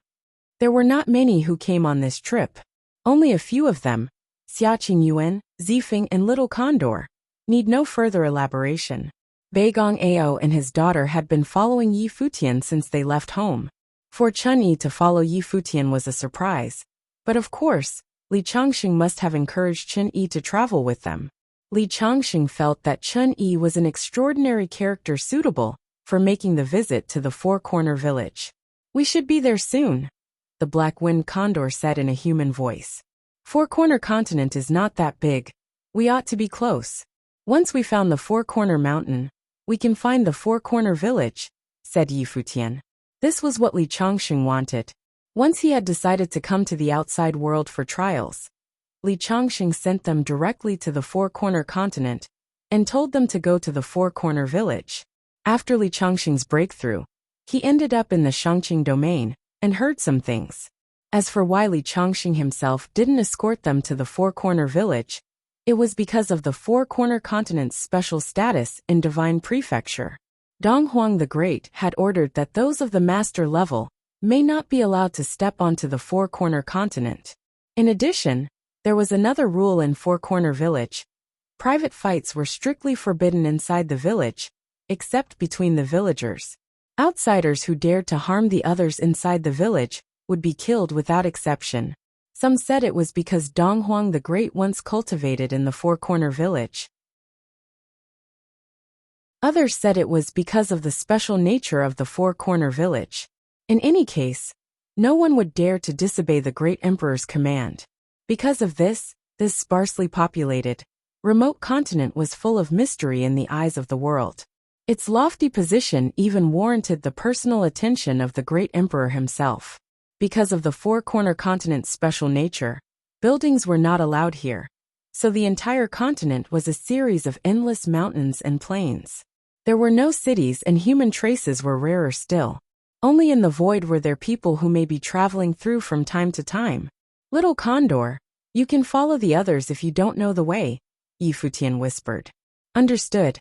[SPEAKER 1] There were not many who came on this trip. Only a few of them, Xiaqing Yuan, Zifeng and Little Condor, need no further elaboration. Beigong Ao and his daughter had been following Yi Futian since they left home. For Chen Yi to follow Yi Futian was a surprise, but of course, Li Changxing must have encouraged Chen Yi to travel with them. Li Changxing felt that Chun Yi was an extraordinary character suitable for making the visit to the Four-Corner Village. "We should be there soon," the black-winged condor said in a human voice. "Four-Corner Continent is not that big. We ought to be close. Once we found the Four-Corner Mountain, we can find the Four-Corner Village," said Yi Futian. This was what Li Changxing wanted. Once he had decided to come to the outside world for trials, Li Changxing sent them directly to the Four-Corner Continent and told them to go to the Four-Corner Village. After Li Changxing's breakthrough, he ended up in the Shangqing domain and heard some things. As for why Li Changxing himself didn't escort them to the Four-Corner Village, it was because of the Four-Corner Continent's special status in Divine Prefecture. Dong Huang the Great had ordered that those of the master level may not be allowed to step onto the Four-Corner Continent. In addition, there was another rule in Four-Corner Village. Private fights were strictly forbidden inside the village, except between the villagers. Outsiders who dared to harm the others inside the village would be killed without exception. Some said it was because Dong Huang the Great once cultivated in the Four-Corner Village. Others said it was because of the special nature of the Four-Corner Village. In any case, no one would dare to disobey the Great Emperor's command. Because of this sparsely populated, remote continent was full of mystery in the eyes of the world. Its lofty position even warranted the personal attention of the Great Emperor himself. Because of the Four-Corner Continent's special nature, buildings were not allowed here, so the entire continent was a series of endless mountains and plains. There were no cities and human traces were rarer still. Only in the void were there people who may be traveling through from time to time. "Little Condor, you can follow the others if you don't know the way," Yi Futian whispered. "Understood."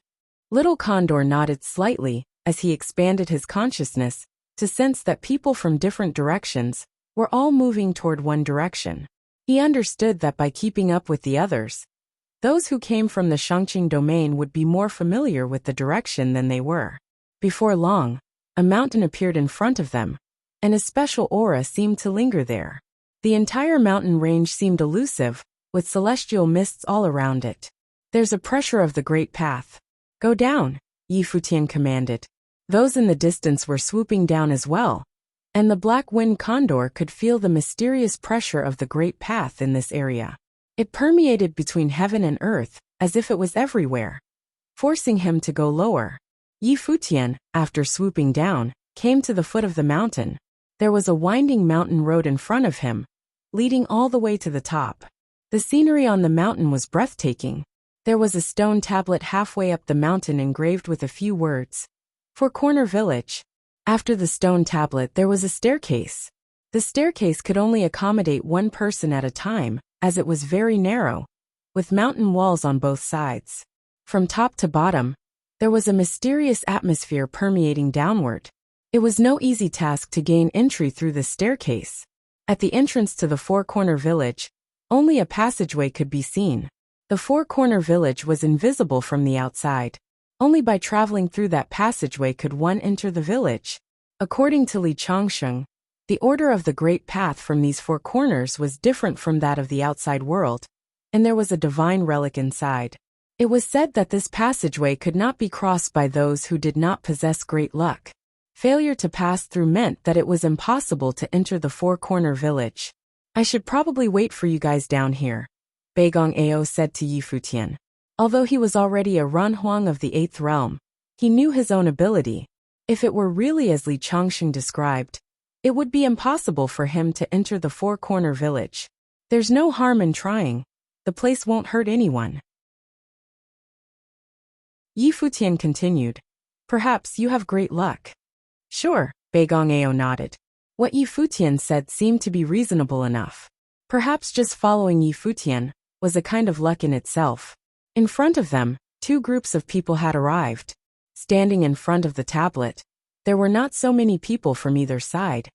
[SPEAKER 1] Little Condor nodded slightly as he expanded his consciousness to sense that people from different directions were all moving toward one direction. He understood that by keeping up with the others, those who came from the Shangqing domain would be more familiar with the direction than they were. Before long, a mountain appeared in front of them, and a special aura seemed to linger there. The entire mountain range seemed elusive, with celestial mists all around it. "There's a pressure of the great path. Go down," Yi Futian commanded. Those in the distance were swooping down as well, and the black-winged condor could feel the mysterious pressure of the great path in this area. It permeated between heaven and earth, as if it was everywhere, forcing him to go lower. Yi Futian, after swooping down, came to the foot of the mountain. There was a winding mountain road in front of him, leading all the way to the top. The scenery on the mountain was breathtaking. There was a stone tablet halfway up the mountain engraved with a few words. "Four-Corner Village." After the stone tablet there was a staircase. The staircase could only accommodate one person at a time, as it was very narrow, with mountain walls on both sides. From top to bottom, there was a mysterious atmosphere permeating downward. It was no easy task to gain entry through the staircase. At the entrance to the Four-Corner Village, only a passageway could be seen. The Four-Corner Village was invisible from the outside. Only by traveling through that passageway could one enter the village. According to Li Changxing, the order of the Great Path from these four corners was different from that of the outside world, and there was a divine relic inside. It was said that this passageway could not be crossed by those who did not possess great luck. Failure to pass through meant that it was impossible to enter the Four-Corner Village. "I should probably wait for you guys down here," Beigong Ao said to Yi Futian. Although he was already a Runhuang of the 8th realm, he knew his own ability. If it were really as Li Changxing described, it would be impossible for him to enter the Four-Corner Village. "There's no harm in trying. The place won't hurt anyone." Yi Futian continued. "Perhaps you have great luck." "Sure," Beigong Ao nodded. What Yi Futian said seemed to be reasonable enough. Perhaps just following Yi Futian was a kind of luck in itself. In front of them, two groups of people had arrived. Standing in front of the tablet, there were not so many people from either side,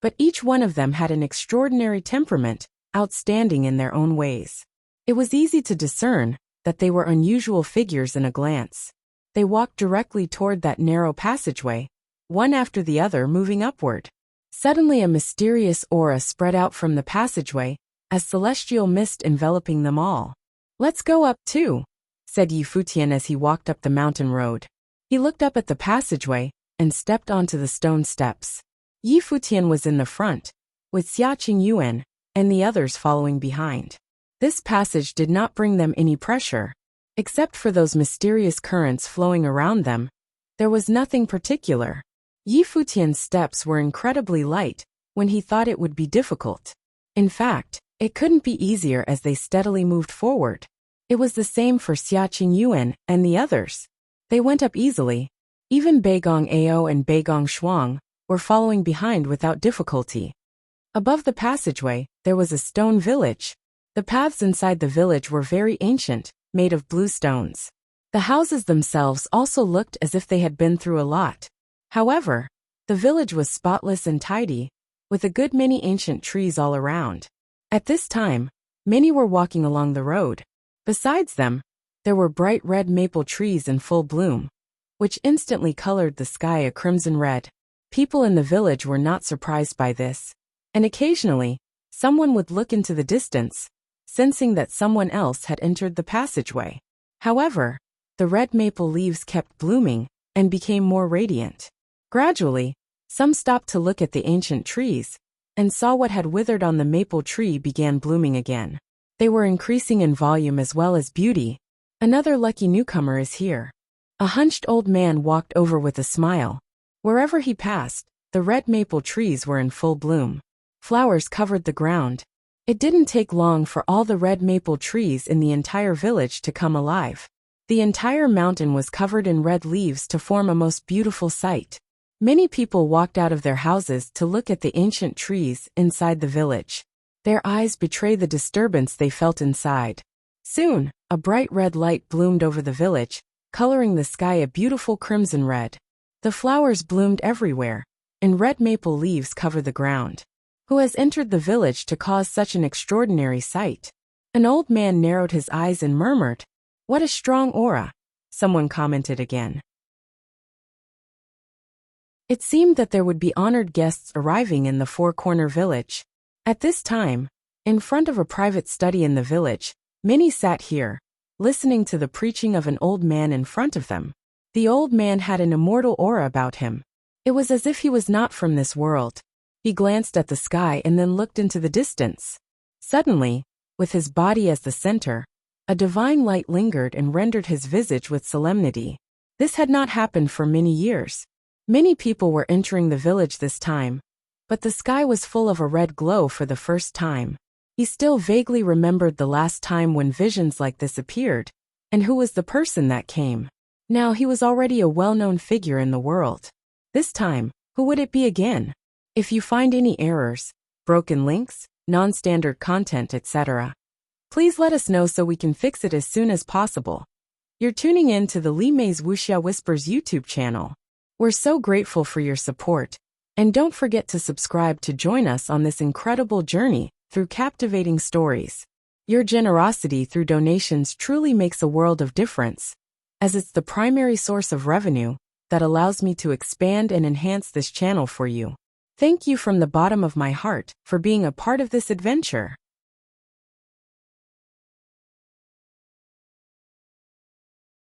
[SPEAKER 1] but each one of them had an extraordinary temperament, outstanding in their own ways. It was easy to discern that they were unusual figures in a glance. They walked directly toward that narrow passageway, one after the other moving upward. Suddenly a mysterious aura spread out from the passageway, as celestial mist enveloping them all. "Let's go up too," said Futian as he walked up the mountain road. He looked up at the passageway and stepped onto the stone steps. Futian was in the front, with Xia Qingyuan and the others following behind. This passage did not bring them any pressure. Except for those mysterious currents flowing around them, there was nothing particular. Futian's steps were incredibly light when he thought it would be difficult. In fact, it couldn't be easier as they steadily moved forward. It was the same for Xia Qingyuan and the others. They went up easily. Even Beigong Ao and Beigong Shuang were following behind without difficulty. Above the passageway, there was a stone village. The paths inside the village were very ancient, made of blue stones. The houses themselves also looked as if they had been through a lot. However, the village was spotless and tidy, with a good many ancient trees all around. At this time, many were walking along the road. Besides them, there were bright red maple trees in full bloom, which instantly colored the sky a crimson red. People in the village were not surprised by this, and occasionally, someone would look into the distance, sensing that someone else had entered the passageway. However, the red maple leaves kept blooming and became more radiant. Gradually, some stopped to look at the ancient trees and saw what had withered on the maple tree began blooming again. They were increasing in volume as well as beauty. Another lucky newcomer is here. A hunched old man walked over with a smile. Wherever he passed, the red maple trees were in full bloom. Flowers covered the ground. It didn't take long for all the red maple trees in the entire village to come alive. The entire mountain was covered in red leaves to form a most beautiful sight. Many people walked out of their houses to look at the ancient trees inside the village. Their eyes betrayed the disturbance they felt inside. Soon, a bright red light bloomed over the village, coloring the sky a beautiful crimson red. The flowers bloomed everywhere, and red maple leaves covered the ground. Who has entered the village to cause such an extraordinary sight? An old man narrowed his eyes and murmured, "What a strong aura," someone commented again. It seemed that there would be honored guests arriving in the four-corner village. At this time, in front of a private study in the village, many sat here, listening to the preaching of an old man in front of them. The old man had an immortal aura about him. It was as if he was not from this world. He glanced at the sky and then looked into the distance. Suddenly, with his body as the center, a divine light lingered and rendered his visage with solemnity. This had not happened for many years. Many people were entering the village this time, but the sky was full of a red glow for the first time. He still vaguely remembered the last time when visions like this appeared, and who was the person that came. Now he was already a well-known figure in the world. This time, who would it be again? If you find any errors, broken links, non-standard content, etc., please let us know so we can fix it as soon as possible. You're tuning in to the Li Mei's Wuxia Whispers YouTube channel. We're so grateful for your support, and don't forget to subscribe to join us on this incredible journey through captivating stories. Your generosity through donations truly makes a world of difference, as it's the primary source of revenue that allows me to expand and enhance this channel for you. Thank you from the bottom of my heart for being a part of this adventure.